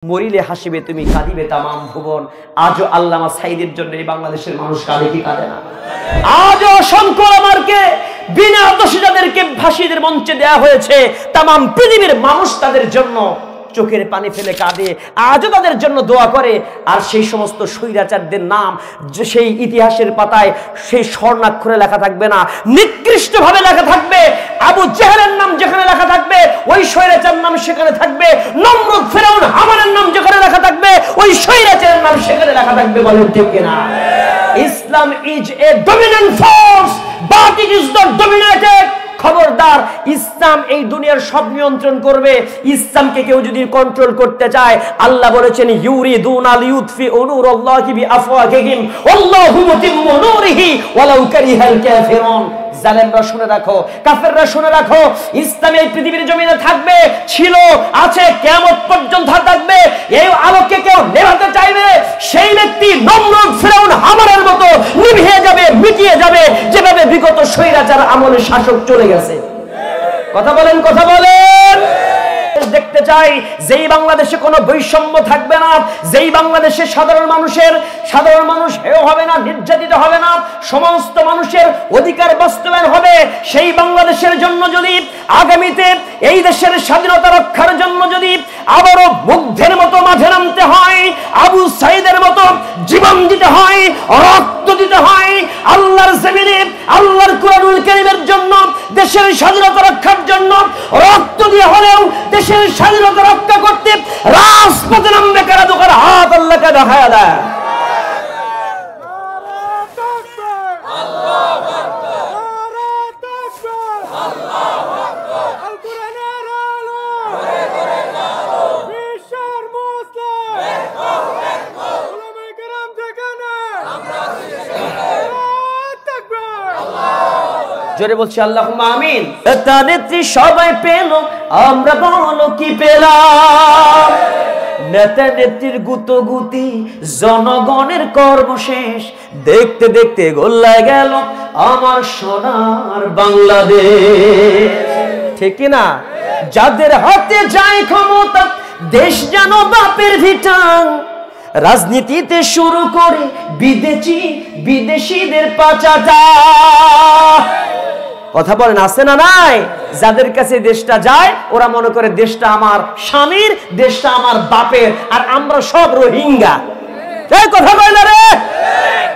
মরিলে হাসিবে তুমি, কাঁদিবে তামাম ভুবন। আজও আল্লামা সাঈদীর জন্য এই বাংলাদেশের মানুষ কাঁদে কি কাঁদে না? আজও অসংখ্য আমারকে বিনা দোষে যাদেরকে ফাঁসিদের মঞ্চে দেয়া হয়েছে, তামাম পৃথিবীর মানুষ তাদের জন্য চোখের পানি ফেলে কাঁদে, আজও তাদের জন্য দোয়া করে। আর সেই সমস্ত স্বৈরাচারদের নাম সেই ইতিহাসের পাতায় সেই স্বর্ণাক্ষরে লেখা থাকবে না, নিকৃষ্ট ভাবে লেখা থাকবে। আবু জেহেলের নাম যেখানে লেখা থাকবে ওই স্বৈরাচার নাম সেখানে থাকবে, নমরুদ ফিরআউন হামানের নাম যেখানে লেখা থাকবে ওই স্বৈরাচারের নাম সেখানে লেখা থাকবে। বলেন ঠিক কিনা? Islam is a dominant force but it is not dominated. খবরদার, ইসলাম এই দুনিয়ার সব নিয়ন্ত্রণ করবে। ইসলামকে কেউ যদি কন্ট্রোল করতে চায়, আল্লাহ বলেছেন ইউরিদুনা লিইউতফিউ নূরাল্লাহি বিআফওয়াহিহিম ওয়াল্লাহু মুতিম্মু নূরিহি ওয়ালাউ কারিহাল কাফিরুন। জালেমরা শুনে রাখো, কাফেররা শুনে রাখো, ইসলাম এই পৃথিবীর জমিনে থাকবে, ছিল, আছে, কিয়ামত পর্যন্ত থাকবে। এই আলোকে কেউ নেভাতে চাইবে, সেই ব্যক্তি নমরুদ ফিরআউন হামানের মতো নিভিয়ে যাবে, মিটিয়ে যাবে, যেভাবে বিগত স্বৈরাচার আমলে শাসক চলে গেছে। কথা বলেন, কথা বলেন। দেখতে চাই যেই বাংলাদেশে কোনো বৈষম্য থাকবে না, যেই বাংলাদেশে সাধারণ মানুষ হেয় হবে না, নির্যাতিত হবে না, সমস্ত মানুষের অধিকার বাস্তবায়ন হবে, সেই বাংলাদেশের জন্য যদি আগামীতে এই দেশের স্বাধীনতা রক্ষার জন্য যদি আবারও মুগ্ধের মতো মাঠে নামতে হয়, আবু সাঈদের মতো জীবন দিতে হয়, রক্ত দিতে হয়, আল্লাহর জমিনে আল্লাহর কুরআনুল কারীমের জন্য, দেশের স্বাধীনতা রক্ষার জন্য রক্ত দিয়ে হলেও দেশের স্বাধীনতা রক্ষা করতে রাজপথে নামবে কারা? দোকার হাত আল্লাহকে দেখায়া দেয়। জোরে বলছি আল্লাহুম্মা আমিন। নেতা-নেত্রী সবাই পেল, আমরা বলো কি পেলাম? নেতা-নেত্রীর গুতোগুতি, জনগণের কর্মশেষ, দেখতে দেখতে গোল্লায় গেল আমার সোনার বাংলাদেশ। ঠিক না? যাদের হাতে যায় ক্ষমতা, দেশ যেন বাপের ভিটা, রাজনীতিতে শুরু করে বিদেশিদের পাচাটা। কথা বলেন, আছে না নাই? যাদের কাছে দেশটা যায় ওরা মনে করে দেশটা আমার স্বামীর, দেশটা আমার বাপের, আর আমরা সব রোহিঙ্গা। এই কথা কয় না রে?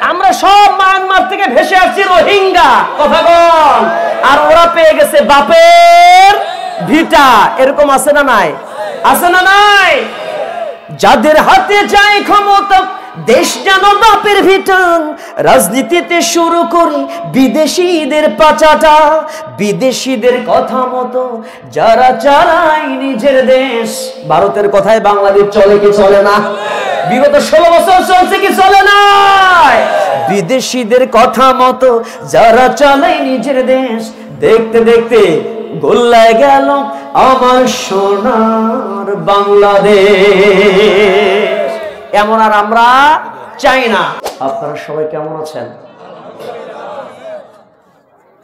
আমরা সব মায়ানমার থেকে ভেসে আসছি রোহিঙ্গা। কথা বল। আর ওরা পেয়ে গেছে বাপের ভিটা। এরকম আছে না নাই? আছে না নাই? যাদের হাতে যায় ক্ষমতা, দেশ যেন বাপের ভিটা, রাজনীতিতে শুরু করি বিদেশিদের পাচাটা, বিদেশিদের কথা মতো যারা চালায় নিজের দেশ। ভারতের কথায় বাংলাদেশ চলে কি চলে না? বিগত 16 বছর চলছে কি চলে না? বিদেশিদের কথা মতো যারা চালায় নিজের দেশ, দেখতে দেখতে গোল্লায় গেল আমার সোনার বাংলাদেশ। এমন আর আমরা চাই না। আপনারা সবাই কেমন আছেন?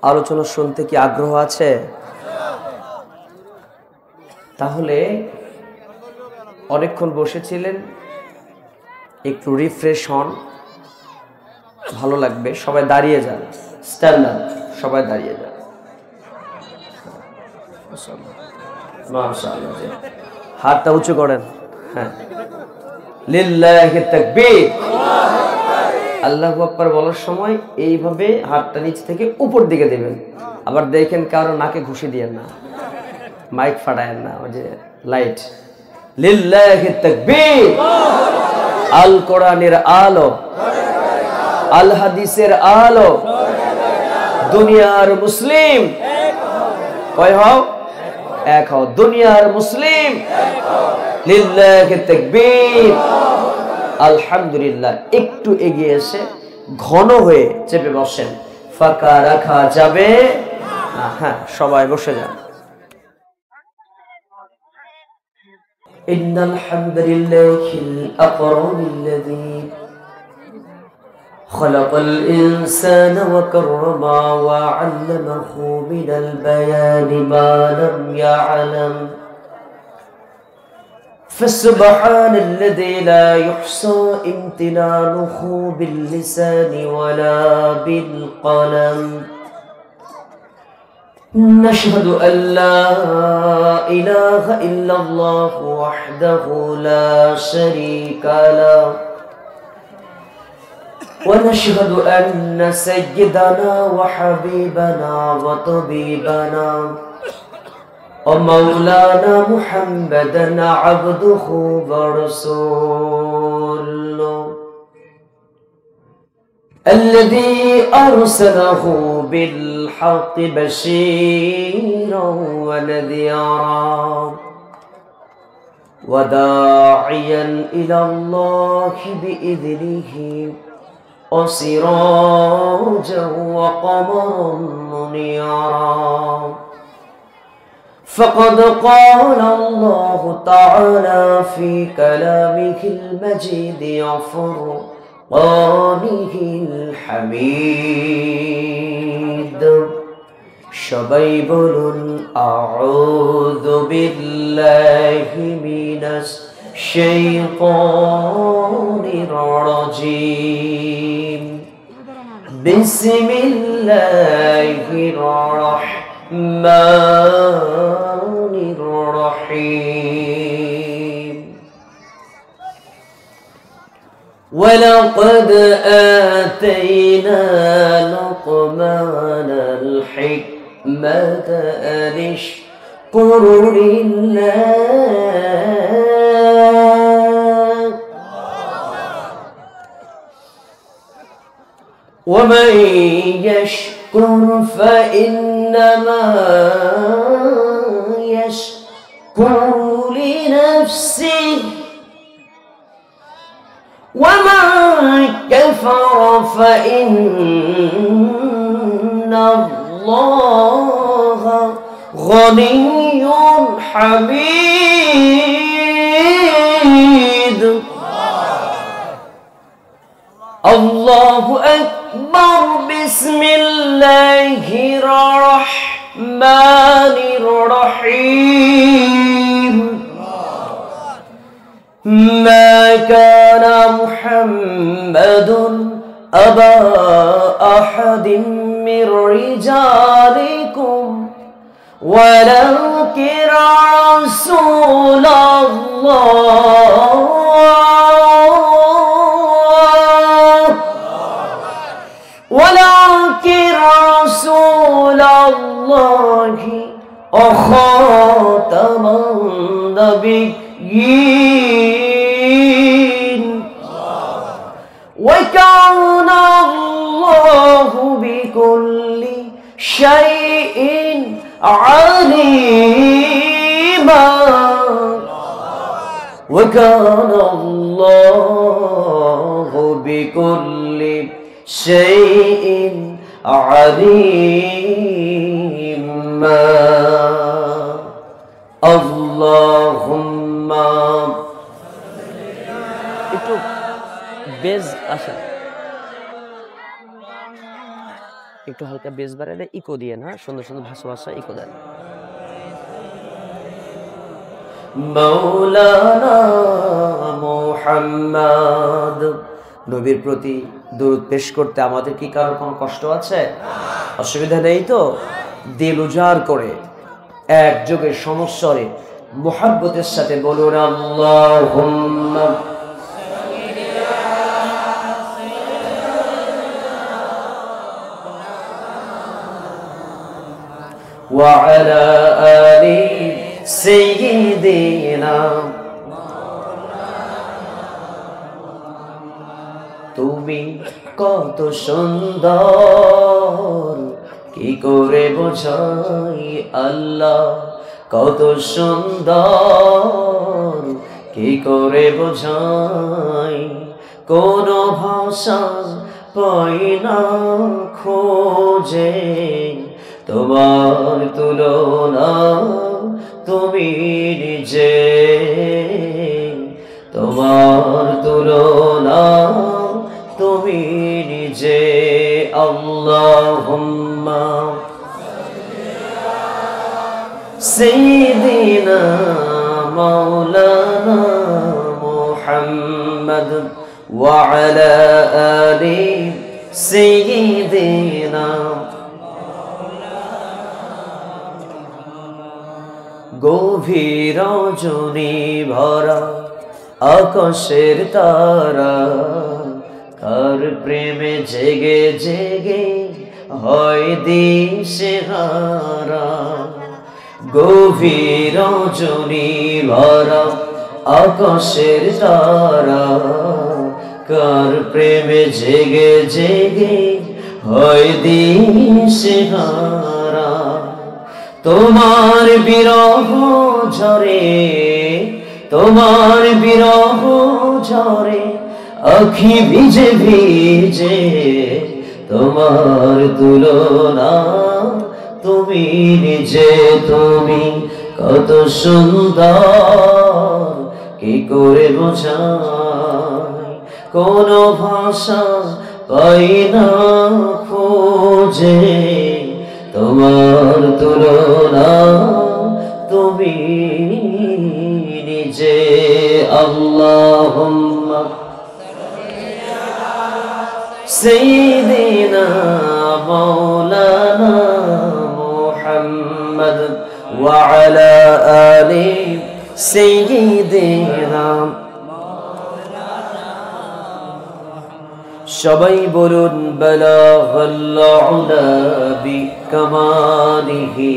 আলোচনা শুনতে কি আগ্রহ আছে? তাহলে অনেকক্ষণ বসেছিলেন, একটু রিফ্রেশ হন, ভালো লাগবে। সবাই দাঁড়িয়ে যান, স্ট্যান্ড আপ, সবাই দাঁড়িয়ে যান। মাশাআল্লাহ, হাতটা উঁচু করেন। হ্যাঁ, লিল্লাহি তাকবীর। আল্লাহু আকবার বলার সময় এইভাবে হাতটা নিচ থেকে উপর দিকে দিবেন। আবার দেখেন কারো নাকে ঘুষি দিয়েন না, মাইক ফাটায়েন না, ওই যে লাইট। লিল্লাহি তাকবীর। আল কোরআনের আলো, আল হাদিসের আলো, দুনিয়ার মুসলিম কয় হও? এক হও। দুনিয়ার মুসলিম লিল্লাহি তাকবীর। আলহামদুলিল্লাহ। একটু এগিয়ে এসে ঘন হয়ে চেপে বসেন, ফাঁকা রাখা যাবে না। হ্যাঁ, সবাই বসে যান। ইন্নাল হামদুলিল্লাহিল আকরামিল্লাযী খালাকাল ইনসানা ওয়া কাররামা ওয়া আল্লামাহু মিনাল বায়ানি মা লাম ইয়ালাম فسبحان الذي لا يحصى امتنانه باللسان ولا بالقلم نشهد أن لا إله إلا الله وحده لا شريك له ونشهد أن سيدنا وحبيبنا وطبيبنا ومولانا محمدا عبده ورسوله الذي أرسله بالحق بشيرا ونذيرا وداعيا إلى الله بإذنه وسراجا وقمرا منيرا فقد قال الله تعالى في كلامه المجيد وفرقانه الحميد সবাই বলুন আউযু বিল্লাহি মিনাশ শাইতানির রাজীম বিসমিল্লাহির রাহমানির রাহিম ولقد آتينا لقمان الحكمة أن اشكر لله ومن يشكر فإنما يشكر لنفسه ومن كفر فإن الله غني حميد الله أكبر بسم الله الرحمن الرحيم ما كان محمد أبا أحد من رجالكم ولكن رسول الله وخاتم النبيين وكان الله بكل شيء عليما وكان الله بكل شيء عليما اللهم একটু বেজ আসে একটু হালকা বেজ বাড়ালে ইকো দিয়ে না সুন্দর সুন্দর ভাষা ইকো দেন মাওলানা মুহাম্মদ নবীর প্রতি দরুদ পেশ করতে আমাদের কি কারোর কোনো কষ্ট আছে অসুবিধা নেই তো দিল উজাড় করে একযোগে সমস্বরে মুহাব্বতের সাথে বলুন আল্লাহুম্মা ওয়া আলা আলি সাইয়্যিদিনা তুমি কত সুন্দর কি করে বোঝাই আল্লাহ কত সুন্দর কি করে বোঝাই কোন ভাষা পাই না খোঁজে তোমার তুলনা তুমি নিজে তোমার তুলনা তুমি নিজে আল্লাহুম্মা সাইয়্যিদিনা مولانا محمد وعلى آل سيدنا গভীর রজনী ভরা আকাশের তারা কার প্রেমে জেগে জেগে হয় দিশেহারা গভীর রজনী ভরা আকাশের তারা কার প্রেমে জেগে জেগে হয় দিশেহারা তোমার বিরহ ঝরে তোমার বিরহ ঝরে আখি ভিজে ভিজে তোমার তুলনা তুমি নিজে তুমি কত সুন্দর কি করে বোঝাই কোন ভাষা পাই না খোঁজে তোমার তুলনা তুমি নিজে আল্লাহুম্মা সাইয়্যিদিনা মাওলানা মুহাম্মদ ওয়া আলা আলি সাইয়্যিদিনা সবাই বলুন বালাগাল উলা বিকামালিহি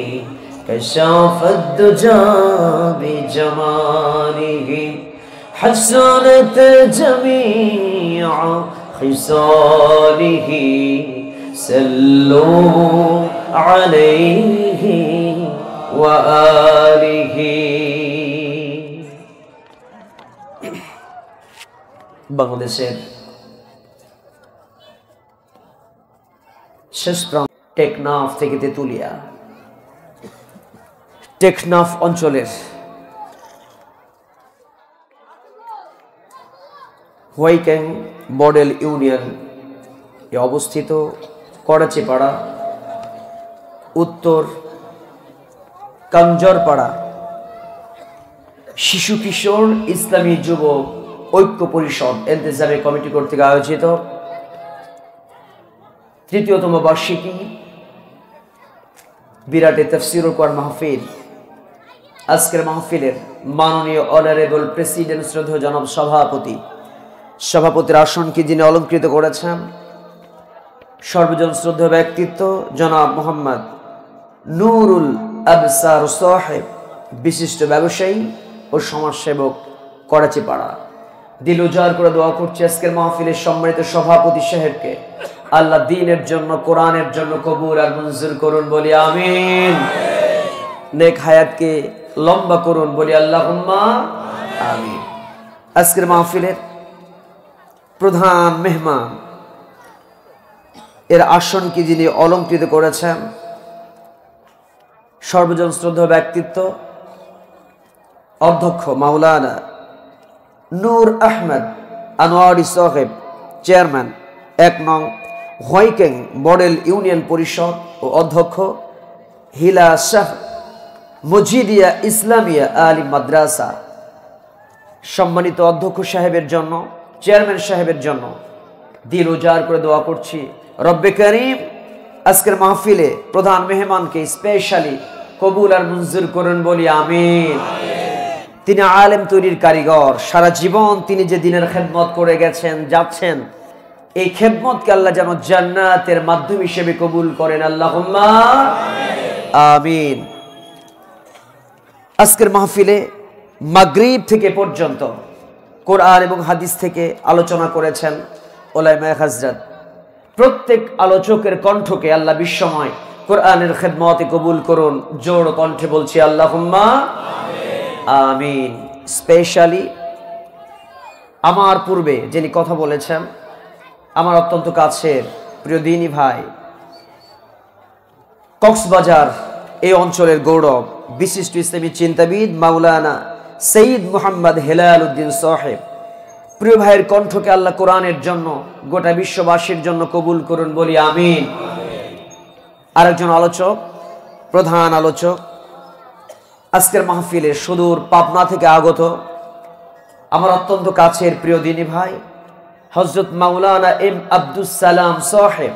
কাশাফাদ দুজা বিজামালিহি হাসানাত জামিআ খিসালিহি সাল্লু আলাইহি ওয়া আলিহি। বাংলাদেশের শেষ প্রান্ত টেকনাফ থেকে তেতুলিয়া, টেকনাফ অঞ্চলের হোয়াইক্যাং মডেল ইউনিয়ন এ অবস্থিত করাচিপাড়া উত্তর কাঞ্জরপাড়া শিশু কিশোর ইসলামী যুব ঐক্য পরিষদ ইন্তেজামী কমিটি কর্তৃক আয়োজিত তৃতীয়তম বার্ষিকী বিরাটে তাফসীরুল কোরআন মাহফিল। আজকের মাহফিলের মাননীয় অনারেবল প্রেসিডেন্ট শ্রদ্ধেয় জনাব সভাপতির আসনকে যিনি অলঙ্কৃত করেছেন সর্বজন শ্রদ্ধেয় ব্যক্তিত্ব জনাব মোহাম্মদ নুরুল আবসার সাহেব, বিশিষ্ট ব্যবসায়ী ও সমাজসেবক করাচিপাড়া। দিল উজাড় করে দোয়া করছি আজকের মাহফিলের সম্মানিত সভাপতি সাহেবকে আল্লাহ দ্বীনের জন্য কোরআনের জন্য কবুল আর মঞ্জুর করুন বলি আমিন। নেক হায়াতকে লম্বা করুন বলি আল্লাহুম্মা আমিন। আজকের মাহফিলের প্রধান মেহমান এর আসনকে যিনি অলঙ্কৃত করেছেন সর্বজন শ্রদ্ধেয় ব্যক্তিত্ব অধ্যক্ষ মাওলানা নূর আহমদ আনোয়ারি সাহেব, চেয়ারম্যান ১ নং হোয়াইক্যাং মডেল ইউনিয়ন পরিষদ ও অধ্যক্ষ হিলা শাহ মজিদিয়া ইসলামিয়া আলিম মাদ্রাসা। সম্মানিত অধ্যক্ষ সাহেবের জন্য, চেয়ারম্যান সাহেবের জন্য দিল উজাড় করে দোয়া করছি রব্বে করিম আজকের মাহফিলে প্রধান মেহমানকে স্পেশালি কবুল আর মঞ্জুর করুন বলি আমিন। তিনি আলেম তৈরির কারিগর, সারা জীবন তিনি যে দিনের খেদমত করে গেছেন যাচ্ছেন, এই খেদমতকে আল্লাহ যেন জান্নাতের মাধ্যম হিসেবে কবুল করেন আল্লাহুম্মা আমিন। আজকের মাহফিলে মাগরিব থেকে পর্যন্ত কোরআন এবং হাদিস থেকে আলোচনা করেছেন ওলামায়ে হযরত। প্রত্যেক আলোচকের কণ্ঠকে আল্লাহ বিশ্বময় কোরআনের খেদমতে কবুল করুন। জোর কণ্ঠে বলছি আল্লাহুম্মা আমিন। স্পেশালি আমার পূর্বে যিনি কথা বলেছেন আমার অত্যন্ত কাছের প্রিয় দিনী ভাই, কক্সবাজার এই অঞ্চলের গৌরব, বিশিষ্ট ইসলামী চিন্তাবিদ মাওলানা সৈয়দ মুহাম্মদ হেলাল উদ্দিন সাহেব। প্রিয় ভাইয়ের কণ্ঠকে আল্লাহ কোরআনের জন্য গোটা বিশ্ববাসীর জন্য কবুল করুন বলি আমিন। আরেকজন আলোচক, প্রধান আলোচক আজকের মাহফিলে সুদূর পাবনা থেকে আগত আমার অত্যন্ত কাছের প্রিয় দিনী ভাই হযরত মাওলানা এম আব্দুস সালাম সাহেব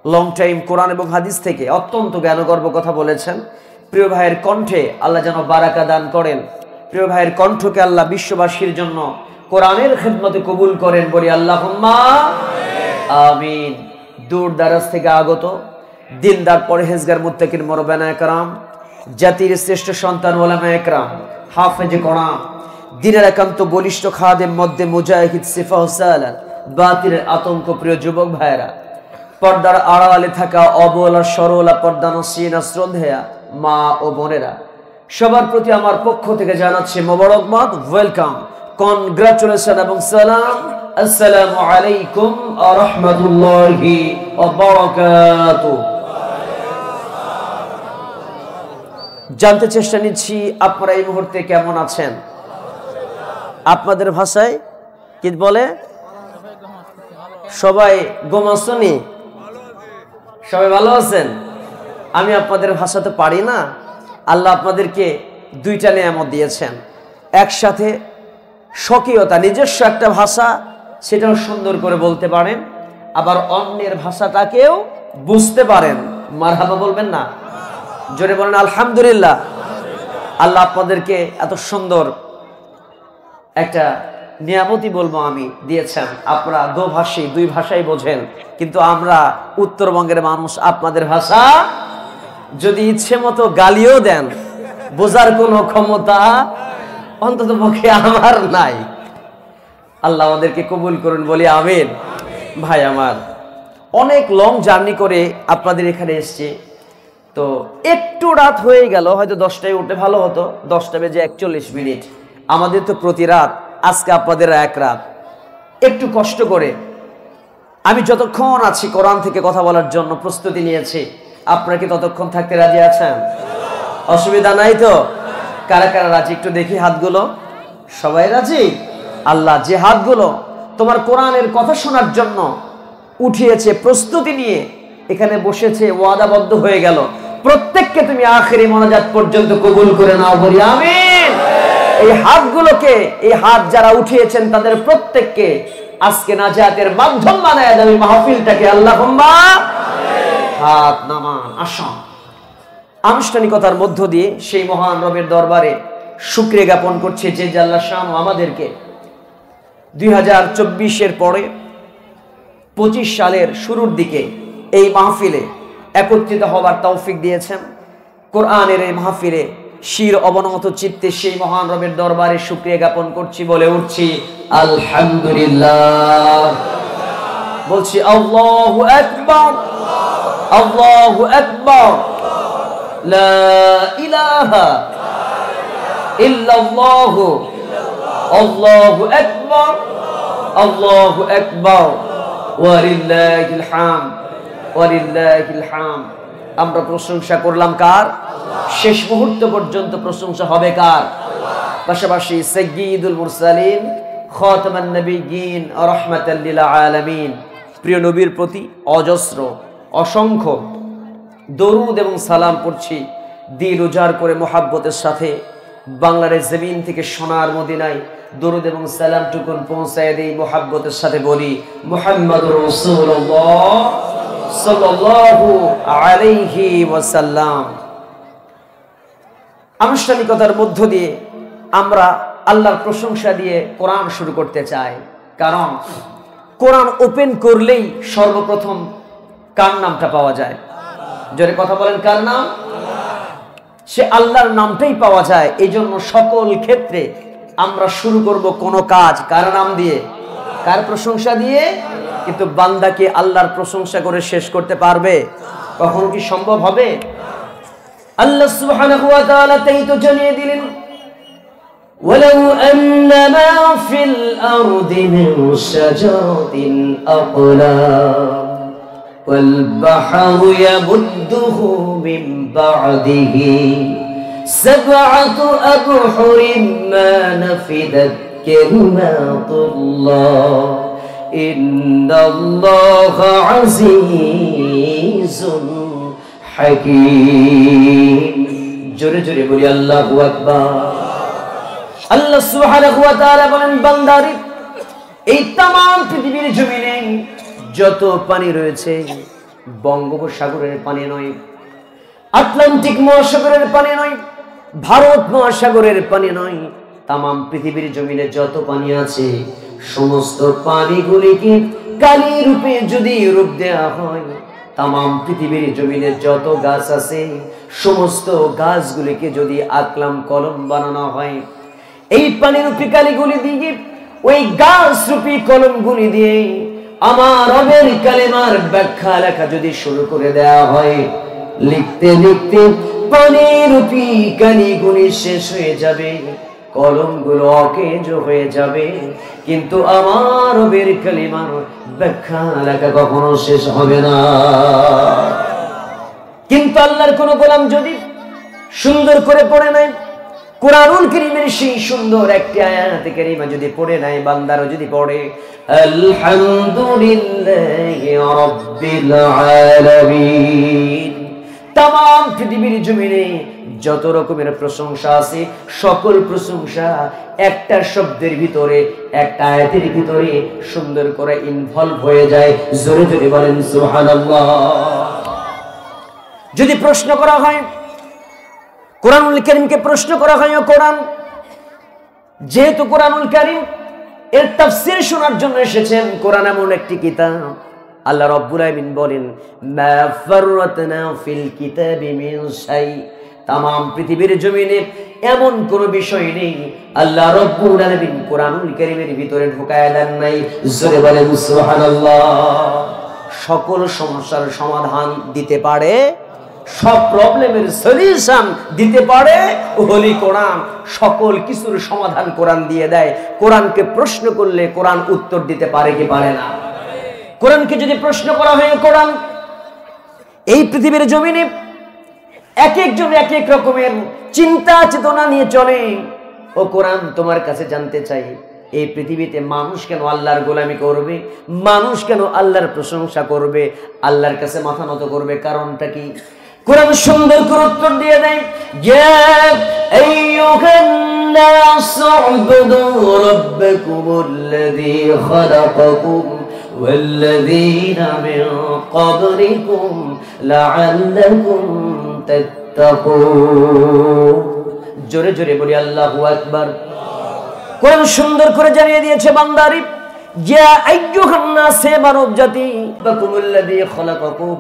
লং টাইম কোরআন এবং হাদিস থেকে অত্যন্ত জ্ঞানগর্ব কথা বলেছেন। প্রিয় ভাইয়ের কণ্ঠে আল্লাহ যেন বারাকা দান করেন। প্রিয় ভাইয়ের কণ্ঠকে আল্লাহ বিশ্ববাসীর জন্য কোরআনের খেদমতে কবুল করেন, বলি আল্লাহুম্মা আমিন। দূর দারাজ থেকে আগত দিনদার পরহেজগার মুত্তাকিন মুরব্বানা একরাম, জাতির শ্রেষ্ঠ সন্তান ওলামা একরাম, হাফেজে কোরআন, দিনের একান্ত বলিষ্ঠ খাদেম মধ্যে মুজাহিদ সিফাহ সালাত, বাতিলের আতঙ্ক প্রিয় যুবক ভাইরা, পর্দার আড়ালে থাকা অবলা সরলা পর্দানসীনা শ্রদ্ধেয়া মা ও বোনেরা, সবার প্রতি আমার পক্ষ থেকে জানাচ্ছি মোবারকবাদ, ওয়েলকাম, কনগ্রাচুলেশন এবং সালাম। আসসালামু আলাইকুম ওয়া রাহমাতুল্লাহি ওয়া বারাকাতুহু। জানতে চেষ্টা নিচ্ছি আপনারা এই মুহূর্তে কেমন আছেন। আপনাদের ভাষায় কি বলে? সবাই গোমাসনি, সবাই ভালো আছেন। আমি আপনাদের ভাষাতে পারি না। আল্লাহ আপনাদেরকে দুইটা নেয়ামত দিয়েছেন, একসাথে স্বকীয়তা, নিজস্ব একটা ভাষা, সেটাও সুন্দর করে বলতে পারেন, আবার অন্যের ভাষাটাকেও বুঝতে পারেন। মারহাবা বলবেন না? জোরে বলেন আলহামদুলিল্লাহ। আল্লাহ আপনাদেরকে এত সুন্দর একটা নিয়ামতি বলবো আমি দিয়েছেন। আপনারা দোভাষী, দুই ভাষাই বোঝেন, কিন্তু আমরা উত্তরবঙ্গের মানুষ, আপনাদের ভাষা যদি ইচ্ছে মতো গালিও দেন, বোঝার কোনো ক্ষমতা অন্তত পক্ষে আমার নাই। আল্লাহ আমাদেরকে কবুল করুন, বলি আমিন। ভাই আমার, অনেক লং জার্নি করে আপনাদের এখানে এসছি, তো একটু রাত হয়ে গেল, হয়তো 10টায় উঠলে ভালো হতো, 10টা বেজে 41 মিনিট। আমাদের তো প্রতি রাত, আজকে আপনাদের এক রাত। একটু কষ্ট করে আমি যতক্ষণ আছি কোরআন থেকে কথা বলার জন্য প্রস্তুতি নিয়েছি। আপনারা কি ততক্ষণ থাকতে রাজি আছেন? অসুবিধা নাই তো? কারা কারা রাজি একটু দেখি হাতগুলো। সবাই রাজি? আল্লাহ, যে হাতগুলো তোমার কোরআনের কথা শোনার জন্য উঠিয়েছে, প্রস্তুতি নিয়ে এখানে বসেছে, ওয়াদাবদ্ধ হয়ে গেল, প্রত্যেককে তুমি আখেরি মোনাজাত পর্যন্ত কবুল করে নাও, বলি আমিন। এই হাতগুলোকে, এই হাত যারা উঠিয়েছেন তাদের প্রত্যেককে আজকে নাজাতের মাধ্যম বানায় দাও মাহফিলটাকে। আল্লাহুম্মা হাত নামান, আসুন। আনুষ্ঠানিকতার মধ্য দিয়ে সেই মহান রবের দরবারে শুকরিয়া জ্ঞাপন করছে যে আল্লাহ শানু আমাদেরকে 2024-এর পরে 25 সালের শুরুর দিকে এই মাহফিলে একত্রিত হবার তৌফিক দিয়েছেন। কোরআনের এই মাহফিলে শির অবনত চিত্তে সেই মহান রবের দরবারে শুকরিয়া জ্ঞাপন করছি, বলে উঠছি আলহামদুলিল্লাহ। বলছি আল্লাহু আকবার, আল্লাহু আকবার, লা ইলাহা ইল্লাল্লাহ, আল্লাহু আকবার, আল্লাহু আকবার, ওয়ালিল্লাহিল হামদ, ওয়ালিল্লাহিল হামদ। আমরা প্রশংসা করলাম কার? শেষ মুহূর্ত পর্যন্ত প্রশংসা হবে কার? পাশাপাশি সাইয়্যিদুল মুরসালিন, খাতামান নবিয়্যিন, রাহমাতাল লিল আলামিন, প্রিয় নবীর প্রতি অজস্র অসংখ্য দরুদ এবং সালাম পড়ছি দিল উজাড় করে মোহাব্বতের সাথে। বাংলার জমিন থেকে সোনার মদিনায় দরুদ এবং সালাম টুকুন পৌঁছায় দেই মোহাব্বতের সাথে, বলি মুহাম্মাদুর রাসূলুল্লাহ সাল্লাল্লাহু আলাইহি ওয়াসাল্লাম। আনুষ্ঠানিকতার মধ্য দিয়ে আমরা আল্লাহর প্রশংসা দিয়ে কোরআন শুরু করতে চাই, কারণ কোরআন ওপেন করলেই সর্বপ্রথম কার নামটা পাওয়া যায়? জোরে কথা বলেন, কার নাম? সে আল্লাহর নামটাই পাওয়া যায়। এই জন্য সকল ক্ষেত্রে আমরা শুরু করব কোন কাজ কার নাম দিয়ে? কার প্রশংসা দিয়ে? কিন্তু বান্দাকে আল্লাহর প্রশংসা করে শেষ করতে পারবে? কখনো কি সম্ভব হবে? আল্লাহ সুবহানাহু ওয়া তাআলা তাই তো জানিয়ে দিলেন, ওয়ালাউ আন্নামা ফিল আরদি মিন শাজারাতিন আকলাম ওয়াল বাহরু ইয়ামুদ্দুহু মিন বা'দিহি সাব'আতু আবহুরিন মা নাফিদাত কালিমাতুল্লাহ ইন্নাল্লাহা আযীজুন হাকীম। জোরে জোরে বলি আল্লাহু আকবার। আল্লাহ সুবহানাহু ওয়া তাআলা বলেন, বান্দারে এই तमाम পৃথিবীর জমিনে যত পানি রয়েছে, বঙ্গোপসাগরের পানি নয়, আটলান্টিক মহাসাগরের পানি নয়, ভারত মহাসাগরের পানি নয়, तमाम পৃথিবীর জমিনে যত পানি আছে সমস্ত পানিগুলিকে কালি রূপে যদি রূপ দেওয়া হয়, तमाम পৃথিবীর জমিনে যত গাছ আছে সমস্ত গাছগুলিকে যদি আকলাম কলম বানানো হয়, এই পানিরূপী কালিগুলি দিয়ে ওই গাছ রূপী কলমগুলি দিয়ে আমার রবের কালেমার ব্যাখ্যা লেখা যদি শুরু করে দেওয়া হয়, লিখতে লিখতে পানিরূপী কালিগুলি শেষ হয়ে যাবে, কলমগুলো অকেজ হয়ে যাবে, কিন্তু আমার রবের কালেমার ব্যাখ্যা লেখা কখনো শেষ হবে না। কিন্তু আল্লাহর কোন গোলাম যদি সুন্দর করে পড়ে নেয়, কুরআনুল কারীমের সেই সুন্দর একটি আয়াত কারীমা যদি পড়ে নেয়, বান্দারও যদি পড়ে আলহামদুলিল্লাহি রাব্বিল আলামিন, तमाम পৃথিবীর জমিনে যত রকমের প্রশংসা আছে সকল প্রশংসা একটা শব্দের ভিতরে, একটা আয়াতের ভিতরে সুন্দর করে ইনভলভ হয়ে যায়। জোরে জোরে বলেন সুবহানাল্লাহ। যদি প্রশ্ন করা হয়, কুরআনুল কারীমকে প্রশ্ন করা হয়, কোরআন যেহেতু কুরআনুল কারীম এর তাফসীর শোনার জন্য এসেছেন, কোরআন এমন একটি কিতাব, আল্লাহ রাব্বুল আলামিন বলেন মা ফাররাতনা ফিল কিতাবি মিন শাই, तमाम পৃথিবীর জমিনে এমন কোন বিষয় নেই আল্লাহ রাব্বুল আলামিন কুরআনুল কারীমের ভিতরে ঢুকায়া দেন নাই। জোরে বলেন সুবহানাল্লাহ। সকল সমস্যার সমাধান দিতে পারে, সব প্রবলেমের সলিউশন দিতে পারে হোলি কোরআন। সকল কিছুর সমাধান কোরআন দিয়ে দেয়। কোরআনকে প্রশ্ন করলে কোরআন উত্তর দিতে পারে কি পারে না? কোরআনকে যদি প্রশ্ন করা হয়, কোরআন এই পৃথিবীর জমিনে এক একজন এক এক রকমের চিন্তা চেতনা নিয়ে চলে। ও কোরআন, তোমার কাছে জানতে চাই, এই পৃথিবীতে মানুষ কেন আল্লাহর গোলামি করবে, মানুষ কেন আল্লাহর প্রশংসা করবে, আল্লাহর কাছে মাথা নত করবে, কারণটা কি? কোরআন সুন্দর করে উত্তর দিয়ে দেয়, ইয়া আইয়ুহান নাস উবুদু রাব্বাকুমুল্লাযী খালাকাকুম ওয়াল্লাযীনা মিন ক্বাবলিকুম লাআল্লাকুম তাত্তাকুন। জোরে জোরে বলি আল্লাহু আকবার। কোরআন সুন্দর করে জানিয়ে দিয়েছে, বান্দারি ইয়া আইয়ুহান নাস, মানব জাতি, রাব্বাকুমুল্লাযী খালাকাকুম,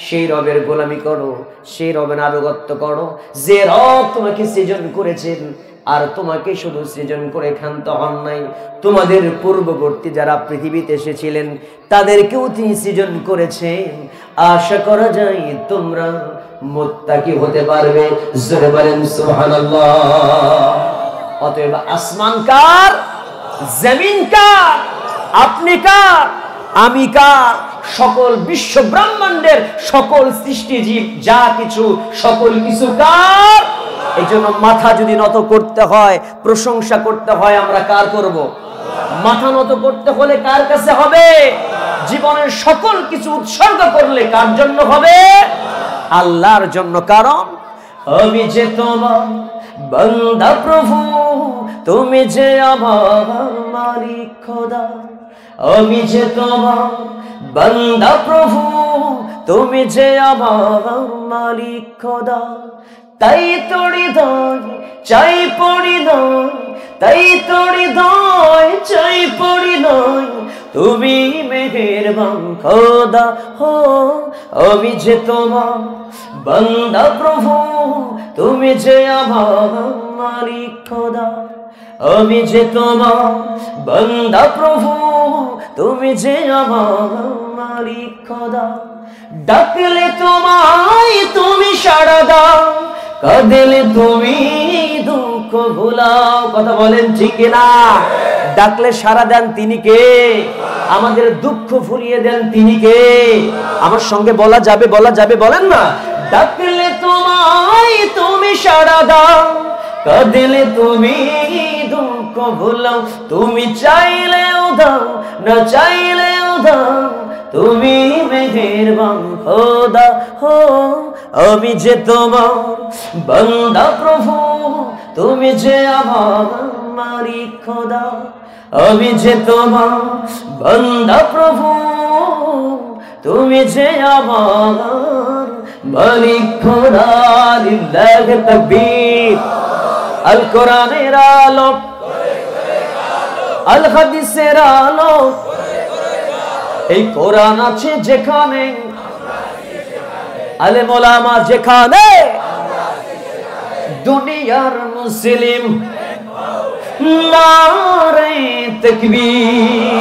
সেই রবের গোলামি করো, সেই রবের আনুগত্য করো যে রব তোমাকে সৃজন করেছেন। আর তোমাকে শুধু সৃজন করে ক্ষান্ত হন নাই, তোমাদের পূর্ববর্তী যারা পৃথিবীতে এসেছিলেন তাদেরকেও তিনি সৃজন করেছেন। আশা করা যায় তোমরা মুত্তাকি হতে পারবে। জোরে বলেন সুবহানাল্লাহ। অতএব আসমান কার, জমিন কার, আপনি কার, আমি কার, সকল বিশ্ব ব্রহ্মাণ্ডের সকল সৃষ্টিজীব যা কিছু সকল কিছু কার? এই জন্য মাথা যদি নত করতে হয়, প্রশংসা করতে হয়, আমরা কার করব? মাথা নত করতে হলে কার কাছে হবে? জীবনের সকল কিছু উৎসর্গ করলে কার জন্য হবে? আল্লাহর জন্য। কারণ আমি যে তোমার বান্দা প্রভু, তুমি যে আমার মালিক খোদা। আমি যে তোমার বান্দা প্রভু, তুমি যে আমার মালিক খোদা। তাই তোরি হৃদয় চাই পরিণয়, তাই তোরি হৃদয় চাই পরিণয়, তুমি মেহেরবান খোদা হো। আমি যে তোমার বান্দা প্রভু, তুমি যে আমার মালিক খোদা। আমি যে তোমার বান্দা প্রভু, তুমি যে আমার মালিক খোদা। ডাকলে তোমায় তুমি সাড়া দাও, কাঁদলে তুমি দুঃখ ভুলাও। কথা বলেন ঠিক না? ডাকলে সাড়া দেন তিনি কে? আমাদের দুঃখ ভুলিয়ে দেন তিনি কে? আমার সঙ্গে বলা যাবে, বলা যাবে, বলেন না। ডাকলে তোমায় তুমি সাড়া দাও, কাঁদলে তুমি দুঃখ ভুলাও। তুমি চাইলেও দাও, না চাইলেও দাও, তুমি মেহেরবান খোদা হো। আমি যে তোমার বান্দা প্রভু, তুমি যে আমার খোদা। আমি যে তোমার বান্দা প্রভু, তুমি যে আমার মালিক খোদা। লিল্লাহি তাকবীর। আল কোরআনের আলো, আল হাদিসের আলো, এই কোরআন আছে যেখানে, আলেম ওলামা যেখানে, দুনিয়ার মুসলিম নারে তাকবীর।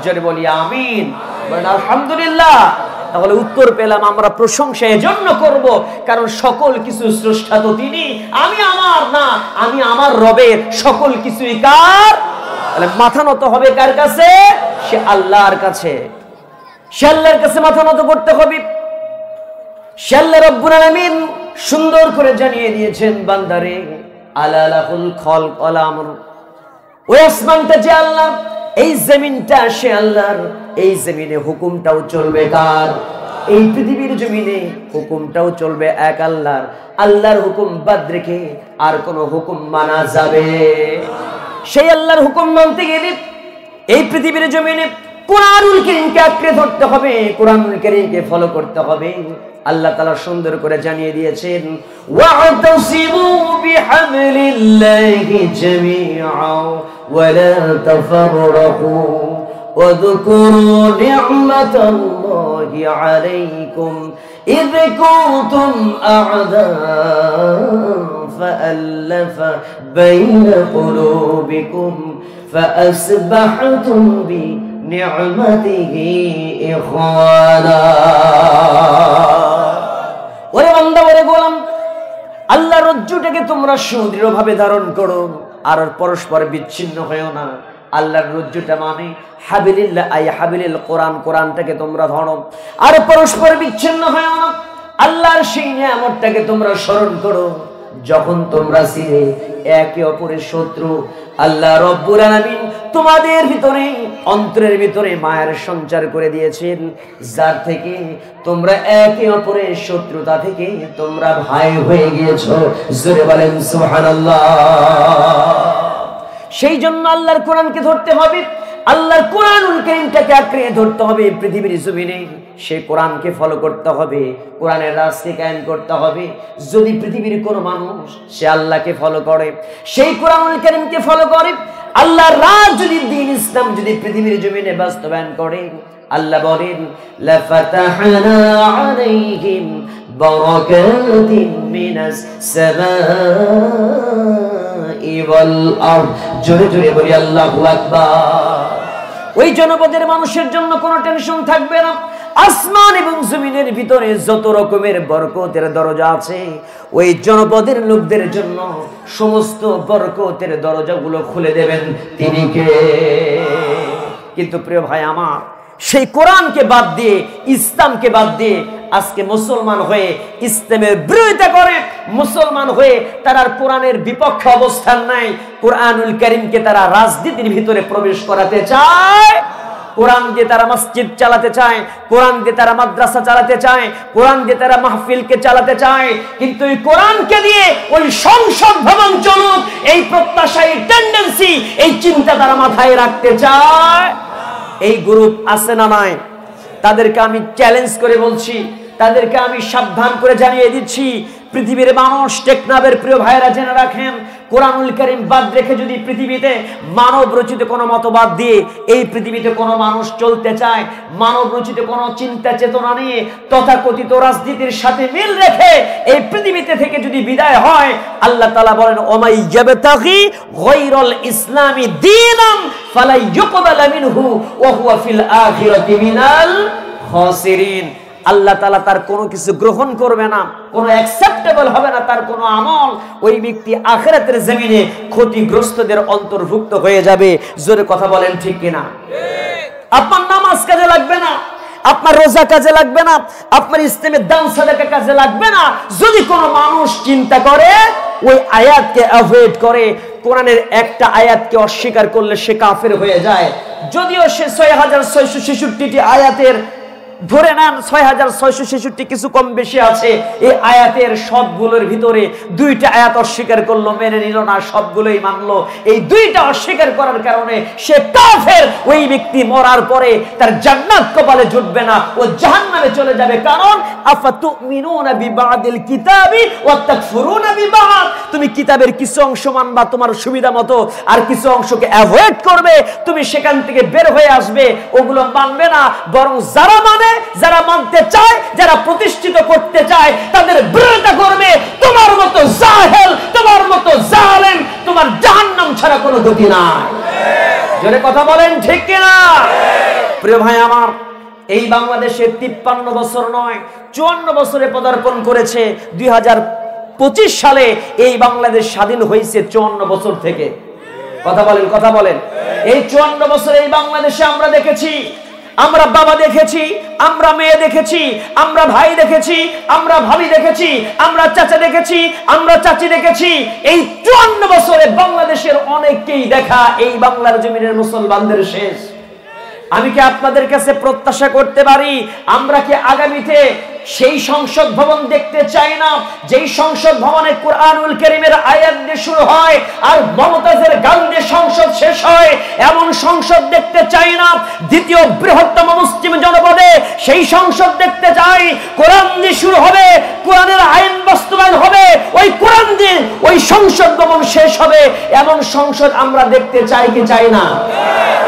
জোরে বলি আমিন, বলেন আলহামদুলিল্লাহ। তাহলে উত্তর পেলাম, আমরা প্রশংসা এজন্য করব কারণ সকল কিছু স্রষ্টা তো তিনি, আমি আমার না, আমি আমার রবের। সকল কিছুই কার? তাহলে মাথা নত হবে কার কাছে? সে আল্লাহর কাছে। সে আল্লাহর কাছে মাথা নত করতে হবে। সে আল্লাহ রব্বুল আলামিন সুন্দর করে জানিয়ে দিয়েছেন, বান্দারে আলা লাহুল খালক ওয়াল আমর। ওই আসমানটা যে আল্লাহ, এই জমিনটা সে আল্লাহর। এই জমিনে হুকুমটাও চলবে কার? এই পৃথিবীর জমিনে হুকুমটাও চলবে এক আল্লাহর। আল্লাহর হুকুম বাদ রেখে আর কোন হুকুম মানা যাবে? সেই আল্লাহর হুকুম মানতে গেলে এই পৃথিবীর জমিনে কোরআনুল কারীমকে আঁকড়ে ধরতে হবে, কোরআনুল কারীমকে ফলো করতে হবে। আল্লাহ তাআলা সুন্দর করে জানিয়ে দিয়েছেন, ওয়া'তাসিমু বিহাবলিল্লাহি জামিআ ওয়া লা তাফাররাকু واذكروا نعمة الله عليكم إذ كنتم أعداء فألف بين قلوبكم فأصبحتم بنعمته إخوانا। ওরে বান্দা, ওরে গোলাম, আল্লাহর রজ্জুটাকে তোমরা সুদৃঢ়ভাবে ধারণ করো আর পরস্পর বিচ্ছিন্ন হয়েও না। আল্লাহর রজ্জুটা মানে হাবিলিল্লাহ, আই হাবিলিল কোরআন, কোরআনটাকে তোমরা ধরো আর পরস্পর বিচ্ছিন্ন হয়েও না। আল্লাহর সেই নিয়ামতটাকে তোমরা স্মরণ করো যখন তোমরা ছিলে একে অপরের শত্রু। আল্লাহ রব্বুল আলামিন তোমাদের ভিতরে, অন্তরের ভিতরে মায়ার সঞ্চার করে দিয়েছেন, যার থেকে তোমরা একে অপরের শত্রুতা থেকে তোমরা ভাই হয়ে গিয়েছো। জোরে বলেন সুবহানাল্লাহ। সেই জন্য আল্লাহর কোরআনকে ধরতে হবে, আল্লাহর কোরআনুল কারীমটাকে আঁকড়ে ধরতে হবে পৃথিবীর জমিনে। সেই কোরআনকে ফলো করতে হবে, কোরআনের রাস্তায় কায়েম করতে হবে। যদি পৃথিবীর কোনো মানুষ সে আল্লাহকে ফলো করে, সেই কোরআনুল কারীমকে ফলো করে, আল্লাহর রাজ যদি, দ্বীন ইসলাম যদি পৃথিবীর জমিনে বাস্তবায়ন করে, আল্লাহ বলেন লাফাতাহনা আলাইহিম বারাকাতিন মিনাস সামাই ওয়াল আরদ। জোরে জোরে বলি আল্লাহু আকবার। ওই জনপদের মানুষের জন্য কোনো টেনশন থাকবে না। আসমান এবং জমিনের ভিতরে যত রকমের বরকতের দরজা আছে, ওই জনপদের লোকদের জন্য সমস্ত বরকতের দরজাগুলো খুলে দেবেন তিনি কে? কিন্তু প্রিয় ভাই আমার, সেই কোরআনকে বাদ দিয়ে, ইসলামকে বাদ দিয়ে আজকে মুসলমান হয়ে ইসলামের বিরোধিতা করে, মুসলমান হয়ে তারা কোরআনের বিপক্ষে অবস্থান নাই। কোরআনুল কারীমকে তারা রাজনীতির ভিতরে প্রবেশ করাতে চায়, কোরআন দিয়ে তারা মসজিদ চালাতে চায়, কোরআন দিয়ে তারা মাদ্রাসা চালাতে চায়, কোরআন দিয়ে তারা মাহফিলকে চালাতে চায়। কিন্তু এই কোরআনকে দিয়ে ওই সংসদ ভবন চলুক, এই প্রত্যাশা, এই টেন্ডেন্সি, এই চিন্তা তারা মাথায় রাখতে চায়। এই গ্রুপ আছে না নাই? তাদেরকে আমি চ্যালেঞ্জ করে বলছি, তাদেরকে আমি সাবধান করে জানিয়ে দিচ্ছি, পৃথিবীর মানুষ, টেকনাফের প্রিয় ভাইরা জেনে রাখেন, কোরআনুল কারীম বাদ রেখে যদি পৃথিবীতে মানব রচিত কোনো মতবাদ দিয়ে এই পৃথিবীতে কোনো মানুষ চলতে চায়, মানব রচিত কোনো চিন্তা চেতনা নিয়ে তথাকথিত রাজনীতির সাথে মিল রেখে এই পৃথিবীতে থেকে যদি বিদায় হয়, আল্লাহ তাআলা বলেন ওমাই ইয়াবতাগি গায়রাল ইসলামি দীনান ফালা ইউকবালা মিনহু ওয়া হুয়া ফিল আখিরাতি মিনাল খাসিরিন। আল্লাহ তাআলা তার কোনো কিছু গ্রহণ করবে না, কোনো অ্যাকসেপ্টেবল হবে না তার কোনো আমল। ওই ব্যক্তি আখিরাতের জমিনে ক্ষতিগ্রস্তদের অন্তর্ভুক্ত হয়ে যাবে। জোরে কথা বলেন ঠিক কিনা? আপনার নামাজ কাজে লাগবে না, আপনার রোজা কাজে লাগবে না, আপনার ইসলামের দান সাদাকা কাজে লাগবে না, যদি কোনো মানুষ চিন্তা করে ওই আয়াতকে অ্যাভয়েড করে, কোরআনের একটা আয়াতকে অস্বীকার করলে সে কাফের হয়ে যায়। যদিও সে ৬৬৬৬টি আয়াতের ধরে নেন 6666 কিছু কম বেশি আছে। এই আয়াতের সবগুলোর ভিতরে দুইটা আয়াত অস্বীকার করলো, মেনে নিল না, সবগুলোই মানলো। এই দুইটা অস্বীকার করার কারণে সে কাফের। ওই ব্যক্তি মরার পরে তার জান্নাত কপালে জুটবে না, ও জাহান্নামে চলে যাবে। কারণ আফাতুমিনুনা বিবাদিল কিতাবি ওয়া তাকফুরুনা বিবাদ, তুমি কিতাবের কিছু অংশ মানবা তোমার সুবিধা মতো, আর কিছু অংশকে অ্যাভয়েড করবে, তুমি সেখান থেকে বের হয়ে আসবে, ওগুলো মানবে না। বরং যারা মানে, যারা মানতে চায়, যারা প্রতিষ্ঠিত করতে চায়, তাদের বিরোধিতা করবে। তোমার মতো জাহেল, তোমার মতো জালেম, তোমার জাহান্নাম ছাড়া কোনো গতি নাই। জোরে কথা বলেন ঠিক কিনা? প্রিয় ভাই আমার, এই বাংলাদেশে 53 বছর নয় 54 বছরে পদার্পণ করেছে। 2025 সালে এই বাংলাদেশ স্বাধীন হয়েছে 54 বছর থেকে। কথা বলেন, কথা বলেন। এই 54 বছর এই বাংলাদেশে আমরা দেখেছি, আমরা বাবা দেখেছি, আমরা মেয়ে দেখেছি, আমরা ভাই দেখেছি, আমরা ভাবি দেখেছি, আমরা চাচা দেখেছি, আমরা চাচি দেখেছি। এই 54 বছরে বাংলাদেশের অনেককেই দেখা এই বাংলার জমিনের মুসলমানদের শেষ। আমি কি আপনাদের কাছে প্রত্যাশা করতে পারি আমরা কি আগামীতে সেই সংসদ ভবন দেখতে চাই না যেই সংসদ ভবনে কুরআনুল কারীমের আয়াত দিয়ে শুরু হয় আর মমতাজের গান দিয়ে সংসদ শেষ হয়? এমন সংসদ দেখতে চাই না। দ্বিতীয় বৃহত্তম মুসলিম জনপদে সেই সংসদ দেখতে চাই কোরআন দিয়ে শুরু হবে, কোরআনের আইন বাস্তবায়ন হবে, ওই কোরআন দিয়ে ওই সংসদ ভবন শেষ হবে। এমন সংসদ আমরা দেখতে চাই কি চাই না?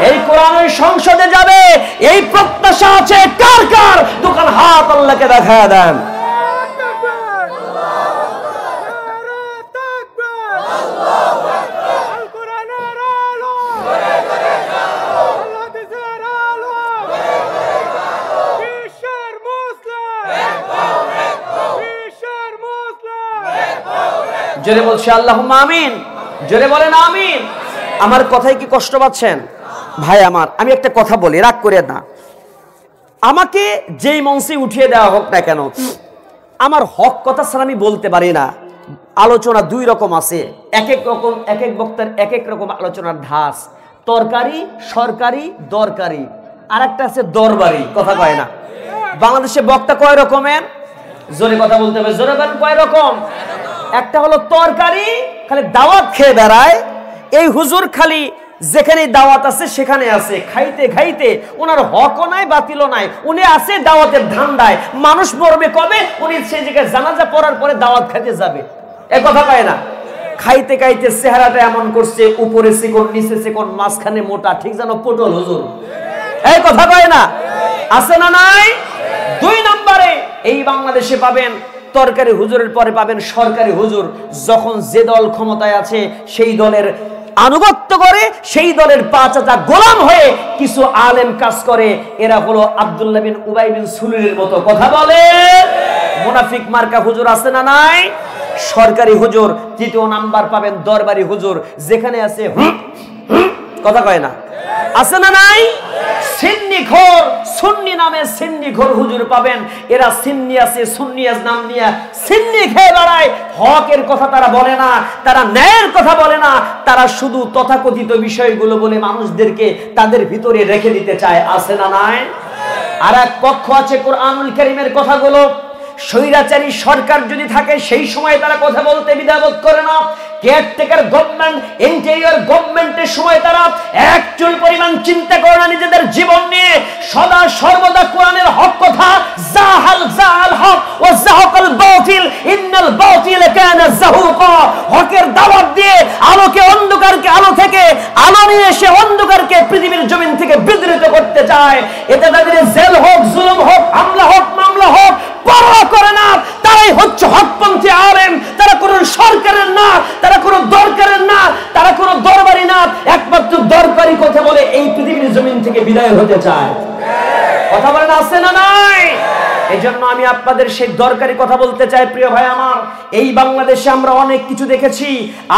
এই কোরআনের সংসদে যাবে এই প্রত্যাশা আছে কার কার? দোকান হাত আল্লাহকে দেখায় দেন। জোরে বলছি আল্লাহুম্মা আমিন। জোরে বলেন আমিন। আমার কথায় কি কষ্ট পাচ্ছেন? ভাই আমার, আমি একটা কথা বলি, রাগ করে না। আমাকে যেই মঞ্চে উঠিয়ে দেওয়া হোক না কেন, আমার হক কথা ছাড়া আমি বলতে পারি না। আলোচনা দুই রকম আছে, এক এক রকম, এক এক বক্তার এক এক রকম আলোচনার ধাস। তরকারি, সরকারি, দরকারি, আর একটা আছে দরবারি। কথা কয় না? বাংলাদেশে বক্তা কয় রকমের? জোরে কথা বলতে হবে, জোরে বলেন কয় রকম? একটা হলো তরকারি, খালি দাওয়াত খেয়ে বেড়ায়। এই হুজুর খালি যেখানে দাওয়াত আছে সেখানে আছে, খাইতে খাইতে ওনার হকও নাই বাতিলও নাই, উনি আছে দাওয়াতের ধান্দায়। মানুষ মরবে কবে, উনি সেই জায়গায় জানাজা পড়ার পরে দাওয়াত খাইতে যাবে। এ কথা কয় না? খাইতে খাইতে চেহারাটা এমন করছে, উপরে চিকন, নিচে চিকন, মাঝখানে মোটা, ঠিক যেন পটল হুজুর। এই কথা কয় না? আছে না নাই? দুই নম্বরে এই বাংলাদেশে পাবেন তরকারি হুজুরের পরে পাবেন সরকারি হুজুর। যখন যে দল ক্ষমতায় আছে সেই দলের আনুগত্য করে, সেই দলের পাঁচাটা গোলাম হয়ে কিছু আলেম কাজ করে। এরা হলো আব্দুল্লাহ বিন উবাই বিন সুলুলের মতো। কথা বলে মুনাফিক মার্কা হুজুর আছে না নাই? সরকারি হুজুর। তৃতীয় নাম্বার পাবেন দরবারি হুজুর, যেখানে আছে কথা কয় না, আছে না নাই? সিন্নি ঘোর, সুন্নি নামে সিন্নি ঘোর হুজুর পাবেন। এরা সিন্নি আছে, সুন্নিয়াজ নাম নিয়ে সিন্নি খেয়ে বেড়ায়। হকের কথা তারা বলে না, তারা ন্যায়ের কথা বলে না, তারা শুধু তথাকথিত বিষয়গুলো বলে মানুষদেরকে তাদের ভিতরে রেখে দিতে চায়। আছে না নাই? আর এক পক্ষ আছে কুরআনুল কারীমের কথাগুলো। স্বৈরাচারী সরকার যদি থাকে সেই সময় তারা কথা বলতে দ্বিধাবোধ করে না। কেয়ারটেকার গভর্নমেন্ট, ইন্টেরিয়র গভর্নমেন্টের সময় তারা একচুল পরিমাণ চিন্তা করে না নিজেদের জীবন নিয়ে। সদা সর্বদা কোরআনের হক কথা, জাহাল জাহাল হক ও জাহাকাল বাতিল ইন্নাল বাতিল কানা যাহুকা, হকের দাওয়াত দিয়ে আলোকে অন্ধকারকে আলো থেকে, আলো নিয়ে এসে অন্ধকারকে পৃথিবীর জমিন থেকে বিদৃত করতে চায়। এটা তাদের জেল হোক, জুলুম হোক, হামলা হোক, মামলা হোক, পরোয়া করে না। তারাই হচ্ছে হকপন্থী আলেম। তারা কোন সরকারের না, তারা কোন দরকারের না, তারা কোন দরবারি না, একমাত্র দরকারি কথা বলে এই পৃথিবীর জমিন থেকে বিদায় হতে চায়। কথা বলেন আছে না নাই? এই জন্য আমি আপনাদের সেই দরকারি কথা বলতে চাই। প্রিয় ভাই আমার, এই বাংলাদেশে আমরা অনেক কিছু দেখেছি,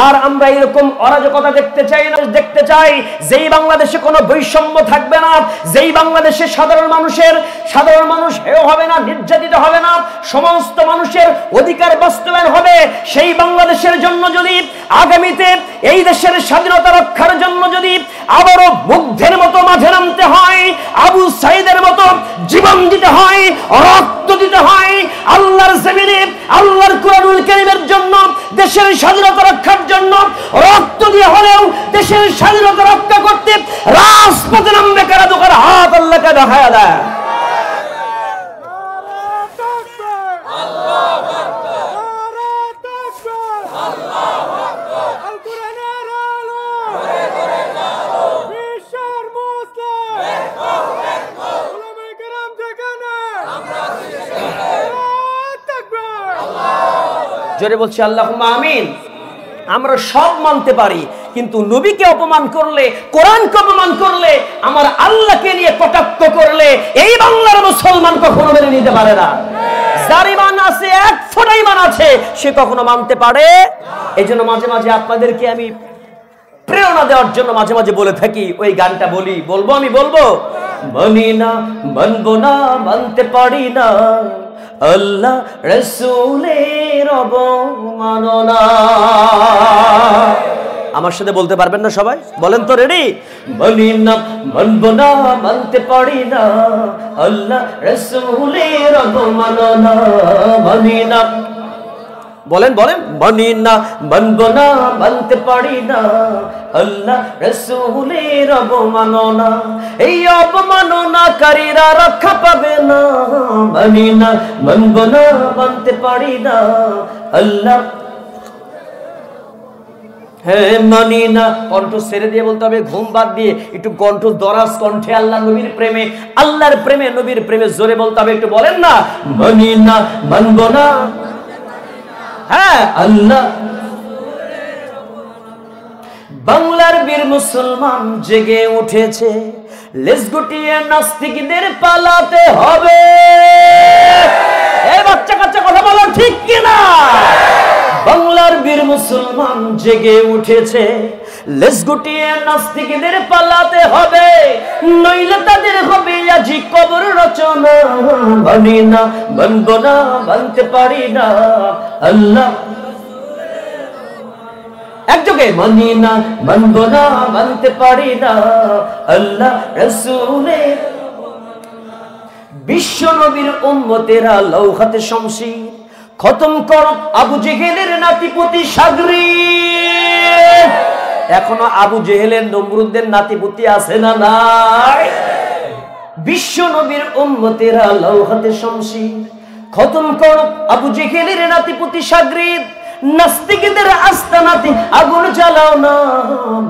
আর আমরা এরকম অরাজকতা দেখতে চাই না। দেখতে চাই যেই বাংলাদেশে কোনো বৈষম্য থাকবে না, যেই বাংলাদেশে সাধারণ মানুষ হেয় হবে না, নির্যাতিত হবে না, সমস্ত মানুষের অধিকার বাস্তবায়ন হবে। সেই বাংলাদেশের জন্য যদি আগামীতে এই দেশের স্বাধীনতা রক্ষার জন্য যদি আবারও মুগ্ধের মতো মাঠে নামতে হয়, আবু সাইদের মতো জীবন জীবন দিতে হয়, রক্ত দিতে হয় আল্লাহর জমিনে আল্লাহর কোরআনুল কারীমের জন্য, দেশের স্বাধীনতা রক্ষার জন্য রক্ত দিয়ে হলেও দেশের স্বাধীনতা রক্ষা করতে রাজপথে নামবে কারা? দোকান হাত আল্লাহকে দেখায় দেয়। জোরে বলছি আল্লাহুম্মা আমিন। আমরা সব মানতে পারি, কিন্তু নবীকে অপমান করলে, কোরআনকে অপমান করলে, আমার আল্লাহকে নিয়ে কটাক্ষ করলে এই বাংলার মুসলমান কখনো মেনে নিতে পারে না। যার ঈমান আছে, এক ফোঁটা ঈমান আছে, সে কখনো মানতে পারে। এই জন্য মাঝে মাঝে আপনাদেরকে আমি প্রেরণা দেওয়ার জন্য মাঝে মাঝে বলে থাকি, ওই গানটা বলবো, আমি বলবো, মানি না, মানবো না, মানতে পারি না, আল্লাহ রাসূলের অবমাননা। আমার সাথে বলতে পারবেন না সবাই? বলেন তো, রেডি? মানি না, মানবো না, মানতে পারি না, আল্লাহ রাসূলের অবমাননা। মানি না, বলেন বলেন, মানি না, মানবো না, মানতে পারি না, আল্লাহ রাসূলের অবমাননা। এই অবমাননাকারীরা রক্ষা পাবে না। মানি না, মানবো না, মানতে পারি না, আল্লাহ। হ্যাঁ, মানি না। কণ্ঠ ছেড়ে দিয়ে বলতে হবে, ঘুম বাদ দিয়ে একটু কণ্ঠ দরাজ কণ্ঠে আল্লাহ নবীর প্রেমে, আল্লাহর প্রেমে, নবীর প্রেমে জোরে বলতে হবে। একটু বলেন না, মানি না, মানবো না, হ্যাঁ আল্লাহ। বাংলার বীর মুসলমান জেগে উঠেছে, লেজ গুটিয়ে নাস্তিকদের পালাতে হবে। এই বাচ্চা কাচ্চা কথা বলো ঠিক কিনা? বাংলার বীর মুসলমান জেগে উঠেছে, লেজ গুটিয়ে নাস্তিকদের পালাতে হবে, নইলে তাদের হবে আজি কবর রচনা। মানি না, মানবো না, মানতে পারি না, আল্লাহ। একযোগে, মানি না, মানবো না, মানতে পারি না, আল্লাহ রাসূলের। বিশ্ব নবীর উম্মতেরা লৌহাতে শমশির খতম কর আবু জেহেলের নাতিপুতি সাগরীর। এখনো আবু জেহেলের, নমরুদের নাতিপুতি আছে না নাই? বিশ্ব নবীর উম্মতেরা লৌহাতে শমশির খতম কর আবু জেহেলের নাতিপুতি সাগরীর। নাস্তিকদের আস্তানাতে আগুন জ্বালাও না।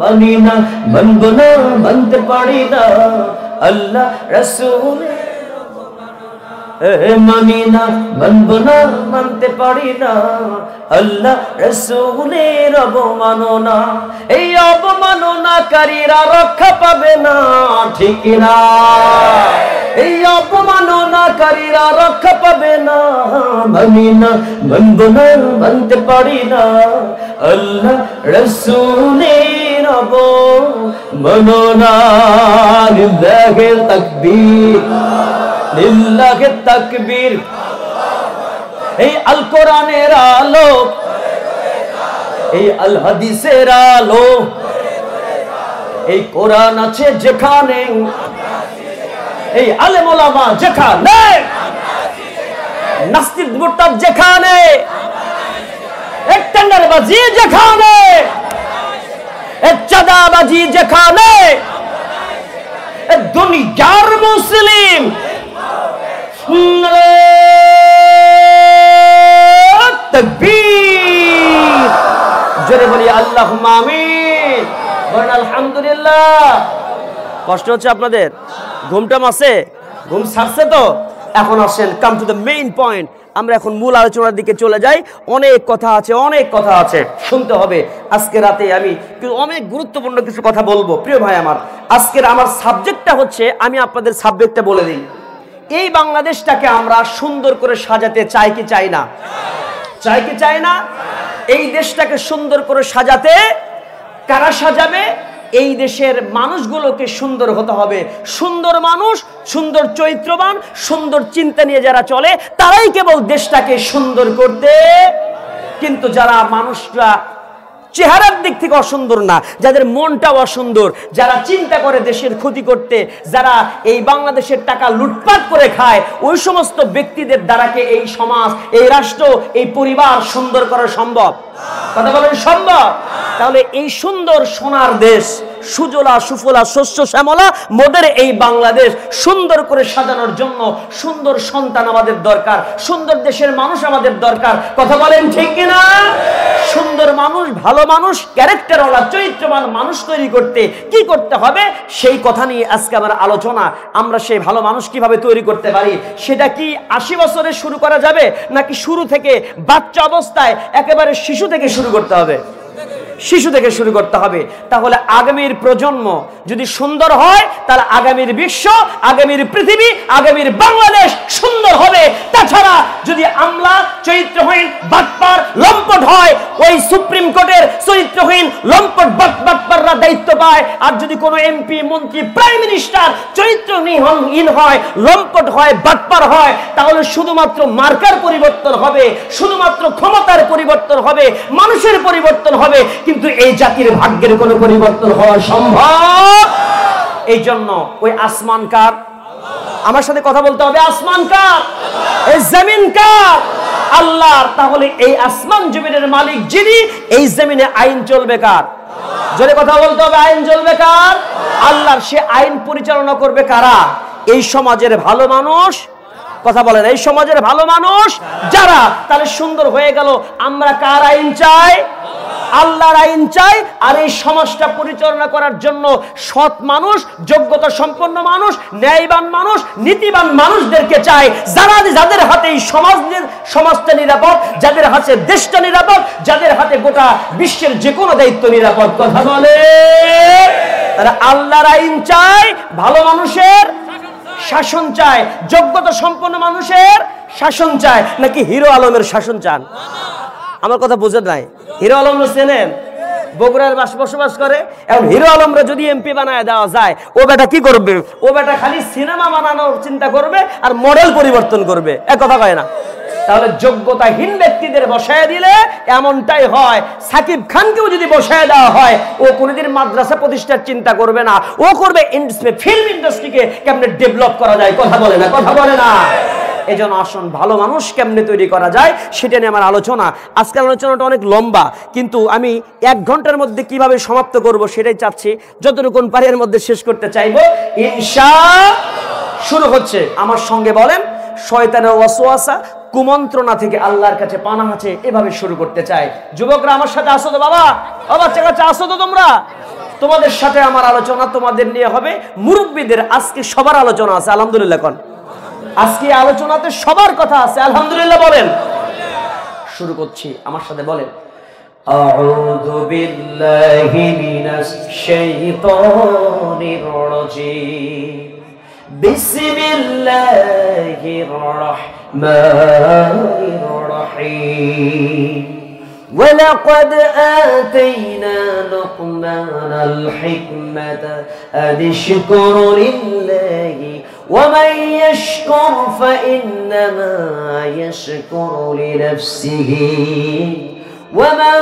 মানি না, মানবো না, মানতে পারি না, আল্লাহ রাসূলের। মানি না, মানবো না, মানতে পারি না, আল্লাহ রাসূলের অবমাননা। এই অবমাননাকারীরা রক্ষা পাবে না, ঠিক না? এই অপমাননাকারীরা রক্ষা পাবে না। মানি না, মানবো না, মানতে পারি না, আল্লাহ রাসূলের অবমাননা। লিল্লাহি তাকবীর, লিল্লাহি তাকবীর। এই আল কোরআনের আলো, এই আল হাদিসের আলো, এই কোরআন আছে যেখানে, এই আলেম ওলামা যেখানে, নাস্তিক মুরতাদ যেখানে, এক টেন্ডারবাজি যেখানে, এক চাঁদাবাজি যেখানে, এক দুনিয়ার মুসলিম। তাকবীর, জোরে বলি আল্লাহুম্মা আমিন, বলেন আলহামদুলিল্লাহ। কষ্ট হচ্ছে আপনাদের? ঘুমটাম আছে? ঘুম ছাড়ছে তো? এখন আসেন, come to the main point. আমরা এখন মূল আলোচনার দিকে চলে যাই। অনেক কথা আছে, অনেক কথা আছে, শুনতে হবে। আজকে রাতে আমি অনেক গুরুত্বপূর্ণ কিছু কথা বলবো। প্রিয় ভাই আমার, আজকের আমার সাবজেক্টটা হচ্ছে, আমি আপনাদের সাবজেক্টটা বলে দিই। এই বাংলাদেশটাকে আমরা সুন্দর করে সাজাতে চাই কি চাই না? চাই কি চাই না? এই দেশটাকে সুন্দর করে সাজাতে কারা সাজাবে? এই দেশের মানুষগুলোকে সুন্দর হতে হবে। সুন্দর মানুষ, সুন্দর চরিত্রবান, সুন্দর চিন্তা নিয়ে যারা চলে, তারাই কেবল দেশটাকে সুন্দর করতে। কিন্তু যারা মানুষরা চেহারার দিক থেকে অসুন্দর না, যাদের মনটাও অসুন্দর, যারা চিন্তা করে দেশের ক্ষতি করতে, যারা এই বাংলাদেশের টাকা লুটপাট করে খায়, ওই সমস্ত ব্যক্তিদের দ্বারাকে এই সমাজ, এই রাষ্ট্র, এই পরিবার সুন্দর করা সম্ভব? কথা বলেন সম্ভব? তাহলে এই সুন্দর সোনার দেশ, সুজলা সুফলা শস্য শ্যামলা মোদের এই বাংলাদেশ সুন্দর করে সাজানোর জন্য সুন্দর সন্তান আমাদের দরকার, সুন্দর দেশের মানুষ আমাদের দরকার। কথা বলেন ঠিক কিনা? সুন্দর মানুষ, ভালো মানুষ, ক্যারেক্টারওয়ালা চরিত্রবান মানুষ তৈরি করতে কি করতে হবে সেই কথা নিয়ে আজকে আমার আলোচনা। আমরা সেই ভালো মানুষ কিভাবে তৈরি করতে পারি, সেটা কি 80 বছরে শুরু করা যাবে, নাকি শুরু থেকে বাচ্চা অবস্থায় একেবারে শিশু থেকে শুরু করতে হবে? শিশু থেকে শুরু করতে হবে। তাহলে আগামীর প্রজন্ম যদি সুন্দর হয়, তাহলে আগামীর বিশ্ব, আগামীর পৃথিবী, আগামীর বাংলাদেশ সুন্দর হবে। তাছাড়া যদি আমলা চরিত্রহীন বাটপার লম্পট হয়, ওই সুপ্রিম কোর্টের চরিত্রহীন লম্পট বাটপাররা দায়িত্ব পায়, আর যদি কোনো এমপি মন্ত্রী প্রাইম মিনিস্টার চরিত্রহীন হয়, লম্পট হয়, বাটপার হয়, তাহলে শুধুমাত্র মার্কার পরিবর্তন হবে, শুধুমাত্র ক্ষমতার পরিবর্তন হবে, মানুষের পরিবর্তন হবে, কিন্তু এই জাতির ভাগ্যের কোনো পরিবর্তন হওয়া সম্ভব? এই জন্য ওই আসমান কার? আমার সাথে কথা বলতে হবে। আসমান কার? এই জমিন কার? আল্লাহর। তাহলে এই আসমান জমিনের মালিক যিনি, এই জমিনে আইন চলবে কার? জোরে কথা বলতে হবে। আইন চলবে কার? আল্লাহর। সে আইন পরিচালনা করবে কারা? এই সমাজের ভালো মানুষ। কথা বলেন, এই সমাজের ভালো মানুষ যারা। তাহলে সুন্দর হয়ে গেল। আমরা কার আইন চাই? আল্লাহর আইন চাই। আর এই সমাজটা পরিচালনা করার জন্য সৎ মানুষ, যোগ্যতা সম্পন্ন মানুষ, ন্যায়বান মানুষ, নীতিবান মানুষদেরকে চাই, যাদের হাতে এই সমাজটা নিরাপদ, যাদের হাতে দেশটা নিরাপদ, যাদের হাতে গোটা বিশ্বের যে কোনো দায়িত্ব নিরাপদ। কথা বলে, তারা আল্লাহর আইন চাই, ভালো মানুষের শাসন চায়, যোগ্যতা সম্পন্ন মানুষের শাসন চায়, নাকি হিরো আলমের শাসন চান? আমার কথা বুঝে নাই। হিরো আলম চেনেন? বগুড়ার বসবাস করে। এখন হিরো আলমরা যদি এমপি বানায় দেওয়া যায়, ও বেটা কি করবে? ও বেটা খালি সিনেমা বানানোর চিন্তা করবে আর মডেল পরিবর্তন করবে। এক কথা কয় না? তাহলে যোগ্যতাহীন ব্যক্তিদের বসায় দিলে এমনটাই হয়। সাকিব খানকেও যদি বসায় দেওয়া হয়, ও কোনোদিন মাদ্রাসা প্রতিষ্ঠার চিন্তা করবে না, ও করবে ফিল্ম ইন্ডাস্ট্রিকে কেমনে ডেভেলপ করা যায়। কথা বলে না? কথা বলে না? এই জন্য আসুন, ভালো মানুষ কেমনে তৈরি করা যায় সেটা নিয়ে আমার আলোচনা। আজকের আলোচনাটা অনেক লম্বা, কিন্তু আমি 1 ঘন্টার মধ্যে কিভাবে সমাপ্ত করব সেটাই চাচ্ছি। যতটুকু পারি এর মধ্যে শেষ করতে চাইবো ইনশাআল্লাহ। শুরু হচ্ছে। আমার সঙ্গে বলেন, শয়তানের ওয়াসওয়াসা, কুমন্ত্রণা থেকে আল্লাহর কাছে পানাহ আছে। এভাবে শুরু করতে চাই। যুবকরা আমার সাথে আসো তো বাবা, বাচ্চা কাচ্চা আসো তো তোমরা। তোমাদের সাথে আমার আলোচনা তোমাদের নিয়ে হবে। মুরব্বীদের আজকে সবার আলোচনা আছে, আলহামদুলিল্লাহ। কোন আজকে আলোচনাতে সবার কথা আছে, আলহামদুলিল্লাহ বলেন। শুরু করছি, আমার সাথে বলেন, আউযু বিল্লাহি মিনাশ শাইতানির রাজীম, বিসমিল্লাহির রাহমানির রাহিম। ولقد آتينا لقمان الحكمة أن اشكر لله ومن يشكر فإنما يشكر لنفسه ومن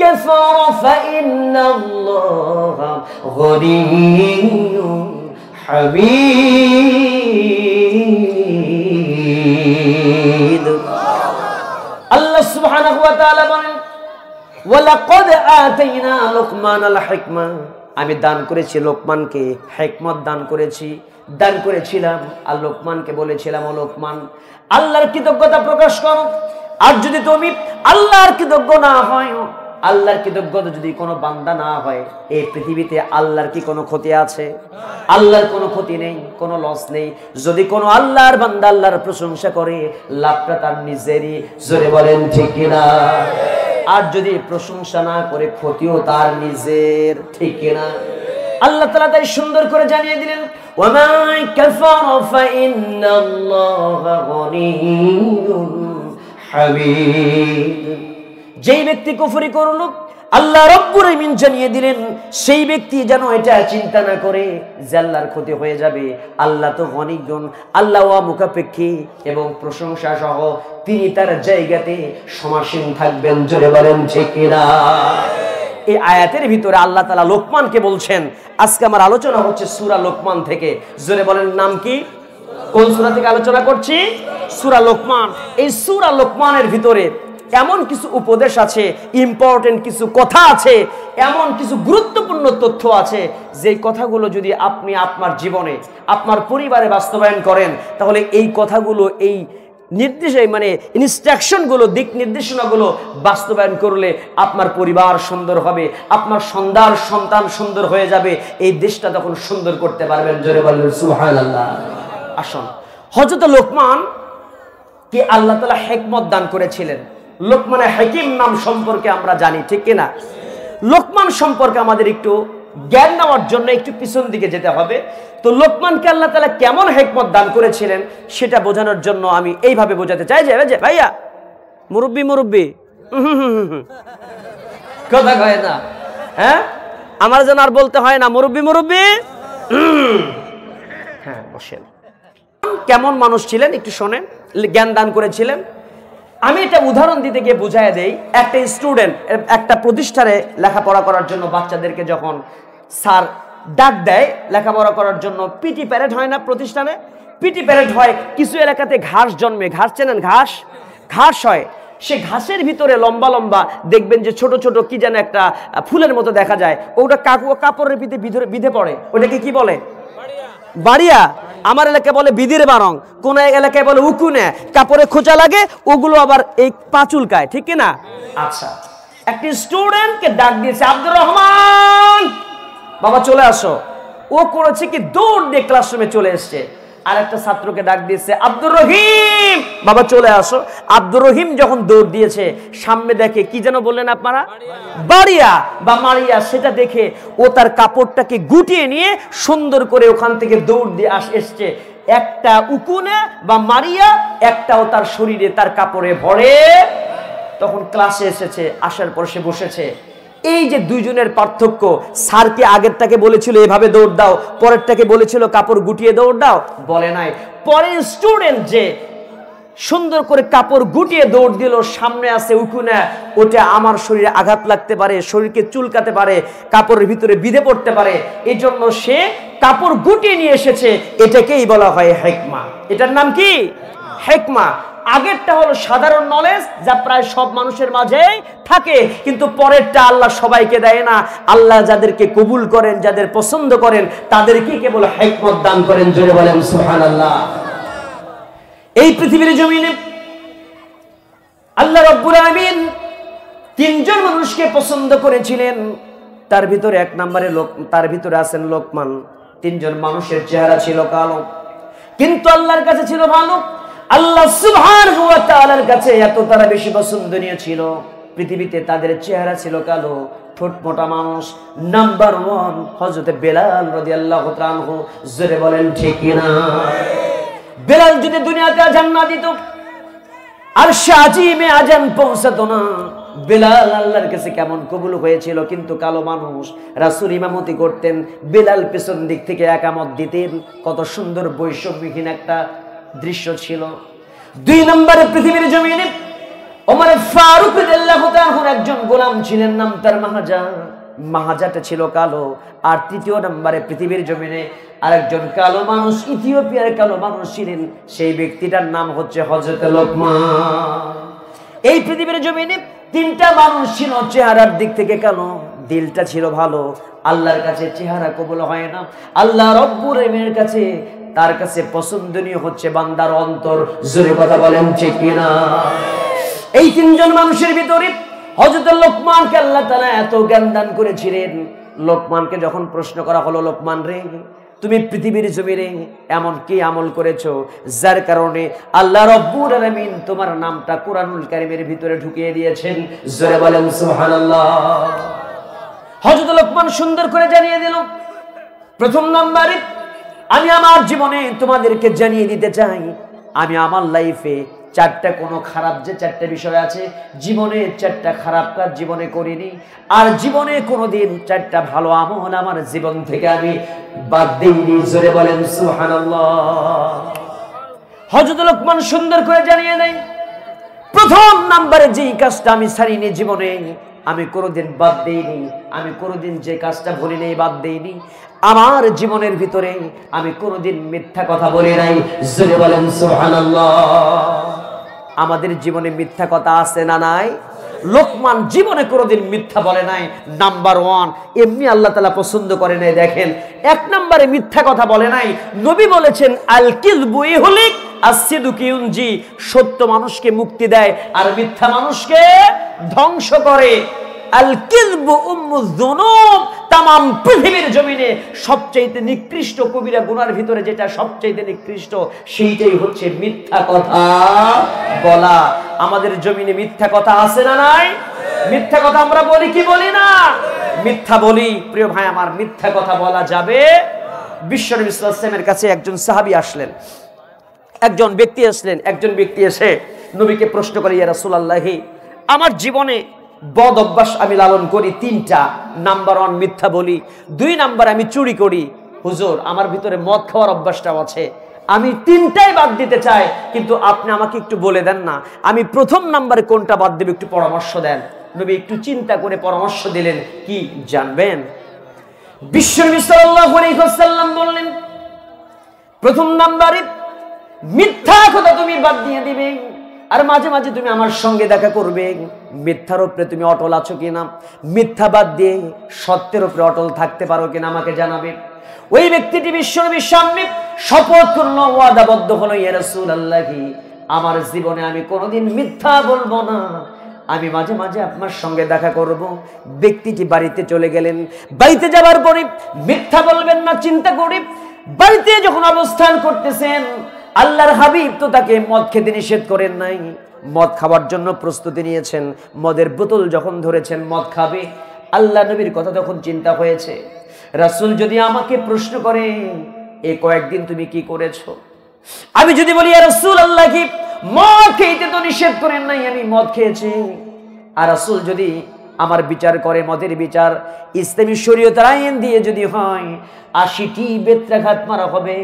كفر فإن الله غني حميد। আল্লাহ সুবহানাহু ওয়া তাআলা বলেন, ওয়ালাকাদ আতাইনা লুকমানাল হিকমা, আমি দান করেছি লোকমানকে হিকমত, দান করেছিলাম। আর লোকমানকে বলেছিলাম, ও লোকমান, আল্লাহর কৃতজ্ঞতা প্রকাশ করো। আর যদি তুমি আল্লাহর কৃতজ্ঞ না হয়, আল্লাহর কৃতজ্ঞতা যদি কোনো বান্দা না হয়, এই পৃথিবীতে আল্লাহর কি কোনো ক্ষতি আছে? আল্লাহর কোনো ক্ষতি নেই, কোনো লস নেই। যদি কোনো আল্লাহর বান্দা আল্লাহর প্রশংসা করে, লাভটা তার নিজেরই। জোরে বলেন ঠিক কিনা? আর যদি প্রশংসা না করে, ক্ষতিও তার নিজের। ঠিক কিনা? আল্লাহ তাআলা তাই সুন্দর করে জানিয়ে দিলেন, ওয়া মা কাফারা ফাইন্নাল্লাহা গনিয়্যুন হামিদ। যেই ব্যক্তি কুফরি করল, আল্লাহ রব্বুল আলামিন জানিয়ে দিলেন, সেই ব্যক্তি যেন এটা চিন্তা না করে যে আল্লাহর ক্ষতি হয়ে যাবে। আল্লাহ তো গনিয়্যুন, আল্লাহ মুখাপেক্ষী এবং প্রশংসা সহ তিনি তার জায়গাতে সমাসীন থাকবেন। জোরে বলেন ঠিক কিনা? এই আয়াতের ভিতরে আল্লাহ তাআলা লোকমানকে বলছেন। আজকে আমার আলোচনা হচ্ছে সূরা লোকমান থেকে। জোরে বলেন নাম কি? কোন সূরা থেকে আলোচনা করছি? সূরা লোকমান। এই সূরা লোকমানের ভিতরে এমন কিছু উপদেশ আছে, ইম্পর্টেন্ট কিছু কথা আছে, এমন কিছু গুরুত্বপূর্ণ তথ্য আছে, যে কথাগুলো যদি আপনি আপনার জীবনে, আপনার পরিবারে বাস্তবায়ন করেন, তাহলে এই কথাগুলো, এই নির্দেশে মানে ইনস্ট্রাকশনগুলো, দিক নির্দেশনাগুলো বাস্তবায়ন করলে আপনার পরিবার সুন্দর হবে, আপনার সন্তান সুন্দর হয়ে যাবে, এই দেশটা তখন সুন্দর করতে পারবেন। জোরে বললেন সুবহানাল্লাহ। আসুন, হযরত লোকমান কে আল্লাহ তাআলা হিকমত দান করেছিলেন। লোকমানের হাকিম নাম সম্পর্কে আমরা জানি, ঠিক কিনা? লোকমান সম্পর্কে আমাদের একটু জ্ঞান নেওয়ার জন্য একটু পিছন দিকে যেতে হবে। তো লোকমানকে আল্লাহ তাআলা কেমন হিকমত দান করেছিলেন সেটা বোঝানোর জন্য আমি এইভাবে বোঝাতে চাই যে ভাইয়া মুরব্বি কথা কয় না, হ্যাঁ, আমার যেন আর বলতে হয় না মুরব্বি। হ্যাঁ, বসেন। কেমন মানুষ ছিলেন একটু শোনেন, জ্ঞান দান করেছিলেন। আমি এটা উদাহরণ দিতে গিয়ে বুঝাই দেই। একটা স্টুডেন্ট একটা প্রতিষ্ঠানে লেখাপড়া করার জন্য বাচ্চাদেরকে যখন স্যার ডাক দেয় লেখাপড়া করার জন্য, পিটি প্যারেড হয় না প্রতিষ্ঠানে? পিটি প্যারেড হয়, কিছু এলাকাতে ঘাস জন্মে, ঘাস চেনেন? ঘাস হয়। সে ঘাসের ভিতরে লম্বা লম্বা দেখবেন যে ছোট ছোট কি যেন একটা ফুলের মতো দেখা যায়, ওটা কাপড়ের ভিতরে বিধে পড়ে, ওটাকে কি বলে? বাড়িয়া। আমার এলাকায় বলে বিদির বারং, কোন এলাকায় বলে উকুনে, কাপড়ে খোঁচা লাগে, ওগুলো আবার এই পাচুলকায়, ঠিক কিনা? আচ্ছা, একটি স্টুডেন্টকে ডাক দিয়েছে, আব্দুর রহমান বাবা চলে আসো। ও করেছে কি, দৌড় দিয়ে ক্লাসরুমে চলে এসছে। আর একটা ছাত্রকে ডাক দিয়েছে, আব্দুর রহিম বাবা চলে আসো। আব্দুর রহিম যখন দৌড় দিয়েছে, সামনে দেখে কি যেন বললেন আপনারা, বাড়িয়া বা মারিয়া, সেটা দেখে ও তার কাপড়টাকে গুটিয়ে নিয়ে সুন্দর করে ওখান থেকে দৌড় দিয়ে এসছে। একটা উকুনে বা মারিয়া, একটাও তার শরীরে তার কাপড়ে ভরে। তখন ক্লাসে এসেছে, আসার পর সে বসেছে। এই যে দুইজনের পার্থক্য, স্যারকে আগেরটাকে বলেছিল এভাবে দৌড় দাও, পরেরটাকে বলেছিল কাপড় গুটিয়ে দৌড় দাও, বলে নাই। পরে স্টুডেন্ট যে সুন্দর করে কাপড় গুটিয়ে দৌড় দিল, সামনে আছে উকুনা, ওটা আমার শরীরে আঘাত লাগতে পারে, শরীরকে চুলকাতে পারে, কাপড়ের ভিতরে বিঁধে পড়তে পারে, এই জন্য সে কাপড় গুটিয়ে নিয়ে এসেছে। এটাকেই বলা হয় হিকমা। এটার নাম কি? হিকমা। আগেরটা হলো সাধারণ নলেজ, যা প্রায় সব মানুষের মাঝেই থাকে, কিন্তু পরেরটা আল্লাহ সবাইকে দেয় না। আল্লাহ যাদেরকে কবুল করেন, যাদের পছন্দ করেন, তাদেরকে কেবল হিকমত দান করেন। জোরে বলেন সুবহানাল্লাহ। এই পৃথিবীর জমিনে আল্লাহ রাব্বুল আলামিন তিনজন মানুষকে পছন্দ করেছিলেন। তার ভিতরে এক নম্বরে তার ভিতরে আছেন লোকমান। তিনজন মানুষের চেহারা ছিল কালো, কিন্তু আল্লাহর কাছে ছিল ভালো। আল্লাহ সুবহানাহু ওয়া তাআলার কাছে এত তারা বেশি পছন্দনীয় ছিল। পৃথিবীতে তাদের চেহারা ছিল কালো, ঠোঁট মোটা মানুষ। নাম্বার 1 হযরত বেলাল রাদিয়াল্লাহু তাআলা আনহু। জোরে বলেন ঠিক কিনা? বেলাল যদি দুনিয়াতে আযান না দিত, আরশে আজিমে আযান পৌঁছাতো না। বেলাল আল্লাহর কাছে কেমন কবুল হয়েছিল, কিন্তু কালো মানুষ। রাসূল ইমামতি করতেন, বেলাল পেছন দিক থেকে একামত দিতেন। কত সুন্দর বৈষম্যহীন একটা দৃশ্য ছিল। 2 নম্বরে পৃথিবীর জমিনে ওমর ফারুক রাদিয়াল্লাহু তাআলা একজন গোলাম ছিলেন, নাম তার মাহাজা। মাহাজাটা ছিল কালো। আর 3 নম্বরে পৃথিবীর জমিনে আরেকজন কালো মানুষ, ইথিওপিয়ার কালো মানুষ ছিলেন। সেই ব্যক্তিটার নাম হচ্ছে হযরত লোকমান। এই পৃথিবীর জমিনে 3টা মানুষ ছিল চেহারার দিক থেকে কালো, দিলটা ছিল ভালো। আল্লাহর কাছে চেহারা কবুল হয় না, আল্লাহ রব্বুল আলামিনের কাছে, তার কাছে পছন্দনীয় হচ্ছে বান্দার অন্তর। জোরে কথা বলেন ঠিক কিনা? এই 3জন মানুষের ভিতরে হযরত লোকমানকে আল্লাহ তাআলা এত জ্ঞান দান করেছিলেন। লোকমানকে যখন প্রশ্ন করা হলো, লোকমান রে, তুমি পৃথিবীর জমিনে এমন কি আমল করেছো যার কারণে আল্লাহ রব্বুল আলামিন তোমার নামটা কুরআনুল কারীমের ভিতরে ঢুকিয়ে দিয়েছেন? জোরে বলেন সুবহানাল্লাহ। হযরত লোকমান সুন্দর করে জানিয়ে দিল, প্রথম নম্বরে আমি আমার জীবনে তোমাদেরকে জানিয়ে দিতে চাই, আমি আমার লাইফে 4টা কোনো খারাপ যে 4টা বিষয় আছে, জীবনে 4টা খারাপ কাজ জীবনে করিনি। আর জীবনে কোনোদিন 4টা ভালো আমল আমার জীবন থেকে আমি বাদ দিইনি। জোরে বলেন সুবহানাল্লাহ। হযরত লোকমান সুন্দর করে জানিয়ে দেয়, প্রথম নম্বরে যেই কাজটা আমি ছাড়িনি জীবনে, আমি কোনোদিন বাদ দেইনি, আমি কোনোদিন যে কাজটা বলি নাই বাদ দেইনি। আমার জীবনের ভিতরে আমি কোনোদিন মিথ্যা কথা বলি নাই। জোরে বলেন সুবহানাল্লাহ। আমাদের জীবনে মিথ্যা কথা আছে না নাই? লোকমান জীবনে কোনোদিন মিথ্যা বলে নাই। নাম্বার 1 এমনি আল্লাহ তাআলা পছন্দ করে নাই। দেখেন, 1 নম্বরে মিথ্যা কথা বলে নাই। নবী বলেছেন আল কিযবু ইহলিক as-সিদকু ইউনজি, সত্য মানুষকে মুক্তি দেয় আর মিথ্যা মানুষকে ধ্বংস করে। আল কিযবু উম্মুয যুনুব, তামাম পৃথিবীর জমিনে সবচেয়ে নিকৃষ্ট কবিরা গুনার ভিতরে যেটা সবচেয়ে নিকৃষ্ট সেইটাই হচ্ছে মিথ্যা কথা বলা। আমাদের জমিনে মিথ্যা কথা আছে না নাই? মিথ্যা কথা আমরা বলি কি বলি না? মিথ্যা বলি। প্রিয় ভাই আমার, মিথ্যা কথা বলা যাবে? বিশ্বনবী সাল্লাল্লাহু আলাইহি ওয়াসাল্লামের কাছে একজন সাহাবী আসলেন, একজন ব্যক্তি এসে নবীকে প্রশ্ন করে, ইয়া রাসূলুল্লাহ, আমার জীবনে বদ অভ্যাস আমি লালন করি 3টা। নাম্বার 1 মিথ্যা বলি, 2 নাম্বার আমি চুরি করি। হুজুর, আমার ভিতরে মদ খাওয়ার অভ্যাসটাও আছে, আমি 3টাই বাদ দিতে চাই, কিন্তু আপনি আমাকে একটু বলে দেন না আমি প্রথম নাম্বারে কোনটা বাদ দেব, একটু পরামর্শ দেন। নবী একটু চিন্তা করে পরামর্শ দিলেন। কি জানবেন? বিশ্বনবী সাল্লাল্লাহু আলাইহি ওয়াসাল্লাম বললেন, প্রথম নাম্বারে মিথ্যা কথা তুমি বাদ দিয়ে দিবে, আর মাঝে মাঝে তুমি আমার সঙ্গে দেখা করবে। মিথ্যার উপরে তুমি অটল আছো কিনা, মিথ্যা বাদ দিয়ে সত্যের উপরে অটল থাকতে পারো কিনা আমাকে জানাবে। ওই ব্যক্তিটি বিশ্বনবীর সামনে শপথ করলো, ওয়াদাবদ্ধ হলো, ইয়া রাসূলুল্লাহ, আমার জীবনে আমি কোনোদিন মিথ্যা বলবো না, আমি মাঝে মাঝে আপনার সঙ্গে দেখা করব। ব্যক্তিটি বাড়িতে চলে গেলেন। বাড়িতে যাবার পরে মিথ্যা বলবেন না চিন্তা করি, বাড়িতে যখন অবস্থান করতেছেন, আল্লাহর হাবিব তো তাকে মদ খেতে নিষেধ করেন নাই, মদ খাওয়ার জন্য প্রস্তুতি নিয়েছেন। মদের বোতল যখন ধরেছেন মদ খাবে, আল্লাহ নবীর কথা তখন চিন্তা হয়েছে, রাসূল যদি আমাকে প্রশ্ন করে এই কয়েকদিন তুমি কি করেছো, আমি যদি বলি ইয়া রাসূলুল্লাহ, কি মদ খেতে তো নিষেধ করেন নাই, আমি মদ খেয়েছি, আর রাসূল যদি আমার বিচার করে, মদের বিচার ইসলামী শরীয়তের আইন দিয়ে যদি হয়, 80টি বেত্রাঘাত মারা হবে,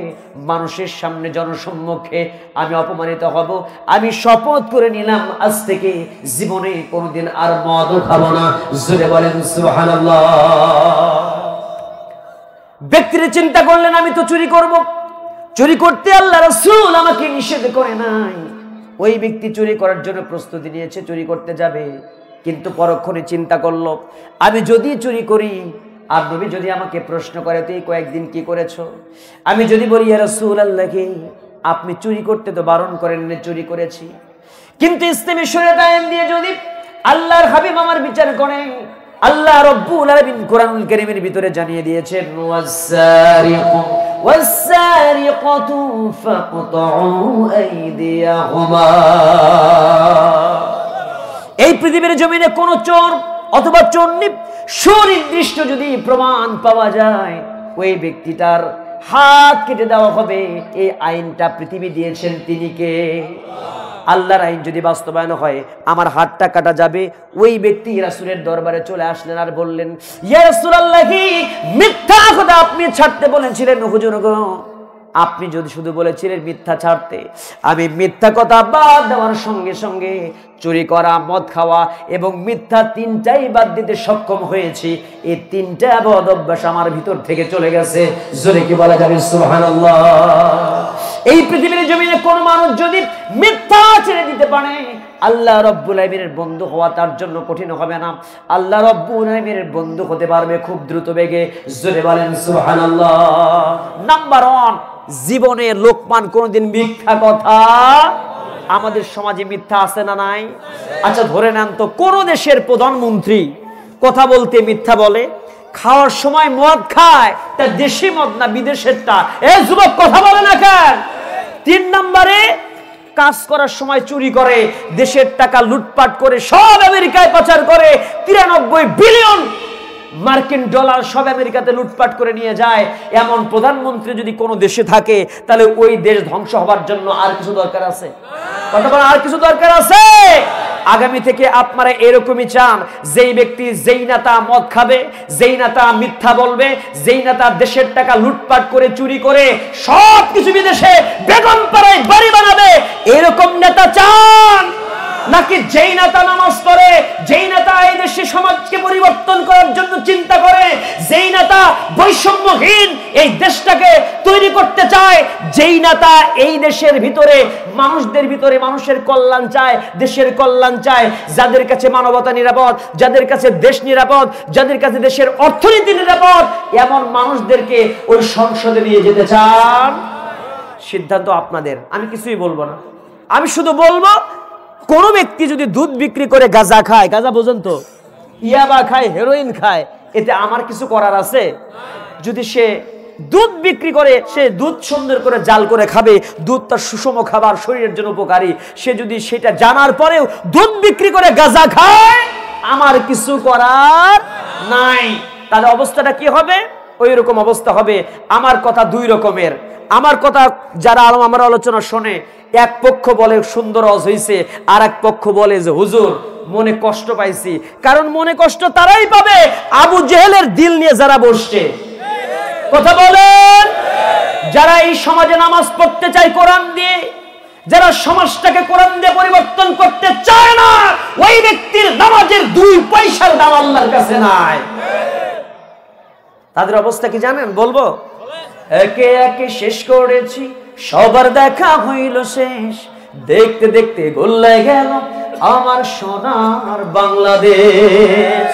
মানুষের সামনে জনসম্মুখে আমি অপমানিত হব, আমি শপথ করে নিলাম আজ থেকে জীবনে কোনোদিন আর মদও খাবো না। জোরে বলেন সুবহানাল্লাহ। ব্যক্তিরা চিন্তা করলেন, আমি তো চুরি করব, চুরি করতে আল্লাহ রাসূল আমাকে নিষেধ করে নাই। ওই ব্যক্তি চুরি করার জন্য প্রস্তুতি নিয়েছে, চুরি করতে যাবে, কিন্তু পরক্ষণে চিন্তা করলো, আমি যদি চুরি করি আর নবী যদি আমাকে প্রশ্ন করে তুই কয়েকদিন কি করেছো, আমি যদি বলি ইয়া রাসূলুল্লাহ, আপনি চুরি করতে তো বারণ করেন, চুরি করেছি, কিন্তু ইসলামী শরীয়ত আইন দিয়ে যদি আল্লাহর হাবিব আমার বিচার করেন, আল্লাহ রাব্বুল আলামিন কোরআনুল কারীমের ভিতরে জানিয়ে দিয়েছেন, ওয়াস-সারিকু ওয়াস-সারিকাতু ফাকতাউ আইদিয়াহুমা। এই পৃথিবীর জমিনে কোন চোর অথবা চোরনি সুনির্দিষ্ট যদি প্রমাণ পাওয়া যায়, ওই ব্যক্তিটার হাত কেটে দেওয়া হবে। এই আইনটা পৃথিবী দিয়েছেন তিনি কে? আল্লাহর আইন যদি বাস্তবায়ন হয়, আমার হাতটা কাটা যাবে। ওই ব্যক্তি রাসূলের দরবারে চলে আসলেন আর বললেন, ইয়া রাসূলুল্লাহ, মিথ্যা কথা আপনি ছাড়তে বলেছিলেন, হুজুর গো, আপনি যদি শুধু বলেছিলেন মিথ্যা ছাড়তে, আমি মিথ্যা কথা বাদ দেওয়ার সঙ্গে সঙ্গে চুরি করা, মদ খাওয়া এবং মিথ্যা 3টাই বাদ দিতে সক্ষম হয়েছি। এই 3টা বদ অভ্যাস আমার ভিতর থেকে চলে গেছে। জোরে কি বলা যাবে সুবহানাল্লাহ? এই পৃথিবীর জমিনে কোন মানুষ যদি মিথ্যা ছেড়ে দিতে পারে, আল্লাহ রাব্বুল আলামিনের বন্ধু হওয়া তার জন্য কঠিন হবে না। আল্লাহ রাব্বুল আলামিনের বন্ধু হতে পারবে খুব দ্রুত বেগে। জোরে বলেন সুবহানাল্লাহ। নাম্বার 1, জীবনে লোকমান কোনদিন মিথ্যা কথা, আমাদের সমাজে মিথ্যা আছে না নাই? আচ্ছা ধরে নেন তো, কোন দেশের প্রধানমন্ত্রী কথা বলতে মিথ্যা বলে, খাওয়ার সময় মদ খায়, তার দেশি মদ না বিদেশেরটা, এই যুবক কথা বলে না কেন? 3 নম্বরে কাজ করার সময় চুরি করে, দেশের টাকা লুটপাট করে সব আমেরিকায় পাচার করে, 93 বিলিয়ন মার্কিন ডলার সব আমেরিকাতে লুটপাট করে নিয়ে যায়। এমন প্রধানমন্ত্রী যদি কোনো দেশে থাকে, তাহলে ওই দেশ ধ্বংস হবার জন্য আর কিছু দরকার আছে? কথা বলেন, আর কিছু দরকার আছে? আগামী থেকে আপনারা এরকমই চান, যেই ব্যক্তি, যেই নেতা মদ খাবে, যেই নেতা মিথ্যা বলবে, যেই নেতা দেশের টাকা লুটপাট করে চুরি করে সব কিছু বিদেশে বেগম পাড়ায় বাড়ি বানাবে, এরকম নেতা চান? নাকি যেই নেতা নামাজ পড়ে, যেই নেতা এই দেশের সমাজকে পরিবর্তন করার জন্য চিন্তা করে, যেই নেতা বৈষম্যহীন এই দেশটাকে তৈরি করতে চায়, যেই নেতা এই দেশের ভিতরে মানুষদের ভিতরে মানুষের কল্যাণ চায়, দেশের কল্যাণ চায়, যাদের কাছে মানবতা নিরাপদ, যাদের কাছে দেশ নিরাপদ, যাদের কাছে দেশের অর্থনীতি নিরাপদ, এমন মানুষদেরকে ওই সংসদে নিয়ে যেতে চান। সিদ্ধান্ত আপনাদের, আমি কিছুই বলবো না। আমি শুধু বলবো, কোন ব্যক্তি যদি দুধ বিক্রি করে গাঁজা খায়, গাঁজা বোঝেন তো, ইয়াবা খায়, হেরোইন খায়, এতে আমার কিছু করার আছে? যদি সে দুধ বিক্রি করে, সে দুধ সুন্দর করে জাল করে খাবে, দুধ তার সুষম খাবার, শরীরের জন্য উপকারী, সে যদি সেটা জানার পরেও দুধ বিক্রি করে গাঁজা খায়, আমার কিছু করার নাই। তাহলে অবস্থাটা কি হবে? ওই রকম অবস্থা হবে। আমার কথা দুই রকমের। আমার কথা যারা আমার আলোচনা শোনে, এক পক্ষ বলে সুন্দর ওয়াজ হইছে, আর এক পক্ষ বলে যে হুজুর মনে কষ্ট পাইছি। কারণ মনে কষ্ট তারাই পাবে আবু জেহেলের দিল নিয়ে যারা বসছে। কথা বলেন, যারা এই সমাজে নামাজ পড়তে চায় কোরআন দিয়ে, যারা সমাজটাকে কোরআন দিয়ে পরিবর্তন করতে চায় না, ওই ব্যক্তির নামাজের 2 পয়সার দাম আল্লাহর কাছে নাই। তাদের অবস্থা কি জানেন? বলবো, একে একে শেষ করেছি, সবার দেখা হইল শেষ, দেখতে দেখতে গোল্লায় গেল আমার সোনার বাংলাদেশ।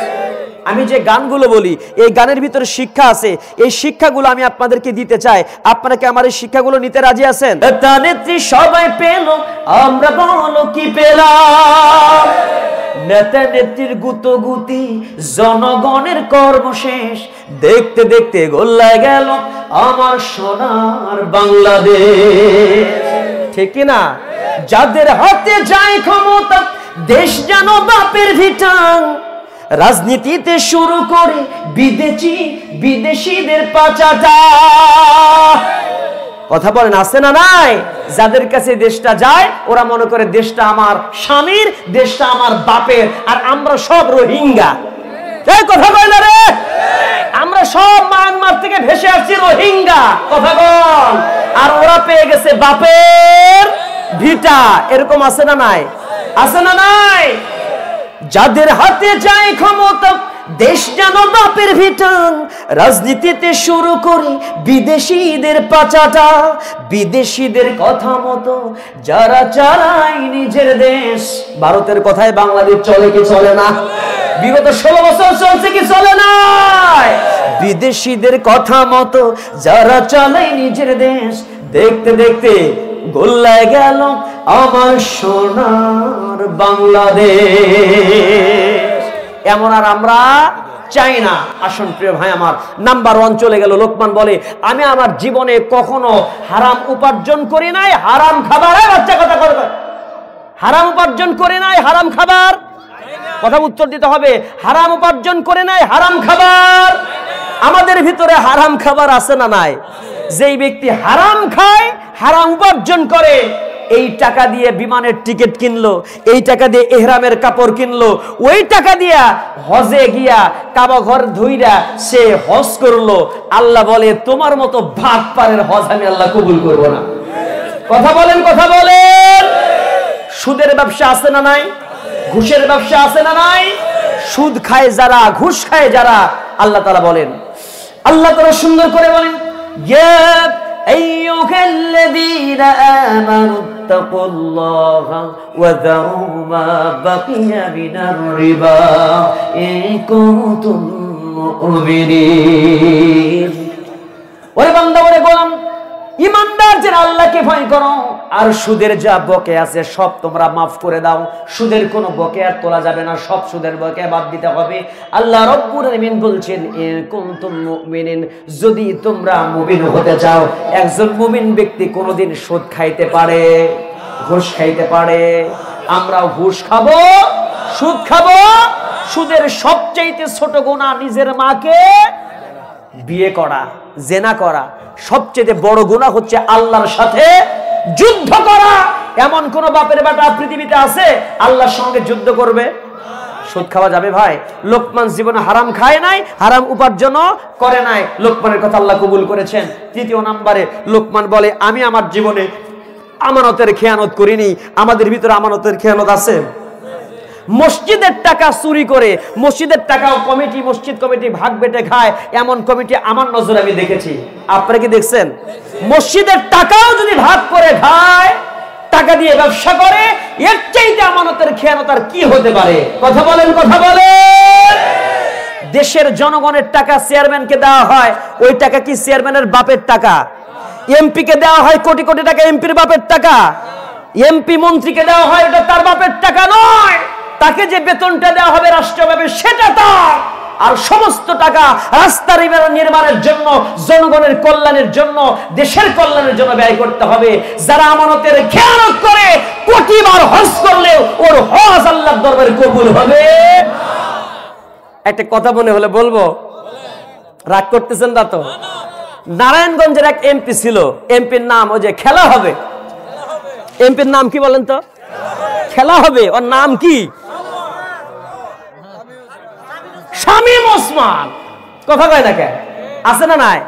আমি যে গানগুলো বলি, এই গানের ভিতরে শিক্ষা আছে। এই শিক্ষাগুলো আমি আপনাদেরকে দিতে চাই। আপনারা কি আমার এই শিক্ষাগুলো নিতে রাজি আছেন? নেতা নেত্রী সবাই পেল, আমরা বলো কি পেলাম? নেতা নেত্রীর গুতগুতি, জনগণের কর্মশেষ, দেখতে দেখতে গোল্লায় গেল আমার সোনার বাংলাদেশ। ঠিক না? যাদের হাতে যায় ক্ষমতা, দেশ যেন বাপের ভিটাং, রাজনীতিতে শুরু করে বিদেশিদের পাচাটা। কথা বলেন, আছে না নাই? যাদের কাছে দেশটা যায়, ওরা মনে করে দেশটা আমার স্বামীর, দেশটা আমার বাপের, আর আমরা সব রোহিঙ্গা। এই কথা বল না রে, আমরা সব মায়ানমার থেকে ভেসে আসছি রোহিঙ্গা। কথা বল। আর ওরা পেয়ে গেছে বাপের ভিটা। এরকম আছে না নাই? আছে না নাই? যাদের হাতে যায় ক্ষমতা, দেশ যেন বাপের ভিটাং, রাজনীতিতে শুরু করি বিদেশিদের পাচাটা, বিদেশিদের কথা মতো যারা চালায় নিজের দেশ। ভারতের কথায় বাংলাদেশ চলে কি চলে না? বিগত 16 বছর চলছে কি চলে না? বিদেশিদের কথা মতো যারা চালায় নিজের দেশ, দেখতে দেখতে গোল্লায় গেল আমার সোনার বাংলাদেশ। এমন আর আমরা চাই না। আসুন প্রিয় ভাই আমার, নাম্বার 1 চলে গেল। লোকমান বলে, আমি আমার জীবনে কখনো হারাম উপার্জন করি নাই, হারাম খাবার। বাচ্চা কথা করবে, হারাম উপার্জন করে নাই, হারাম খাবার। কথা উত্তর দিতে হবে, হারাম উপার্জন করে নাই, হারাম খাবার। আমাদের ভিতরে হারাম খাবার আছে না নাই? যেই ব্যক্তি হারাম খায়, হারাম উপার্জন করে, এই টাকা দিয়ে বিমানের টিকিট কিনলো, এই টাকা দিয়ে ইহরামের কাপড় কিনলো, ওই টাকা দিয়া হজে গিয়া কাবা ঘর ধুইরা সে হজ করলো। আল্লাহ বলে, তোমার মতো ভাগ পারের হজ আমি আল্লাহ কবুল করব না। কথা বলেন, কথা বলেন। সুদের ব্যবসা আছে না নাই? ঘুষের ব্যবসা আছে না নাই? সুদ খায় যারা, ঘুষ খায় যারা, আল্লাহ তাআলা বলেন, আল্লাহ তাআলা সুন্দর করে বলেন, ইয়া আইয়ুহাল্লাযীনা আমানু তাকুল্লাহা ওয়া যারু মা বাকিয়া মিনার রিবা ইন কুনতুম মুমিনিন। ওরে বান্দা, ওরে গোলাম, ইমানদার যারা, আল্লাহকে ভয় করো, আর সুদের যা বকেয়া আছে সব তোমরা মাফ করে দাও। সুদের কোনো বকেয়া তোলা যাবে না, সব সুদের বকেয়া বাদ দিতে হবে। আল্লাহ রাব্বুল আলামিন বলছেন, ইন কুনতুম মুমিনিন, যদি তোমরা মুমিন হতে চাও। একজন মুমিন ব্যক্তি কোনোদিন সুদ খাইতে পারে, ঘুষ খাইতে পারে? আমরা ঘুষ খাবো, সুদ খাবো। সুদের সবচেয়ে ছোট গুনাহ নিজের মাকে বিয়ে করা, জেনা করা। সবচেয়ে বড় গুনাহ হচ্ছে আল্লাহর সাথে যুদ্ধ করা। এমন কোন বাপের বেটা পৃথিবীতে আছে আল্লাহর সঙ্গে যুদ্ধ করবে? সুদ খাওয়া যাবে ভাই? লোকমান জীবনে হারাম খায় নাই, হারাম উপার্জন করে নাই। লোকমানের কথা আল্লাহ কবুল করেছেন। 3 নম্বরে লোকমান বলে, আমি আমার জীবনে আমানতের খেয়ানত করিনি। আমাদের ভিতরে আমানতের খেয়ানত আছে? মসজিদের টাকা চুরি করে মসজিদের টাকাও কমিটি মসজিদ কমিটি ভাগ বেটে খায়, এমন কমিটি আমার নজরে আমি দেখেছি। আপনারা কি দেখছেন? মসজিদের টাকাও যদি ভাগ করে খায়, টাকা দিয়ে ব্যবসা করে, এর চাইতে আমানতের খেয়ানত আর কি হতে পারে? কথা বলেন, কথা বলেন। দেশের জনগণের টাকা চেয়ারম্যানকে দেওয়া হয়, ওই টাকা কি চেয়ারম্যানের বাপের টাকা? এমপি কে দেওয়া হয় কোটি কোটি টাকা, এমপির বাপের টাকা। এমপি মন্ত্রীকে দেওয়া হয়, এটা তার বাপের টাকা নয়। তাকে যে বেতনটা দেওয়া হবে রাষ্ট্রভাবে, সেটা তার। আর সমস্ত টাকা রাস্তা নির্মাণের জন্য, জনগণের কল্যাণের জন্য, দেশের কল্যাণের জন্য ব্যয় করতে হবে। যারা আমানতের খেয়ানত করে কোটিবার হজ করলেও ওর হজ আল্লাহর দরবারে কবুল হবে। একটা কথা মনে হলে বলবো, রাগ করতেছেন না তো? নারায়ণগঞ্জের এক এমপি ছিল, এমপির নাম ওই যে খেলা হবে। এমপির নাম কি বলেন তো? খেলা হবে। ওর নাম কি? শামীম ওসমান। কথা কয় না কেন? আছে না নাই?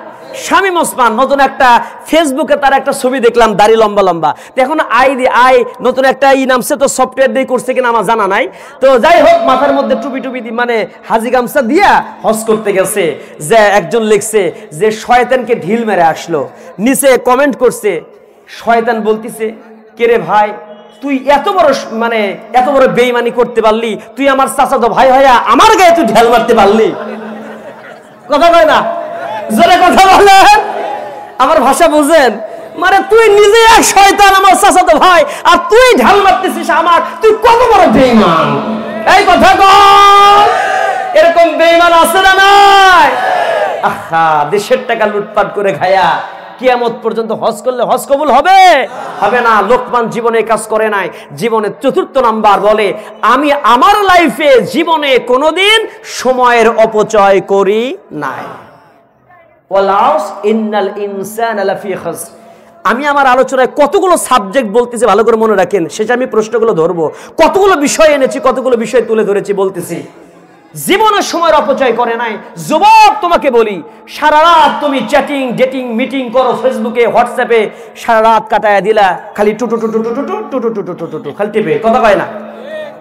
শামীম ওসমান নতুন একটা ফেসবুকে তার একটা ছবি দেখলাম, দাড়ি লম্বা লম্বা। এখন নতুন একটা নামছে, তো সফটওয়্যার দিয়ে করছে কিনা আমার জানা নাই। তো যাই হোক, মাথার মধ্যে টুপি টুপি মানে হাজি গামছা দিয়া হজ করতে গেছে। যে একজন লিখছে যে শয়তানকে ঢিল মেরে আসলো, নিচে কমেন্ট করছে, শয়তান বলতিছে, কে রে ভাই, তুই এত বড় বেঈমানি করতে পারলি? তুই আমার চাচাতো ভাই হইয়া আমার গায়ে তুই ঢেল মারতে পারলি? কথা কয় না? জোরে কথা বলেন। আমার ভাষা বুঝেন? মানে তুই নিজে এক শয়তান, আমার চাচাতো ভাই, আর তুই ঢাল মারতেছিস আমার। তুই কত বড় বেঈমান! এই কথা কর। এরকম বেঈমান আছে না নাই? আহা, দেশের টাকা লুটপাট করে খায়া কিয়ামত পর্যন্ত হজ করলে হজ কবুল হবে? হবে না। লোকমান জীবনে কাজ করে নাই। জীবনে চতুর্থ নাম্বার বলে, আমি আমার লাইফে জীবনে কোনোদিন সময়ের অপচয় করি নাই। আমি আমার আলোচনায় কতগুলো সাবজেক্ট বলতেছি, ভালো করে মনে রাখেন। শেষে আমি প্রশ্নগুলো ধরবো, কতগুলো বিষয় এনেছি, কতগুলো বিষয় তুলে ধরেছি বলতেছি। জীবনের সময়ের অপচয় করে নাই। যুবক, তোমাকে বলি, সারা রাত তুমি চ্যাটিং, ডেটিং, মিটিং করো, ফেসবুকে, হোয়াটসঅ্যাপে সারা রাত কাটায়া দিলা, খালি টুটু টুটু টুটু টুটু টুটু টুটু টুটু খালি টিপে। কথা কয় না?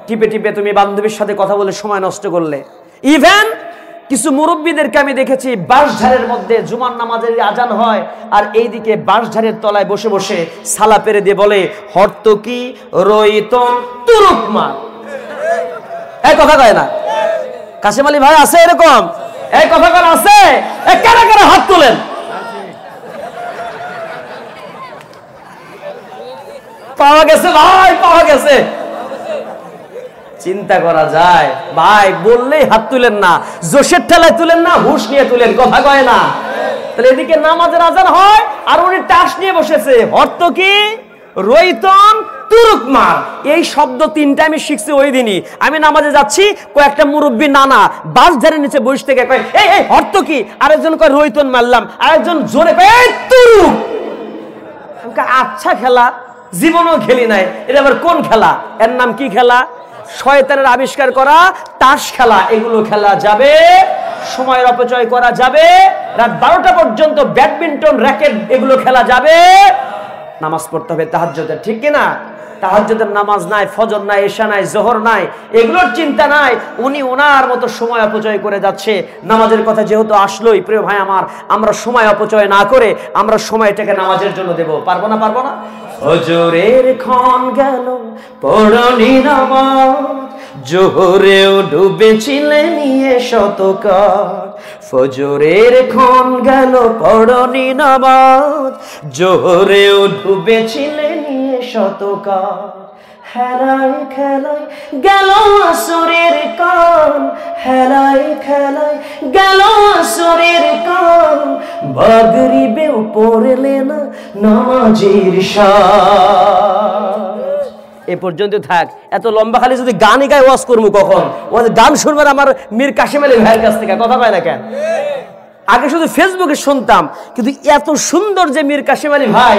টিপে টিপে তুমি বান্ধবীর সাথে কথা বলে সময় নষ্ট করলে। ইভেন কিছু মুরব্বীদেরকে আমি দেখেছি, বাঁশঝাড়ের মধ্যে জুমার নামাজের আজান হয়, আর এইদিকে বাঁশঝাড়ের তলায় বসে বসে সালা পেরে দিয়ে বলে, হর্তকি রইতন তুরুকমান। এই কথা কয় না? কাশেম আলী ভাই আছে এরকম? এই কথা কয় আছে? কারা কারা হাত তোলেন? পাওয়া গেছে ভাই, পাওয়া গেছে। চিন্তা করা যায় ভাই, বললেই হাত তুলেন না, জোশের ঠেলায় তুলেন না, হুশ নিয়ে তুলেন। কথা কয় না? তাহলে এদিকে নামাজের আজান হয়, আর উনি টাস নিয়ে বসেছে, অর্থ কি? রইতন তুরুকমার। এই শব্দ তিনটা আমি শিখছি ওই দিনই। আমি নামাজে যাচ্ছি, কয়েকটা মুরব্বী নানা বাস ধারে নিচে বসে থেকে কয়, এই অর্থ কি? আরেকজন কয় রইতন মারলাম, আরেকজন জোরে কয় এই তুরুক। আচ্ছা খেলা, জীবনেও খেলি নাই, এটা আবার কোন খেলা? এর নাম কি খেলা? শয়তানের আবিষ্কার করা তাস খেলা। এগুলো খেলা যাবে? সময়ের অপচয় করা যাবে? রাত 12টা পর্যন্ত ব্যাডমিন্টন, র্যাকেট, এগুলো খেলা যাবে? নামাজ পড়তে হবে তাহাজ্জুদের, ঠিক কিনা? তাহাজ্জুদের নামাজ নাই, ফজর নাই, এশা নাই, জোহর নাই, এগুলোর চিন্তা নাই। উনি ওনার মতো সময় অপচয় করে যাচ্ছে। নামাজের কথা যেহেতু আসলোই, প্রিয় ভাই আমার, আমরা সময় অপচয় না করে আমরা সময়টাকে নামাজের জন্য দেব। পারবো না? পারবো না? ফজরের ক্ষণ গেল পড়নি নামাজ, জোহরেও ডুবেছিলে নিয়ে শতকার। ফজরের ক্ষণ গেল পড়নি নামাজ, জোহরেও ডুবেছিলে নিয়ে শতকার। হেলায় খেলায় গেল আসরের কান, হেলায় খেলায় গেল আসরের কান। মাগরিবেও পড়লে না নামাজের শান। এ পর্যন্ত থাক। এত লম্বা খালি যদি গানই গায়ে ওয়াজ করবো কখন? গান শুনবার আমার মীর কাশেম আলী ভাইয়ের কাছ থেকে। কথা কয় না কেন? আগে শুধু ফেসবুকে শুনতাম, কিন্তু এত সুন্দর যে মীর কাশেম আলী ভাই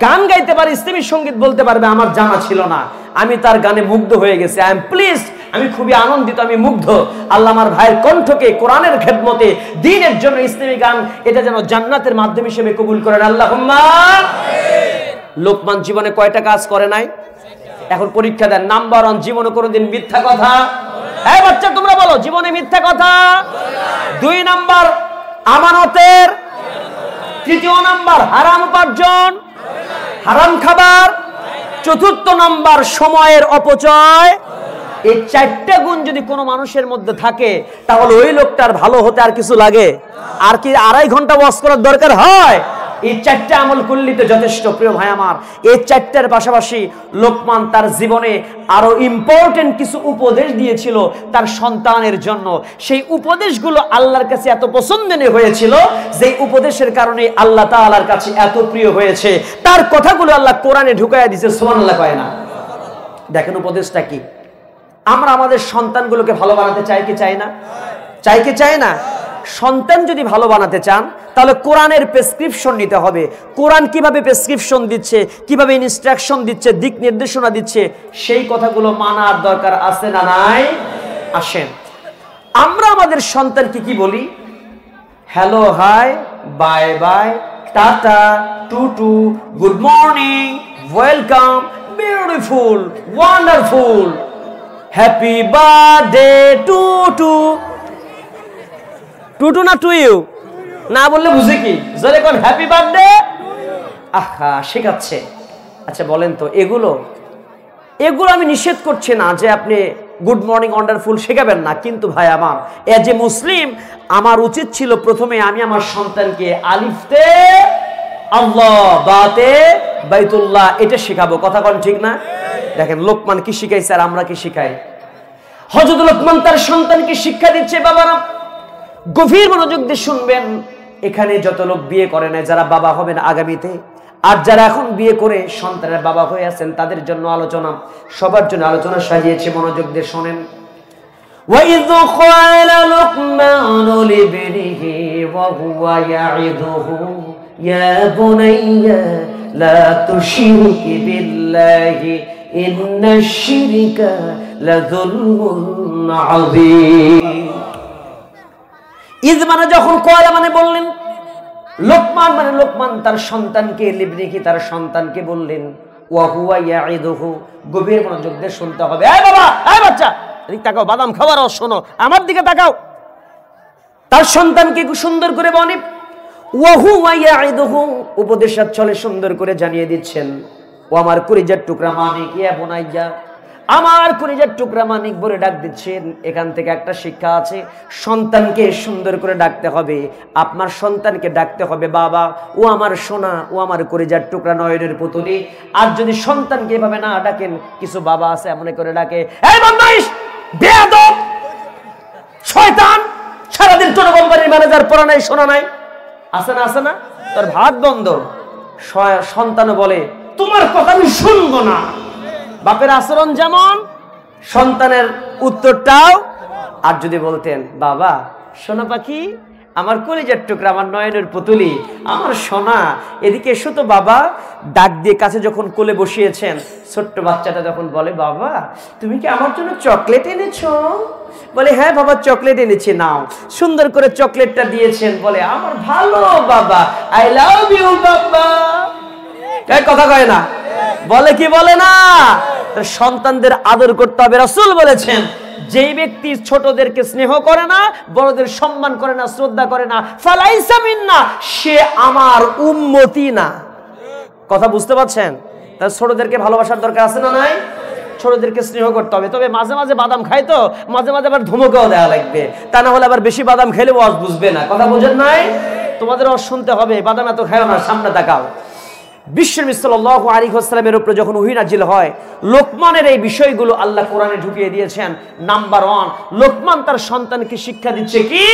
গান গাইতে পারে, ইসলামী সঙ্গীত বলতে পারবে, আমার জানা ছিল না। আমি তার গানে মুগ্ধ হয়ে গেছি। আই এম প্লিজড, আমি খুবই আনন্দিত, আমি মুগ্ধ। আল্লাহ আমার ভাইয়ের কণ্ঠকে কোরআনের খেদমতে, দ্বীনের জন্য ইসলামী গান, এটা যেন জান্নাতের মাধ্যম হিসেবে কবুল করেন আল্লাহুম্মা। লোকমান জীবনে কয়টা কাজ করে নাই? এখন পরীক্ষা দেন, নাম্বার 1 জীবনে কোনোদিন মিথ্যা কথা, এই বাচ্চা তোমরা বলো জীবনে মিথ্যা কথা। 2 নাম্বার আমানতের, 3 নাম্বার হারাম উপার্জন, হারাম খাবার, 4 নাম্বার সময়ের অপচয়। এই 4টা গুণ যদি কোনো মানুষের মধ্যে থাকে তাহলে ওই লোকটার ভালো হতে আর কিছু লাগে? আর কি 2.5 ঘন্টা ওয়াজ করার দরকার হয়? এই 4টা আমল করলেই তো যথেষ্ট। প্রিয় ভাই আমার, এই 4টার পাশাপাশি লোকমান তার জীবনে আরো ইম্পর্টেন্ট কিছু উপদেশ দিয়েছিল তার সন্তানের জন্য। সেই উপদেশগুলো আল্লাহর কাছে এত পছন্দনীয় হয়েছিল যে উপদেশের কারণে আল্লাহ তাআলার কাছে এত প্রিয় হয়েছে। তার কথাগুলো আল্লাহ কোরআনে ঢুকাইয়া দিয়েছে, সুবহানাল্লাহ কয় না? দেখেন উপদেশটা কি। আমরা আমাদের সন্তানগুলোকে ভালো বানাতে চাই কি চাই না? চাই কি চাই না? সন্তান যদি ভালো বানাতে চান তাহলে কোরআনের প্রেসক্রিপশন নিতে হবে। কোরআন কিভাবে প্রেসক্রিপশন দিচ্ছে, কিভাবে ইনস্ট্রাকশন দিচ্ছে, দিক নির্দেশনা দিচ্ছে, সেই কথাগুলো মানার দরকার আছে না নাই? আসেন আমরা আমাদের সন্তানকে কি বলি? Hello, hi, bye bye, tata, টুটু, good morning, welcome, beautiful, wonderful, happy birthday to to. To to না টু ইউ? না বললে বুঝে কি? জোরে কোন হ্যাপি বার্থডে। আহা, শেখাচ্ছে। আচ্ছা বলেন তো, এগুলো আমি নিষেধ করছি না যে আপনি গুড মর্নিং, ওয়ান্ডারফুল শেখাবেন না, কিন্তু ভাই আমার এজ এ মুসলিম আমার উচিত ছিল প্রথমে আমি আমার সন্তানকে আলিফতে আল্লাহ, বাতে বাইতুল্লাহ এটা শেখাবো। কথা কোন ঠিক না? দেখেন লোকমান কি শিখাইছে আর আমরা কি শিখাই। হযরত লোকমান তার সন্তানকে শিক্ষা দিচ্ছে। বাবারা গভীর মনোযোগ দিয়ে শুনবেন। এখানে যত লোক বিয়ে করে না, যারা বাবা হবেন আগামীতে, আর যারা এখন বিয়ে করে সন্তানের বাবা হয়ে আছেন, তাদের জন্য আলোচনা, সবার জন্য আলোচনা সাজিয়েছে। মনোযোগ দিয়ে শোনেন। وَإِذْ قَالَ لُقْمَانُ لِابْنِهِ وَهُوَ يَعِظُهُ يَا بُنَيَّ لَا تُشْرِكْ بِاللَّهِ إِنَّ الشِّرْكَ لَظُلْمٌ عَظِيمٌ। ইদ মানে যখন, কয়লা মানে বললেন, লোকমান মানে লোকমান তার সন্তানকে, লিবনিহি তার সন্তানকে বললেন, ওয়া হুয়া ইয়াইদুহু। গভীর মনোযোগ দিয়ে শুনতে হবে। এই বাবা, এই বাচ্চা এদিকে তাকাও, বাদাম খাওয়ার রস শোনো, আমার দিকে তাকাও। তার সন্তানকে খুব সুন্দর করে বলে, ওয়া হুয়া ইয়াইদুহু, উপদেশের ছলে সুন্দর করে জানিয়ে দিচ্ছেন, ও আমার কলিজার টুকরা মানিক, ইয়া বুনাইয়া, আমার কলিজার টুকরা মানিক বলে ডাক দিচ্ছেন। এখান থেকে একটা শিক্ষা আছে, সন্তানকে সুন্দর করে ডাকতে হবে। আপনার সন্তানকে ডাকতে হবে বাবা, ও আমার সোনা, ও আমার কলিজার টুকরা, নয়নের পুতুলি। আর যদি সন্তানকে এভাবে না ডাকেন, কিছু বাবা আছে এমন করে ডাকে, এই বদমাইশ, বেয়াদব, শয়তান, সারাদিন টোটো কোম্পানির ম্যানেজার, পড়া নাই শোনা নাই, আছে না আছে না, তোর ভাত বন্ধ। সন্তানও বলে তোমার কথা আমি শুনবো না। বাপের আচরণ যেমন, সন্তানের উত্তরটাও। আর যদি বলতেন বাবা, সোনা পাখি, আমার কলিজার টুকরা, আমার নয়নের পুতুলি, আমার সোনা, এদিকে এসো তো বাবা, ডাক দিয়ে কাছে যখন কোলে বসিয়েছেন, ছোট্ট বাচ্চাটা যখন বলে বাবা তুমি কি আমার জন্য চকলেট এনেছো? বলে হ্যাঁ বাবা চকলেট এনেছি, নাও। সুন্দর করে চকলেটটা দিয়েছেন, বলে আমার ভালো বাবা, আই লাভ ইউ বাবা। কথা কয় না? বলে কি বলে না? সন্তানদের আদর করতে হবে। রাসূল বলেছেন, যেই ব্যক্তি ছোটদেরকে স্নেহ করে না, বড়দের সম্মান করে না, শ্রদ্ধা করে না, ফালাইসা মিন্না, সে আমার উম্মতি না। কথা বুঝতে পারছেন? তাহলে ছোটদেরকে ভালোবাসার দরকার আছে না নাই? ছোটদেরকে স্নেহ করতে হবে। তবে মাঝে মাঝে বাদাম খাই তো, মাঝে মাঝে আবার ধমকাও দেওয়া লাগবে, তা না হলে আবার বেশি বাদাম খেলে ওয়াজ বুঝবে না। কথা বুঝেন নাই? তোমাদের ওয়াজ শুনতে হবে, বাদাম এত খাও না, সামনে তাকাও। বিশ্বনবী সাল্লাল্লাহু আলাইহি ওয়াসাল্লামের উপরে যখন ওহী নাজিল হয়, লোকমানের এই বিষয়গুলো আল্লাহ কোরআনে ঢুকিয়ে দিয়েছেন। নাম্বার 1, লোকমান তার সন্তানকে শিক্ষা দিচ্ছে কি?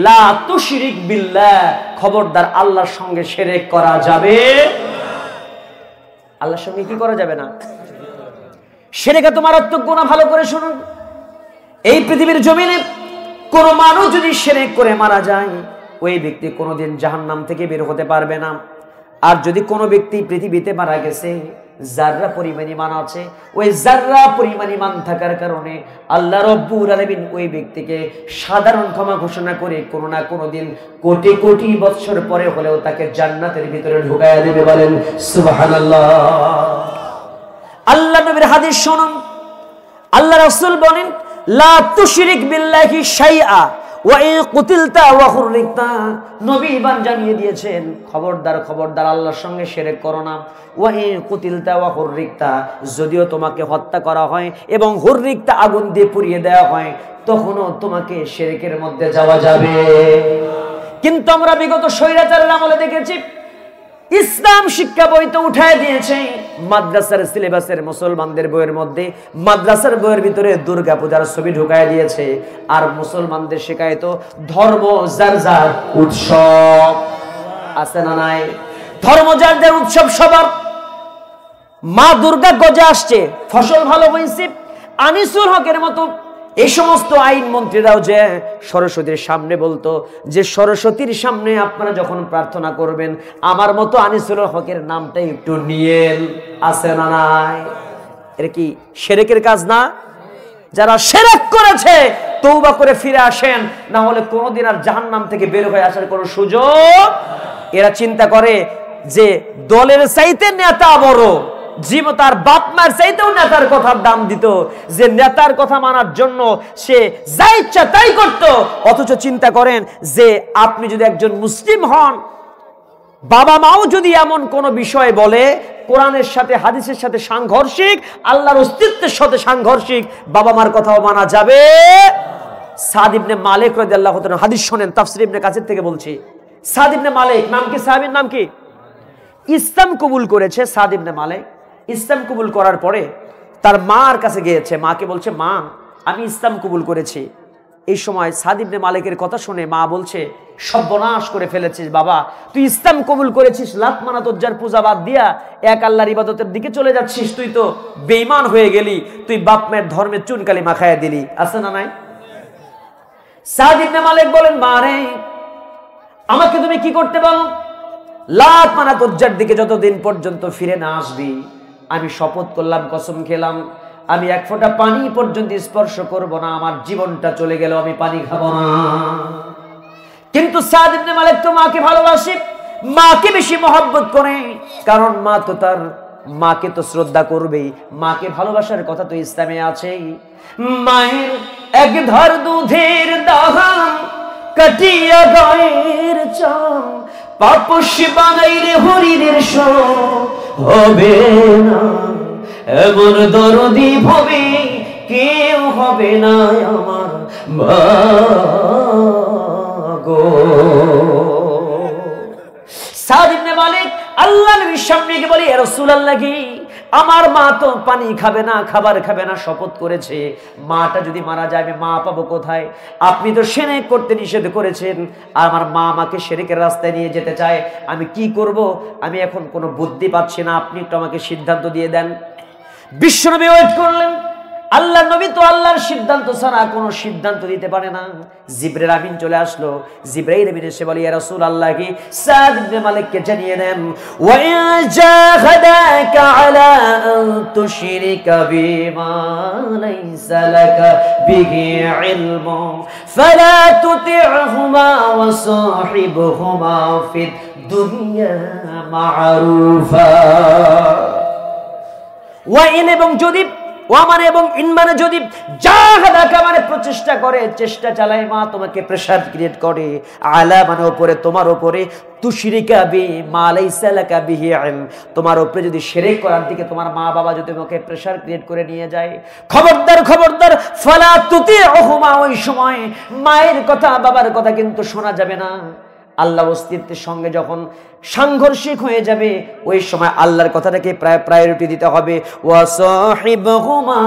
লা তুশরিক বিল্লাহ, খবরদার আল্লাহর সঙ্গে শিরক করা যাবে। আল্লাহর সঙ্গে কি করা যাবে না? শিরক এত মারাত্মক গুনাহ। ভালো করে শুনুন, এই পৃথিবীর জমিনে কোন মানুষ যদি শিরক করে মারা যায়, ওই ব্যক্তি কোনোদিন জাহান্নাম থেকে বের হতে পারবে না। আর যদি কোনো ব্যক্তি পৃথিবীতে মারা গেছে, জাররা পরিমাণ ঈমান আছে, ওই জাররা পরিমাণ ঈমান থাকার কারণে আল্লাহ রাব্বুল আলামিন ওই ব্যক্তিকে সাধারণ ক্ষমা ঘোষণা করে কোনো না কোনো দিন, কোটি কোটি বছর পরে হলেও তাকে জান্নাতের ভিতরে ঢুকায়া দেবে। বলেন সুবহানাল্লাহ। আল্লাহ নবীর হাদিস শুনুন, আল্লাহ রাসূল বলেন লা তুশরিক বিল্লাহি শাইআ ওয়া ইন কুতিলতা ওয়া হুররিকতা। নবী ইমান জানিয়ে দিয়েছেন, খবরদার খবরদার আল্লাহর সঙ্গে শিরক করো না। ওয়া ইন কুতিলতা ওয়া হুররিকতা, যদিও তোমাকে হত্যা করা হয় এবং হুররিকতা আগুন দিয়ে পুড়িয়ে দেওয়া হয়, তখনও তোমাকে শিরকের মধ্যে যাওয়া যাবে। কিন্তু আমরা বিগত স্বৈরাচারের আমলে দেখেছি ইসলাম শিক্ষা বই তো উঠায় দিয়েছে, মাদ্রাসার সিলেবাসের মুসলমানদের বইয়ের মধ্যে মাদ্রাসার বইয়ের ভিতরে দুর্গা পূজার ছবি ঢুকায় দিয়েছে। আর মুসলমানদের শেখায় তো ধর্ম যার যার উৎসব, আছে না নাই? ধর্ম যার যার উৎসব সবার। মা দুর্গা গজে আসছে, ফসল ভালো হয়েছে, আনিসুল হকের মতো এই সমস্ত আইন মন্ত্রীরাও যে সরস্বতীর সামনে বলতো যে সরস্বতীর সামনে আপনারা যখন প্রার্থনা করবেন আমার মতো আনিসুল হকের নামটা একটু নিয়েন, আছে না নাই? এর কি শিরকের কাজ না? যারা শিরক করেছে তওবা করে ফিরে আসেন, না হলে কোনোদিন আর জাহান্নাম থেকে বের হয়ে আসার কোনো সুযোগ। এরা চিন্তা করে যে দলের চাইতে নেতা বড়, জীব তার বাপ মার চাইতেও নেতার কথার দাম দিত, যে নেতার কথা মানার জন্য সে যা ইচ্ছা তাই করত। অথচ চিন্তা করেন যে আপনি যদি একজন মুসলিম হন, বাবা মাও যদি এমন কোন বিষয় বলে কোরআনের সাথে হাদিসের সাথে সাংঘর্ষিক, আল্লাহর অস্তিত্বের সাথে সাংঘর্ষিক, বাবা মার কথাও মানা যাবে। সাদ ইবনে মালিক রাদিয়াল্লাহু তাআলা হাদিস শোনেন, তাফসীর ইবনে কাসির থেকে বলছি। সাদ ইবনে মালিক নাম কি? সাহাবীর নাম কি? ইসলাম কবুল করেছে সাদ ইবনে মালিক। ইসলাম কবুল করার পরে তার মার কাছে গিয়েছে, মাকে বলছে মা আমি ইসলাম কবুল করেছি। এই সময় সাদ ইবনে মালিকের কথা শুনে মা বলছে সর্বনাশ করে ফেলেছিস বাবা, তুই ইসলাম কবুল করেছিস, লাত মানাত উজ্জার পূজা বাদ দিয়া এক আল্লাহর ইবাদতের দিকে চলে যাচ্ছিস, তুই তো বেঈমান হয়ে গেলি, তুই বাপ মায়ের ধর্মের চুনকালি মাখায়া দিলি, আছে না নাই? সাদ ইবনে মালিক বলেন মা রে আমাকে তুমি কি করতে বলো? লাত মানাত উজ্জার দিকে যতদিন পর্যন্ত ফিরে না আসবি আমি শপথ করলাম, কসম খেলাম, আমি এক ফোঁটা পানি পর্যন্ত স্পর্শ করব না, আমার জীবনটা চলে গেল আমি পানি খাবো না। কিন্তু সাদ ইবনে মালিক তো মাকে ভালোবাসে, মাকে বেশি মহব্বত করে, কারণ মা তো তার মাকে তো শ্রদ্ধা করবেই, মাকে ভালোবাসার কথা তো ইসলামে আছেই। মায়ের এক ধার দুধের দাহান কাটিয়া গায়ের চাম, পাপস বানাইলে হরিদের সো হবে না, এমন দরদি ভবে কেউ হবে না আমার মা গো। সাদ ইবনে মালিক আল্লাহর নবীর সামনে গিয়ে বলে ইয়া রাসূলুল্লাহ কি আমার মা তো পানি খাবে না, খাবার খাবে না, শপথ করেছে, মাটা যদি মারা যায় আমি মা পাবো কোথায়? আপনি তো শিরক করতে নিষেধ করেছেন, আর আমার মা আমাকে শিরকের রাস্তায় নিয়ে যেতে চায়, আমি কি করব? আমি এখন কোনো বুদ্ধি পাচ্ছি না, আপনি একটু আমাকে সিদ্ধান্ত দিয়ে দেন। বিশ্বনবী ওয়েট করলেন, আল্লাহ নবী তো আল্লাহর সিদ্ধান্ত ছাড়া কোনো সিদ্ধান্ত দিতে পারে না। জিবরাইল আমিন চলে আসলো, জিবরাইল আমিন এসে বলে ইয়া রাসূলুল্লাহ কি সাদ ইবনে মালিককে জানিয়ে দেন ওয়া ইন জাহাদাকা আলা আন তুশরিকা বিমা লাইসা লাকা বিহি ইলমু ফালা তুতি'হুমা ওয়া সাহিবহুমা ফিদ দুনিয়া মা'রুফা। ওয়া ইন এবং যদি ওয়ামান এবং ইনমানে যদি জাহাদাকা মানে প্রচেষ্টা করে, চেষ্টা চালায়, মা তোমাকে প্রেসার ক্রিয়েট করে, আলা মানে উপরে, তোমার উপরে, তুশরিকা বি মা লাইসা লাকা বিহি ইলম, তোমার উপরে যদি শিরক করার দিকে তোমার মা বাবা যদি তোমাকে প্রেসার ক্রিয়েট করে নিয়ে যায়, খবরদার খবরদার, ফালা তুতি'হুমা, ওই সময় মায়ের কথা বাবার কথা কিন্তু শোনা যাবে না। আল্লাহর অস্তিত্বের সঙ্গে যখন সাংঘর্ষিক হয়ে যাবে ওই সময় আল্লাহর কথাটাকে প্রায়োরিটি দিতে হবে। ওয়া সাহিবহুমা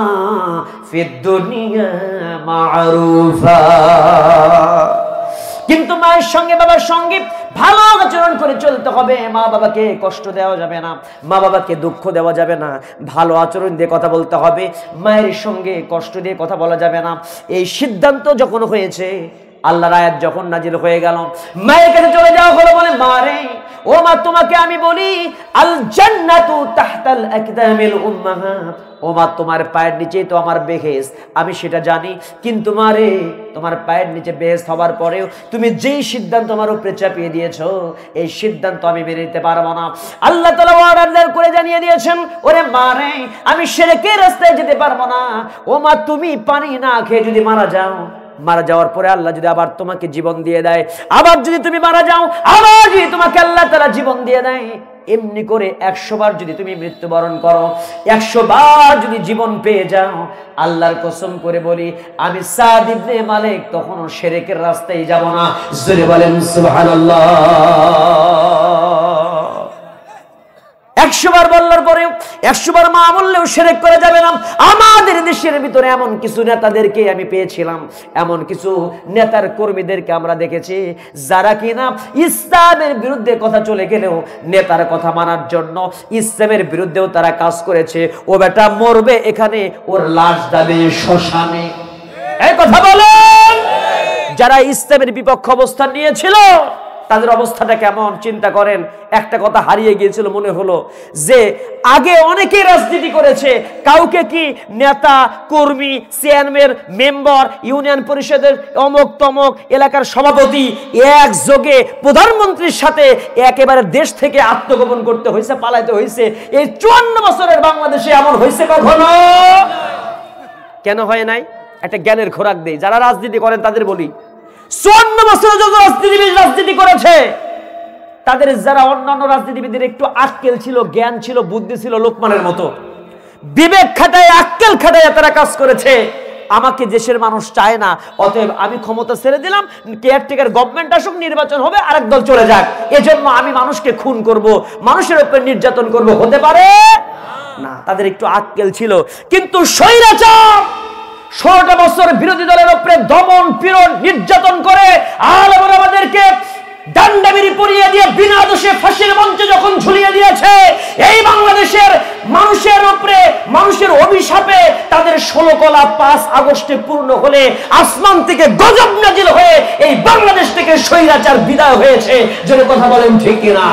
ফিদ দুনিয়া মা'রুফা, কিন্তু মায়ের সঙ্গে বাবার সঙ্গে ভালো আচরণ করে চলতে হবে, মা বাবাকে কষ্ট দেওয়া যাবে না, মা বাবাকে দুঃখ দেওয়া যাবে না, ভালো আচরণ দিয়ে কথা বলতে হবে, মায়ের সঙ্গে কষ্ট দিয়ে কথা বলা যাবে না। এই সিদ্ধান্ত যখন হয়েছে আল্লাহর আয়াত যখন নাজিল হয়ে গেল, মায়ের কাছে চলে যাওয়া হলো, বলে মা রে, ও মা, তোমাকে আমি বলি আল জান্নাতু তাহতাল আকদামিল উম্মাহাত, ও মা, তোমার পায়ের নিচেই তো আমার বেহেশত, আমি সেটা জানি, কিন্তু মা রে, তোমার পায়ের নিচে বেহেশত হবার পরেও তুমি যেই সিদ্ধান্ত আমার উপরে চাপিয়ে দিয়েছো, এই সিদ্ধান্ত আমি মেনে নিতে পারবো না। আল্লাহ তাআলা ওয়াদা করে জানিয়ে দিয়েছেন, ওরে মা রে, আমি শিরকের রাস্তায় যেতে পারবো না। ও মা, তুমি পানি না খেয়ে যদি মারা যাও, মারা যাওয়ার পরে আল্লাহ যদি আবার তোমাকে জীবন দিয়ে দেয়, আবার যদি তুমি মারা যাও, আবার যদি তোমাকে আল্লাহ তাআলা জীবন দিয়ে দেয়, এমনি করে 100 বার যদি তুমি মৃত্যুবরণ করো, 100 বার যদি জীবন পেয়ে যাও, আল্লাহর কসম করে বলি, আমি সাদ ইবনে মালিক তখনও শিরকের রাস্তায় যাব না। জোরে বলেন সুবহানাল্লাহ। 100 বার বলার পরেও 100 বার মা বললেও শিরক করে যাবে না। আমাদের দেশের ভিতরে এমন কিছু নেতাদেরকে আমি পেয়েছিলাম, এমন কিছু নেতার কর্মীদেরকে আমরা দেখেছি যারা কিনা ইসলামের বিরুদ্ধে কথা চলে গেলেও নেতার কথা মানার জন্য ইসলামের বিরুদ্ধেও তারা কাজ করেছে। ও বেটা মরবে এখানে, ওর লাশ যাবে শ্মশানে। এই কথা বলেন, যারা ইসলামের বিপক্ষে অবস্থান নিয়েছিল তাদের অবস্থাটা কেমন চিন্তা করেন। একটা কথা হারিয়ে গিয়েছিল, মনে হলো যে আগে অনেকেই রাজনীতি করেছে, কাউকে কি নেতা, কর্মী, চেয়ারম্যান, মেম্বার, ইউনিয়ন পরিষদের অমুক তমক এলাকার সভাপতি একযোগে প্রধানমন্ত্রীর সাথে একেবারে দেশ থেকে আত্মগোপন করতে হয়েছে, পালাইতে হয়েছে। এই 54 বছরের বাংলাদেশে এমন হয়েছে কখনো? কেন হয় নাই? একটা জ্ঞানের খোরাক দেই, যারা রাজনীতি করেন তাদের বলি, 54 বছর যত রাজনীতিবিদ রাজনীতি করেছে, তাদের যারা অন্যান্য রাজনীতিবিদের একটু আক্কেল ছিল, জ্ঞান ছিল, বুদ্ধি ছিল, লোকমানের মতো বিবেক খাটায়, আক্কেল খাটায় তারা কাজ করেছে। আমাকে দেশের মানুষ চায় না, অতএব আমি ক্ষমতা ছেড়ে দিলাম, কেয়ারটেকার গভর্নমেন্ট আসুক, নির্বাচন হবে, আরেক দল চলে যাক, এজন্য আমি মানুষকে খুন করব, মানুষের উপর নির্যাতন করব, হতে পারে না। তাদের একটু আক্কেল ছিল। কিন্তু স্বৈরাচার 16টা বছর বিরোধী দলের উপরে দমন পীড়ন নির্যাতন করে আলেমরা আমাদেরকে ডান্ডাবিড়ি পরিয়ে দিয়ে বিনা দোষে ফাঁসির মঞ্চে যখন ঝুলিয়ে দিয়েছে, এই বাংলাদেশের মানুষের উপরে মানুষের অভিশাপে তাদের 16 কলা 5 আগস্টে পূর্ণ হলে আসমান থেকে গজব নাজিল হয়ে এই বাংলাদেশ থেকে স্বৈরাচার বিদায় হয়েছে। যদি কথা বলেন ঠিক কিনা?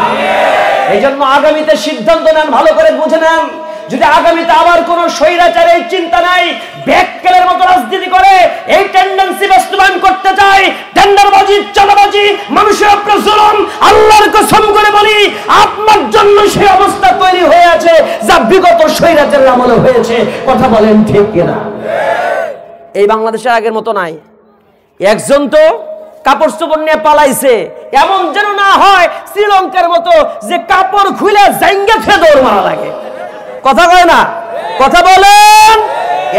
এই জন্য আগামীতে সিদ্ধান্ত নেন, ভালো করে বুঝে নেন। যদি আগামীতে আবার কোন স্বৈরাচারের চিন্তা নাই, ব্যাককেলের মতো রাজনীতি করে এই টেন্ডেন্সি বাস্তবায়ন করতে চায়, টেন্ডারবাজি, চাঁদাবাজি, মানুষের উপর জুলুম, আল্লাহর কসম করে বলি আপনার জন্য সেই অবস্থা তৈরি হয়ে আছে যা বিগত স্বৈরাচারের আমলে হয়েছে। কথা বলেন ঠিক কিনা? এই বাংলাদেশের আগের মতো নাই। একজন তো কাপড় চোপড় নিয়ে পালাইছে, এমন যেন না হয় শ্রীলঙ্কার মতো যে কাপড় খুলে জাঙ্গা খেয়ে দৌড় মারা লাগে। কথা কয় না? কথা বলেন,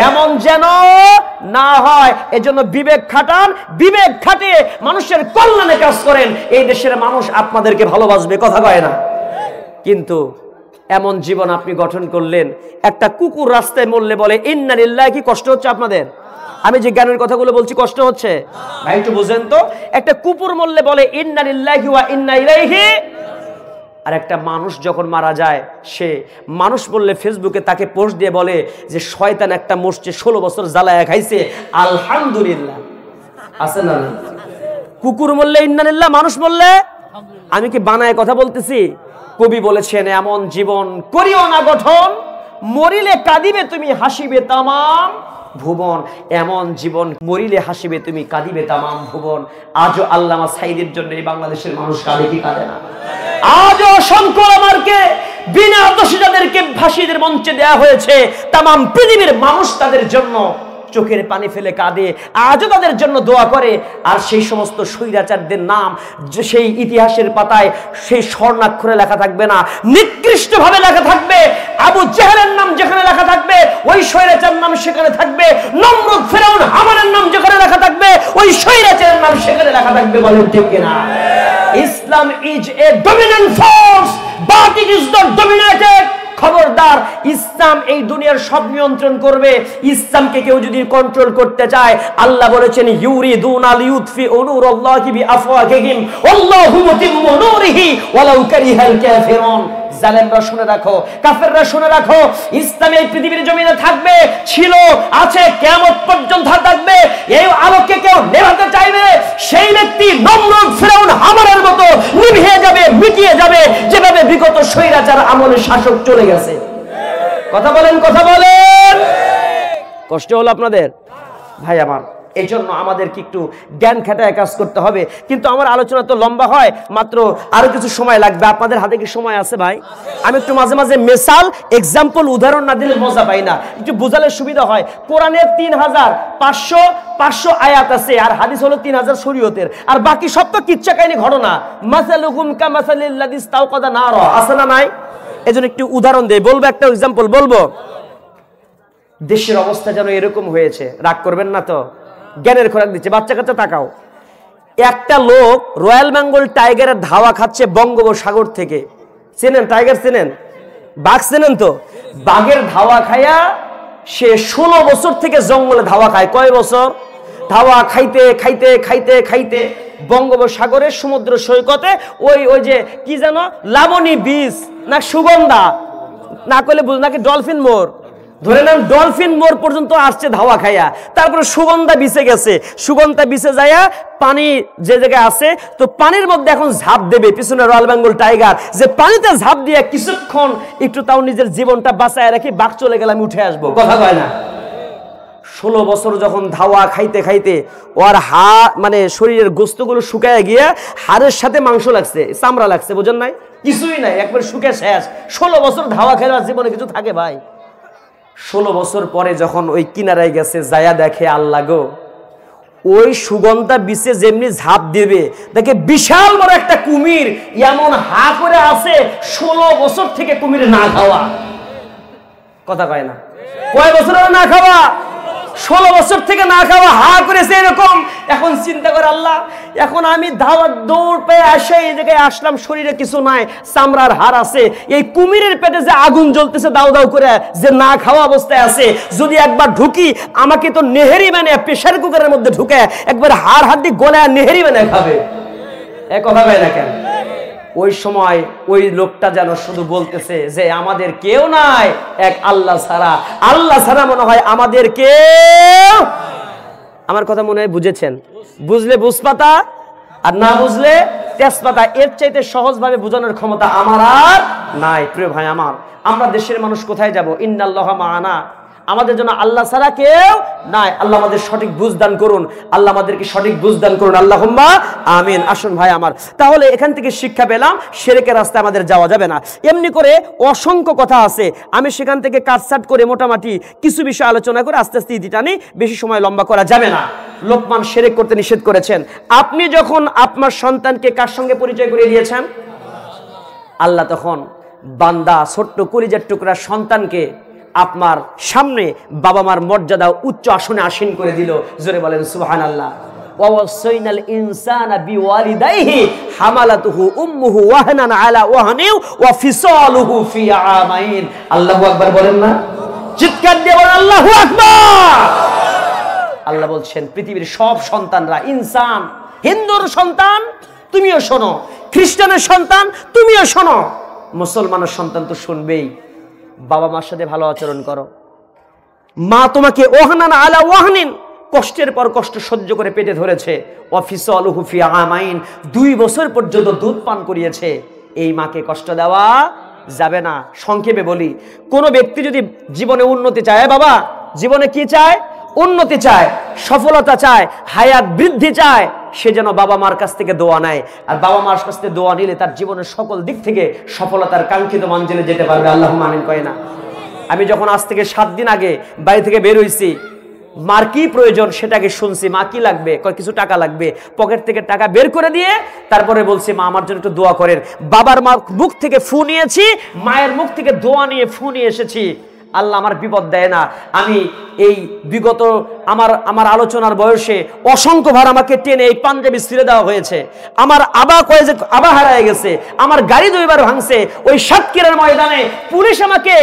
এমন যেন না হয়। এজন্য বিবেক খাটান, বিবেক খাটিয়ে মানুষের কল্যাণে কাজ করেন, এই দেশের মানুষ আপনাদেরকে ভালোবাসবে। কথা কয় না? কিন্তু এমন জীবন আপনি গঠন করলেন, একটা কুকুর রাস্তায় মরলে বলে ইন্না লিল্লাহি। কি কষ্ট হচ্ছে আপনাদের? আমি যে জ্ঞানের কথাগুলো বলছি কষ্ট হচ্ছে? ভাই একটু বুঝেন তো। একটা কুকুর মরলে বলে ইন্না লিল্লাহি ওয়া ইন্না ইলাইহি। আর একটা মানুষ যখন মারা যায়, সে মানুষ বললে ফেসবুকে তাকে পোস্ট দিয়ে বলে যে শয়তান একটা মরছে, 16 বছর জ্বালায়া খাইছে, আলহামদুলিল্লাহ। আছে না? কুকুর বললে ইন্নালিল্লাহ, মানুষ বললে। আমি কি বানায় কথা বলতেছি? কবি বলেছেন, এমন জীবন করিও না গঠন, মরিলে কাঁদিবে তুমি, হাসিবে তামাম ভুবন। এমন জীবন মরিলে হাসিবে তুমি, কাঁদিবে তামাম ভুবন। আজও আল্লামা সাঈদীর জন্য এই বাংলাদেশের মানুষ কাঁদে কি কাঁদে না? আজও অসংখ্য আমারকে বিনা দোষে যাদেরকে ফাঁসিদের মঞ্চে দেয়া হয়েছে, তামাম পৃথিবীর মানুষ তাদের জন্য চোখের পানি ফেলে কাঁদে, আজও তাদের জন্য দোয়া করে। আর সেই সমস্ত স্বৈরাচারদের নাম সেই ইতিহাসের পাতায় সেই স্বর্ণাক্ষরে লেখা থাকবে না, নিকৃষ্ট ভাবে লেখা থাকবে। আবু জেহেলের নাম যেখানে লেখা থাকবে ওই স্বৈরাচার নাম সেখানে থাকবে, নমরুদ, ফিরআউন, হামানের নাম যেখানে লেখা থাকবে ওই স্বৈরাচারের নাম সেখানে লেখা থাকবে। বলেন ঠিক কিনা? Islam is a dominant force, but it is not dominated. খবরদার, ইসলাম এই দুনিয়ার সব নিয়ন্ত্রণ করবে। ইসলামকে কেউ যদি কন্ট্রোল করতে চায়, আল্লাহ বলেছেন ইউরিদুনা লিউতফিউ নূরাল্লাহি বিআফওয়াহিহিম ওয়াল্লাহু মুতিম্মু নূরিহি ওয়ালাউ কারিহাল কাফিরুন। জালেমরা শুনে রাখো, কাফেররা শুনে রাখো, ইসলাম এই পৃথিবীর জমিনে থাকবে, ছিল, আছে, কিয়ামত পর্যন্ত থাকবে। এই আলোকে কেউ নেভাতে চাইবে, সেই ব্যক্তি নমরুদ, ফিরাউন, হামানের মতো নিভে যাবে, মিটিয়ে যাবে, যেভাবে বিগত স্বৈরাচার আমলে শাসক চলে গেছে। কথা বলেন, কথা বলেন। কষ্ট হলো আপনাদের ভাই আমার? এই জন্য আমাদেরকে একটু জ্ঞান খাটায় কাজ করতে হবে। কিন্তু আমার আলোচনা তো লম্বা হয়, মাত্র আরো কিছু সময় লাগবে। আপনাদের হাতে কি সময় আছে ভাই? আমি একটু মাঝে মাঝে মেসাল, এক্সাম্পল, উদাহরণ না দিলে মজা পাই না, একটু বোঝালে সুবিধা হয়। কোরআনের 3500 আয়াত আছে, আর হাদিস হলো 3000 শরীয়তের, আর বাকি সব তো কিচ্ছা কাহিনী, ঘটনা। মাসালুকুম কামাসালিল্লাযী ইসতাওকাদা নারা, আছে না নাই? এজন্য একটু উদাহরণ দেই, বলবো, একটা এক্সাম্পল বলবো। দেশের অবস্থা যেন এরকম হয়েছে, রাগ করবেন না তো, জ্ঞানের খোরাক দিচ্ছে। বাচ্চা কাচ্চা তাকাও, একটা লোক রয়্যাল বেঙ্গল টাইগারের ধাওয়া খাচ্ছে বঙ্গোপসাগর থেকে। চেনেন টাইগার? চেনেন? বাঘ চেনেন তো? বাঘের ধাওয়া খায়া সে 16 বছর থেকে জঙ্গলে ধাওয়া খায়। কয় বছর? ধাওয়া খাইতে খাইতে খাইতে খাইতে বঙ্গোপসাগরের সমুদ্র সৈকতে ওই যে কি জানো, লাবণী বীজ না সুগন্ধা না করলে বুঝ, নাকি ডলফিন মোর, ধরে নেন ডলফিন মোর পর্যন্ত আসছে ধাওয়া খাইয়া। তারপরে সুগন্ধা বিছে গেছে, সুগন্ধা বিছে যাইয়া পানি যে জায়গায় আছে, তো পানির মধ্যে এখন ঝাঁপ দেবে পিছনে রয়্যাল বেঙ্গল টাইগার, যে পানিতে ঝাঁপ দিয়ে কিছুক্ষণ একটু তাও নিজের জীবনটা বাঁচায় রাখি, বাঘ চলে গেলে আমি উঠে আসবো। কথা কয় না? 16 বছর যখন ধাওয়া খাইতে খাইতে ওর মানে শরীরের গোস্তগুলো শুকায় গিয়ে হাড়ের সাথে মাংস লাগছে, চামড়া লাগছে, বোঝেন নাই? কিছুই নাই, একবার শুকে শেষ। 16 বছর ধাওয়া খেলার জীবনে কিছু থাকে ভাই? 16 বছর পরে যখন ওই কিনারায় গেছে, যায়া দেখে আল্লাহ গো, ওই সুগন্ধা বিছে যেমনি ঝাঁপ দেবে, দেখে বিশাল বড় একটা কুমির এমন হা করে আছে, 16 বছর থেকে কুমির না খাওয়া। কথা কয় না? কয় বছর না খাওয়া? 16 বছর থেকে না খাওয়া, হা করেছে এরকম। এখন চিন্তা করে আল্লাহ, এখন আমি ধাওয়া দৌড় পেয়ে আসে এই জায়গায় আসলাম, শরীরে কিছু নাই, চামড়ার হাড় আছে, এই কুমিরের পেটে যে আগুন জ্বলতেছে দাউ দাউ করে, যে না খাওয়া অবস্থায় আছে, যদি একবার ঢুকি আমাকে তো নেহেরি মানে প্রেসার কুকারের মধ্যে ঢুকে একবার হাড় হাড্ডি গলায় নেহেরি মানে খাবে। এ কথা ভাই না কেন? ওই সময় ওই লোকটা যেন শুধু বলতেছে যে আমাদের কেউ নাই এক আল্লাহ ছাড়া, আল্লাহ ছাড়া মনে হয় আমাদের কেউ। আমার কথা মনে হয় বুঝেছেন? বুঝলে বুঝপাতা, আর না বুঝলে তেজপাতা। এর চাইতে সহজভাবে বোঝানোর ক্ষমতা আমার আর নাই। প্রিয় ভাই আমার, আমরা দেশের মানুষ কোথায় যাব? ইন্নাল্লাহা মা'ানা, আমাদের জন্য আল্লাহ ছাড়া কেউ নাই। আল্লাহ আমাদের সঠিক বুঝ দান করুন, আল্লাহ আমাদেরকে সঠিক বুঝ দান করুন, আল্লাহুম্মা আমিন। আসুন ভাই আমার, তাহলে এখান থেকে শিক্ষা পেলাম শিরকের রাস্তায় আমাদের যাওয়া যাবে না। এমনি করে অসংখ্য কথা আছে, আমি সেখান থেকে কাটছাট করে মোটামুটি কিছু বিষয় আলোচনা করে আস্তে আস্তে ইতি টানি, বেশি সময় লম্বা করা যাবে না। লোকমান শিরক করতে নিষেধ করেছেন। আপনি যখন আপনার সন্তানকে কার সঙ্গে পরিচয় করিয়ে দিয়েছেন? আল্লাহ তখন বান্দা ছোট্ট কলিজার টুকরা সন্তানকে আপনার সামনে বাবা মার মর্যাদা উচ্চ আসনে আসীন করে দিল। জোরে বলেন সুবহানাল্লাহ। ওয়াসাইনাল ইনসানা বিওয়ালিদাইহি হামালাতুহু উম্মুহু ওয়াহনান আলা ওয়াহনিন ওয়া ফিসালুহু ফি আমাইন। আল্লাহু আকবার বলেন না? চিৎকার দিয়ে বলেন আল্লাহু আকবার। আল্লাহ বলছেন পৃথিবীর সব সন্তানরা, ইনসান, হিন্দুর সন্তান তুমিও শোনো, খ্রিস্টানের সন্তান তুমিও শোনো, মুসলমানের সন্তান তো শুনবেই। বাবা মার সাথে ভালো আচরণ করো। মা তোমাকে ওয়াহনান আলা ওয়াহনিন, কষ্টের পর কষ্ট সহ্য করে পেটে ধরেছে, ওয়াফিসালুহু ফি আমাইন, 2 বছর পর্যন্ত দুধ পান করিয়েছে। এই মাকে কষ্ট দেওয়া যাবে না। সংক্ষেপে বলি, কোন ব্যক্তি যদি জীবনে উন্নতি চায়, বাবা জীবনে কি চায়? উন্নতি চায়, সফলতা চায়, হায়াত বৃদ্ধি চায়, সে যেন বাবা মার কাছ থেকে দোয়া নেয়। আর বাবা মার কাছ থেকে দোয়া নিলে তার জীবনের সকল দিক থেকে সফলতার কাঙ্ক্ষিত মঞ্জিলে যেতে পারবে। আল্লাহুম্মা আমিন কয় না? আমি যখন আজ থেকে 7 দিন আগে বাড়ি থেকে বের হইছি, মার কি প্রয়োজন সেটাকে শুনছি। মা কি লাগবে? কয় কিছু টাকা লাগবে। পকেট থেকে টাকা বের করে দিয়ে তারপরে বলছি মা আমার জন্য একটু দোয়া করেন। বাবার মুখ থেকে ফু নিয়েছি, মায়ের মুখ থেকে দোয়া নিয়ে ফু নিয়ে এসেছি। আল্লাহ আমার বিপদ দেয় না। আমি এই বিগত আমার আলোচনার বয়সে অসংখ্যবার আমাকে টেনে এই পাঞ্জাবি ছিঁড়ে দেওয়া হয়েছে। আমার আবা হারায় গেছে, আমার গাড়ি 2 বার ভাঙছে। ওই সাতক্ষীরার ময়দানে পুলিশ আমাকে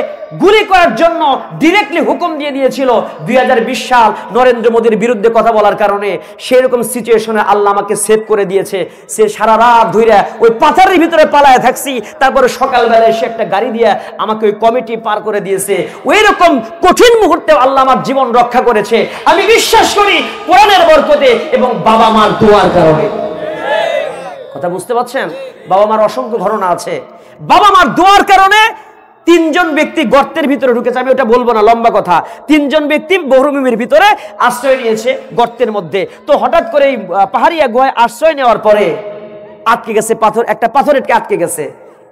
গুলি করার জন্য ডিরেক্টলি হুকুম দিয়ে দিয়েছিল 2020 সাল নরেন্দ্র মোদীর বিরুদ্ধে কথা বলার কারণে। সেই রকম সিচুয়েশনে আল্লাহ আমাকে সেভ করে দিয়েছে। সে সারা রাত ধরে ওই পাথরের ভিতরে পালায় থাকছি, তারপরে সকালবেলা এসে একটা গাড়ি দিয়ে আমাকে ওই কমিটি পার করে দিয়েছে। ওই রকম কঠিন মুহূর্তে আল্লাহ আমার জীবন রক্ষা করেছে। আমি বিশ্বাস করি কোরআনের বরকতে এবং বাবা মার দোয়ার কারণে। কথা বুঝতে পারছেন? বাবা মার অসংখ্য ঘটনা আছে। বাবা মার দোয়ার কারণে 3 জন ব্যক্তি গর্তের ভিতরে ঢুকেছে। আমি ওটা বলবো না, লম্বা কথা। 3 জন ব্যক্তি মরুভূমির ভিতরে আশ্রয় নিয়েছে গর্তের মধ্যে। তো হঠাৎ করে পাহাড়িয়া গুহায় আশ্রয় নেওয়ার পরে আটকে গেছে পাথর, একটা পাথর আটকে গেছে।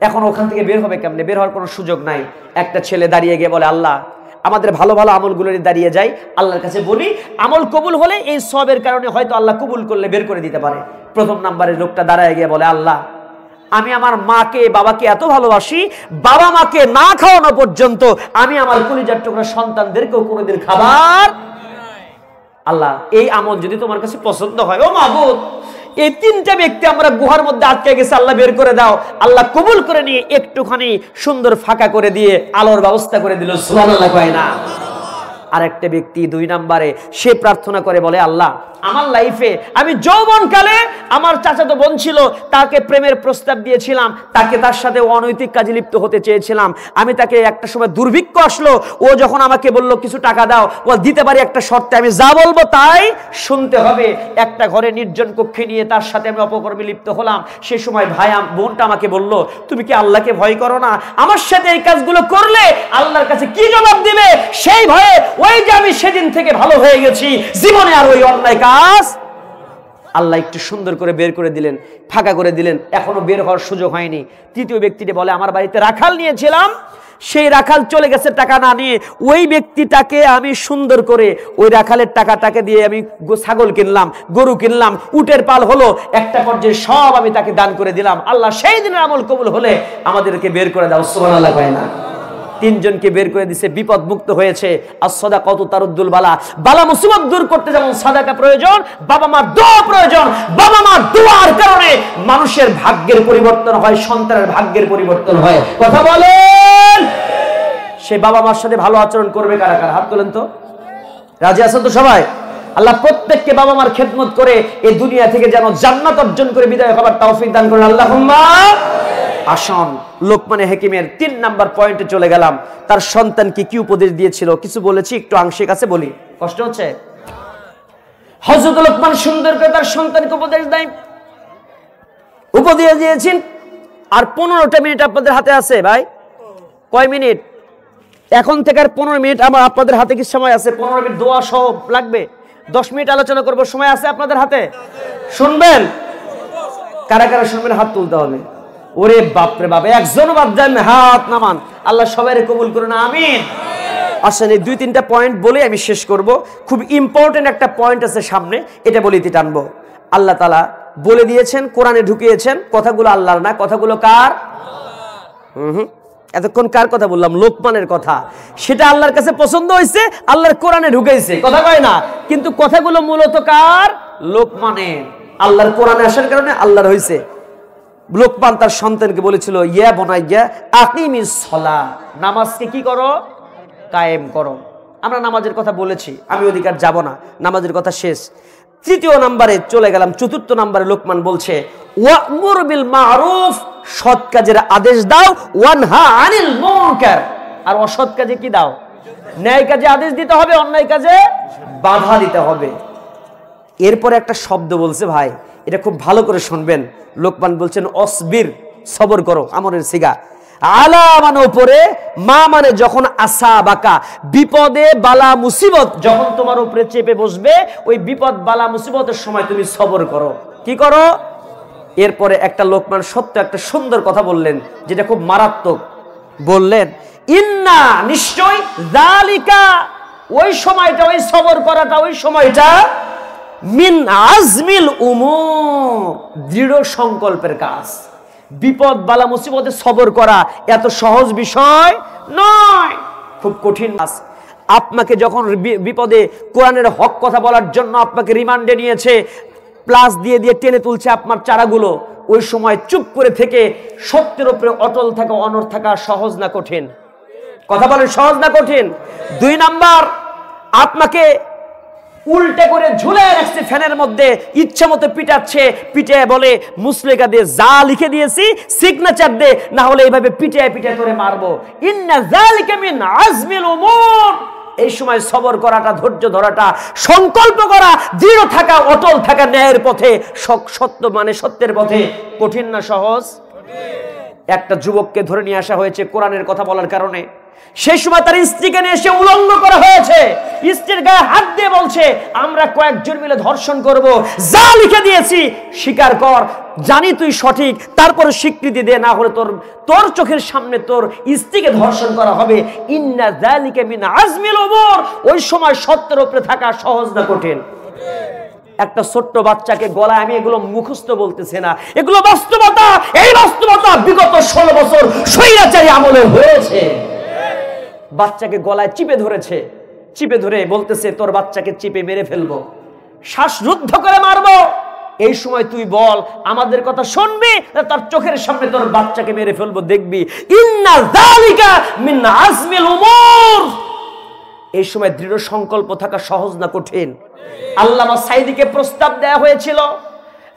এখন ওখান থেকে বের হবে কেমনে? বের হওয়ার কোনো সুযোগ নাই। একটা ছেলে দাঁড়িয়ে গিয়ে বলে, আল্লাহ আমাদের ভালো ভালো আমলগুলো দাঁড়িয়ে যাই, আল্লাহর কাছে বলি, আমল কবুল হলে এই সবের কারণে হয়তো আল্লাহ কবুল করলে বের করে দিতে পারে। প্রথম নাম্বারের লোকটা দাঁড়ায় গিয়ে বলে, আল্লাহ আমি আমার মাকে বাবাকে এত ভালোবাসি, বাবা মাকে না খাওয়ানো পর্যন্ত আমি আমার কলিজার টুকরা সন্তানদেরকেও কোনোদিন খাবার। আল্লাহ এই আমল যদি তোমার কাছে পছন্দ হয়, ও মাবুদ এই 3টা ব্যক্তি আমরা গুহার মধ্যে আটকে গেছে, আল্লাহ বের করে দাও। আল্লাহ কবুল করে নিয়ে একটুখানি সুন্দর ফাঁকা করে দিয়ে আলোর ব্যবস্থা করে দিল। সুবহানাল্লাহ কয় না? আরেকটা ব্যক্তি 2 নম্বরে সে প্রার্থনা করে বলে, আল্লাহ আমার লাইফে আমি যৌবনকালে আমার চাচাতো বোন ছিল, তাকে প্রেমের প্রস্তাব দিয়েছিলাম, তার সাথে অনৈতিক কাজে লিপ্ত হতে চেয়েছিলাম। আমি তাকে একটা সময় দুর্ভিক্ষ আসলো, ও যখন আমাকে বলল কিছু টাকা দাও, ও দিতে পারি একটা শর্তে, আমি যা বলবো তাই শুনতে হবে। একটা ঘরে নির্জন কক্ষে নিয়ে তার সাথে আমি অপকর্মে লিপ্ত হলাম। সে সময় বোনটা আমাকে বলল, তুমি কি আল্লাহকে ভয় করো না? আমার সাথে এই কাজগুলো করলে আল্লাহর কাছে কি জবাব দিবে? সেই ভয়ে ওই যে আমি সেদিন থেকে ভালো হয়ে গেছি, জীবনে আর ওই অন্যায় কাজ। আল্লাহ একটু সুন্দর করে বের করে দিলেন, ফাঁকা করে দিলেন, এখনো বের হওয়ার সুযোগ হয়নি। তৃতীয় ব্যক্তিটি বলে, আমার বাড়িতে রাখাল নিয়েছিলাম, সেই রাখাল চলে গেছে টাকা না নিয়ে। ওই ব্যক্তিটাকে আমি সুন্দর করে ওই রাখালের টাকাটাকে দিয়ে আমি ছাগল কিনলাম, গরু কিনলাম, উটের পাল হলো, একটা পর্যায়ে সব আমি তাকে দান করে দিলাম। আল্লাহ সেই দিনের আমল কবুল হলে আমাদেরকে বের করে দাও। সুবহানাল্লাহ কয় না? 3 জনকে বের করে দিছে, বিপদ মুক্ত হয়েছে। as-সাদাকাতু তারুদ্দুল বালা, বালা মুসিবত দূর করতে যেমন সাদাকা প্রয়োজন, বাবা মার দোয়া প্রয়োজন। বাবা মার দোয়ার কারণে মানুষের ভাগ্যের পরিবর্তন হয়, সন্তানের ভাগ্যের পরিবর্তন হয়। কথা বলেন? সেই বাবা মার সাথে ভালো আচরণ করবে কারা কারা? হাত তোলেন তো। রাজি আছেন তো সবাই? আল্লাহ প্রত্যেককে বাবা মার খেদমত করে এই দুনিয়া থেকে যেন জান্নাত অর্জন করে বিদায় হবার তৌফিক দান করেন। আল্লাহুম্মা আসন। লোকমানে হাকিমের 3 নাম্বার পয়েন্টে চলে গেলাম। তার সন্তানকে কি উপদেশ দিয়েছিল কিছু বলেছি, একটু আংশিক আছে বলি, কষ্ট হচ্ছে। হযরত লোকমান সুন্দর করে তার সন্তানকে উপদেশ দেয়, উপদেশ দিয়েছেন। আর 15টা মিনিট আপনাদের হাতে আছে ভাই। কয় মিনিট? এখন থেকে আর 15 মিনিট আমার আপনাদের হাতে কি সময় আছে? 15 মিনিট দোয়া সহ লাগবে। 10 মিনিট আলোচনা করব, সময় আছে আপনাদের হাতে? শুনবেন? কারা কারা শুনবেন হাত তুলতে হবে। ওরে বাপরে বাপ, একজনও বাদ যান না, হাত নামান। আল্লাহ সবাইকে কবুল করুন, আমিন। আসেন এই 2-3টা পয়েন্ট বলে আমি শেষ করব। খুব ইম্পর্টেন্ট একটা পয়েন্ট আছে সামনে, এটা বলেই টানবো। আল্লাহ তাআলা বলে দিয়েছেন, কোরআনে ঢুকিয়েছেন, কথাগুলো আল্লাহর না, কথাগুলো কার? এতক্ষণ কার কথা বললাম? লোকমানের কথা। সেটা আল্লাহর কাছে পছন্দ হয়েছে, আল্লাহর কোরআনে ঢুকাইছে, কথা কয় না? কিন্তু কথাগুলো মূলত কার? লোকমানের। আল্লাহর কোরআনে আসার কারণে আল্লাহর হয়েছে। লোকমান তার সন্তানকে বলেছিল, ইয়া বুনাইয়া আকিমিস সালাহ, নামাজকে কি করো? কায়েম করো। আমরা নামাজের কথা বলেছি, আমি অধিকার যাব না, নামাজের কথা শেষ। 3য় নম্বরে চলে গেলাম। 4র্থ নম্বরে লোকমান বলছে, ওয়া'মুর বিল মা'রুফ, সৎ কাজের আদেশ দাও, ওয়ানহা আনিল মুনকার, আর অসৎ কাজে কি দাও? ন্যায় কাজে আদেশ দিতে হবে, অন্যায় কাজে বাধা দিতে হবে। এরপরে একটা শব্দ বলছে ভাই, এটা খুব ভালো করে শুনবেন। লোকমান বলছেন, অসবির, সবর করো, আমরের সিগা। আলা মানে উপরে, মা মানে যখন আসা বাকা, বিপদে বালা মুসিবত যখন তোমার উপরে চেপে বসবে, ওই বিপদ বালা মুসিবতের সময় তুমি সবর করো। কি করো? এরপরে একটা লোকমান সত্য একটা সুন্দর কথা বললেন, যেটা খুব মারাত্মক। বললেন, ইন্না, নিশ্চয়, যালিকা, ওই সময়টা, ওই সবর করাটা, ওই সময়টা, মিন আজমিল উমুর, দৃঢ় সংকল্পের কাজ। বিপদ বালা মুসিবতে সবর করা এত সহজ বিষয় নয়, খুব কঠিন কাজ। আপনাকে যখন বিপদে কোরআনের হক কথা বলার জন্য আপনাকে রিমান্ডে নিয়েছে, প্লাস দিয়ে দিয়ে টেনে তুলছে আপনার চারাগুলো, ওই সময় চুপ করে থেকে সত্যের উপরে অটল থাকা, অনড় থাকা সহজ না কঠিন? কথা বলেন, সহজ না কঠিন? 2 নাম্বার, আপনাকে উল্টে করে ঝুলে রাখছে ফ্যানের মধ্যে, ইচ্ছা মতো পিটাচ্ছে, পিটে বলে মুসলেকা দিয়ে যা লিখে দিয়েছি সিগনেচার দে, না হলে এইভাবে পিটে পিটে করে মারবো। ইন্না যালিকা মিন আজমিল উমুর। এই সময় সবর করাটা, ধৈর্য ধরাটা, সংকল্প করা, দৃঢ় থাকা, অটল থাকা ন্যায়ের পথে, সত্য মানে সত্যের পথে কঠিন না সহজ? একটা যুবককে ধরে নিয়ে আসা হয়েছে কোরআনের কথা বলার কারণে। সেই সময় তার স্ত্রীকে নিয়ে এসে উলঙ্গ করা হয়েছে, স্ত্রীর গায়ে হাত দিয়ে বলছে আমরা কয়েকজন মিলে ধর্ষণ করব, যা লিখে দিয়েছি স্বীকার কর, জানি তুই সঠিক, তারপরে স্বীকৃতি দে, না হলে তোর চোখের সামনে তোর স্ত্রীকে ধর্ষণ করা হবে। ইন্না যালিকা মিন আজমিল উমুর। ওই সময় সত্যের উপরে থাকা সহজ না কঠিন? একটা ছোট্ট বাচ্চাকে গলায়, আমি এগুলো মুখস্থ বলতেছি না, এগুলো বাস্তবতা। এই বাস্তবতা বিগত 16 বছর স্বৈরাচারী আমলে হয়েছে। বাচ্চাকে গলায় চিপে ধরেছে, চিপে ধরে বলতেছে তোর বাচ্চাকে চিপে মেরে ফেলবো, শ্বাসরুদ্ধ করে মারবো। এই সময় তুই বল আমাদের কথা শুনবি, তার চোখের সামনে তোর বাচ্চাকে মেরে ফেলবো, দেখবি। ইন্না যালিকা মিন আজমিল উমুর। এই সময় দৃঢ় সংকল্প থাকা সহজ না কঠিন? আল্লামা সাঈদীকে প্রস্তাব দেয়া হয়েছিল,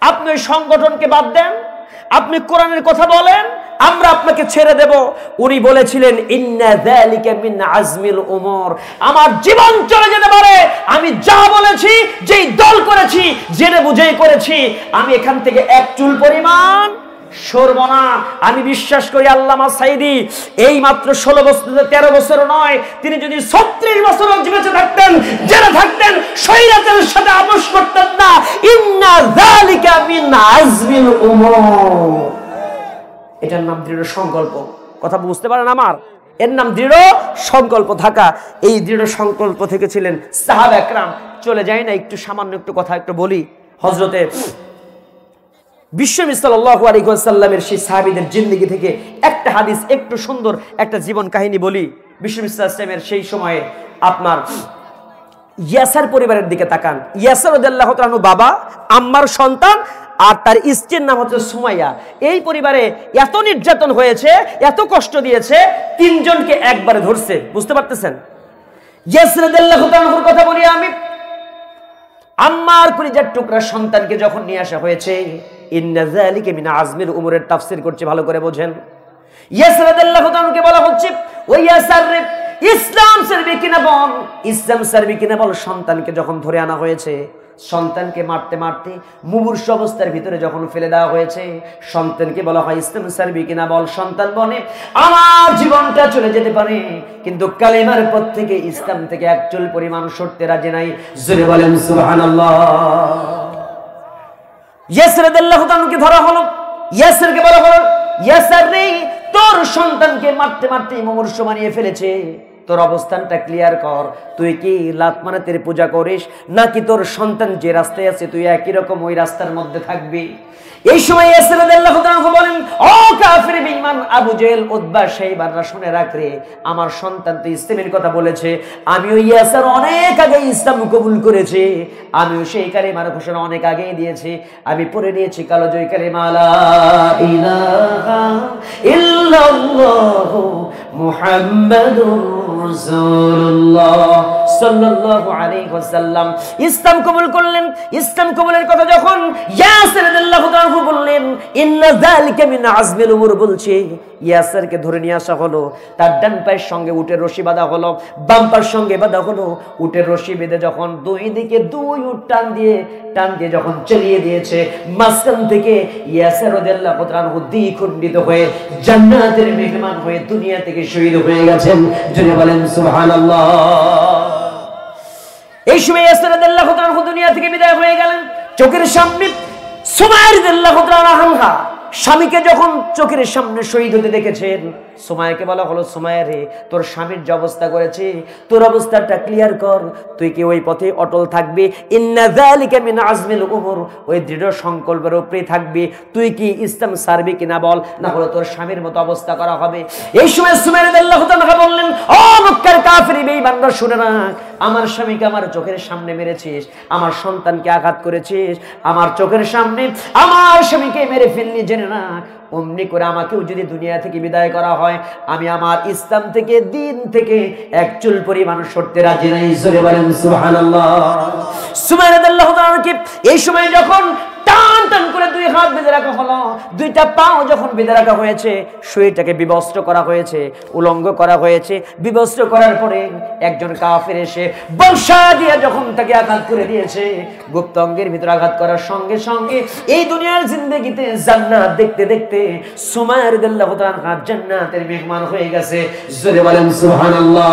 আপনি ওই সংগঠনকে বাদ দেন, আপনি কোরআনের কথা বলেন, আমরা আপনাকে ছেড়ে দেব। উনি বলেছিলেন ইন্না যালিকা মিন আজমিল উমুর। আমার জীবন চলে যেতে পারে, আমি যা বলেছি, যেই দল করেছি, জেনে বুঝেই করেছি, আমি এখান থেকে এক চুল পরিমাণ সরব না। আমি বিশ্বাস করি আল্লামা সাঈদী এই মাত্র 16 বছর 13 বছর নয়, তিনি যদি 36 বছর বেঁচে থাকতেন, জেনে থাকতেন, শরীয়তের সাথে আপোষ করতেন না। ইন্না যালিকা মিন আজমিল উমুর। এটার নাম দৃঢ় সংকল্প। কথা বুঝতে পারেন আমার? এর নাম দৃঢ় সংকল্প থাকা। এই দৃঢ় সংকল্প থেকে ছিলেন সাহাবা একরাম। চলে যায় না, একটু সামান্য একটু কথা একটু বলি। হযরতে বিশ্বনবী সাল্লাল্লাহু আলাইহি ওয়াসাল্লামের সেই সাহাবীদের জিন্দেগি থেকে একটা হাদিস, একটু সুন্দর একটা জীবন কাহিনী বলি। বিশ্বনবী সাল্লাল্লাহু আলাইহি ওয়াসাল্লামের সেই সময়ে আপনার ইয়াসার পরিবারের দিকে তাকান। ইয়াসার রাদিয়াল্লাহু তাআলা বাবা, আম্মার সন্তান, আর তার স্ত্রীর নাম হচ্ছে সুমাইয়া। এই পরিবারে এত নির্যাতন হয়েছে, এত কষ্ট দিয়েছে, 3 জনকে একবারে ধরছে। বুঝতে পারতেছেন? ইয়াসর রাদিয়াল্লাহু তাআলার কথা বলি আমি। আম্মার কলিজার টুকরা সন্তানকে যখন নিয়ে আসা হয়েছে, ইন্না যালিকা মিন আজমিল উমুরের তাফসীর করছে, ভালো করে বোঝেন। ইয়াসর রাদিয়াল্লাহু তাআলাকে বলা হচ্ছে ওই ইয়াসার রে, ইসলাম সার্বি কিনা বল, ইসলাম সার্বি কিনা বল। সন্তানকে যখন ধরে আনা হয়েছে, সন্তানকে মারতে মারতে মুমূর্ষু অবস্থার ভিতরে যখন ফেলে দেওয়া হয়েছে, সন্তানকে বলা হয় ইসলাম সার্বি কিনা বল। সন্তান বলে আমার জীবনটা চলে যেতে পারে, কিন্তু কালেমার পথ থেকে, ইসলাম থেকে এক চুল পরিমাণ সরতে রাজি নাই। জোরে বলেন সুবহানাল্লাহ। ইয়াসর রাদিয়াল্লাহু তাআলাকে ধরা হলো। ইয়াসরকে বলা হলো ইয়াসর রে, তোর সন্তানকে মারতে মারতে মুমূর্ষু বানিয়ে ফেলেছে, তোর অবস্থানটা ক্লিয়ার কর। তুই কি লাত মানাতের পূজা করিস, নাকি তোর সন্তান যে রাস্তায় আছে তুই একই রকম ওই রাস্তার মধ্যে থাকবি? এই সময় ইয়াসর রাদিয়াল্লাহু তাআলা বলেন, ও কাফির বেঈমান আবু জেহেল, উতবা, শাইবারা, শুনে রাখ রে, আমার সন্তান তো ইসলামের কথা বলেছে। আমিও ইয়াসর অনেক আগে ইসলাম কবুল করেছি, আমিও সেই কালেমার ঘোষণা অনেক আগেই দিয়েছি। আমি পড়ে নিয়েছি কালো জয় কালেমা লা ইলাহা ইল্লাল্লাহু মুহাম্মাদুর রাসূলুল্লাহ সাল্লাল্লাহু আলাইহি ওয়াসাল্লাম ইসলাম কবুল করলেন। ইসলাম কবুলের কথা যখন ইয়াসর রাদিয়াল্লাহু তাআলা বললেন, ইন্না যালিকা মিন আজমিল উমুর বলছে, ইয়াসরকে ধরে নিয়ে আসা হলো। তার ডান পায়ের সঙ্গে উটের রশি বাঁধা হলো, বাম পায়ের সঙ্গে বাঁধা হলো। উটের রশি বেঁধে যখন দুই দিকে 2 উট টান দিয়ে যখন চালিয়ে দিয়েছে, মাঝখান থেকে ইয়াসর রাদিয়াল্লাহু তাআলা দ্বিখণ্ডিত হয়ে জান্নাতের মেহমান হয়ে দুনিয়া থেকে শহীদ হয়ে গেছেন। যিনি বলেন সুবহানাল্লাহ। এই সময় ইয়াসর রাদিয়াল্লাহু তাআলা দুনিয়া থেকে বিদায় হয়ে গেলেন। চোখের সামনে সুমাইয়া রাদিয়াল্লাহু তাআলা আনহা স্বামীকে যখন চোখের সামনে শহীদ হতে দেখেছেন, সুমাইয়াকে বলা হলো, সুমাইয়া রে, তোর স্বামীর যে অবস্থা করেছে, তোর অবস্থাটা ক্লিয়ার কর। তুই কি ওই পথে অটল থাকবি? ইন্না যালিকা মিন আজমিল উমুর, ওই দৃঢ় সংকল্পের উপরে থাকবি। তুই কি ইসলাম ছাড়বি কিনা বল, না হলে তোর স্বামীর মতো অবস্থা করা হবে। এই সময় সুমাইয়া রাদিয়াল্লাহু তাআলা বললেন, ও মক্কার কাফির বেঈমান বান্দা শুনে রাখ, আমার স্বামীকে আমার চোখের সামনে মেরেছিস, আমার সন্তানকে আঘাত করেছিস, আমার চোখের সামনে আমার স্বামীকে মেরে ফেললি, জেনে রাখ অমনি করে আমাকেও যদি দুনিয়া থেকে বিদায় করা হয়, আমি আমার ইসলাম থেকে, দিন থেকে এক চুল পরিমাণ সরতে রাজি নাই। জোরে বলেন সুবহানাল্লাহ। সুমাইয়া রাদিয়াল্লাহু তাআলা কি এই সময় যখন টান টান করে দুই হাত বেঁধে রাখা হলো, দুইটা পাও যখন বেঁধে রাখা হয়েছে, শরীরটাকে বিবস্ত্র করা হয়েছে, উলঙ্গ করা হয়েছে, বিবস্ত্র করার পরে একজন কাফের এসে বর্ষা দিয়ে যখন তাকে আঘাত করে দিয়েছে, গুপ্ত অঙ্গের ভিতরে আঘাত করার সঙ্গে সঙ্গে এই দুনিয়ার জিন্দেগিতে জান্নাত দেখতে দেখতে সুমাইয়া রাদিয়াল্লাহু তাআলা জান্নাতের মেহমান হয়ে গেছে। জোরে বলেন সুবহানাল্লাহ।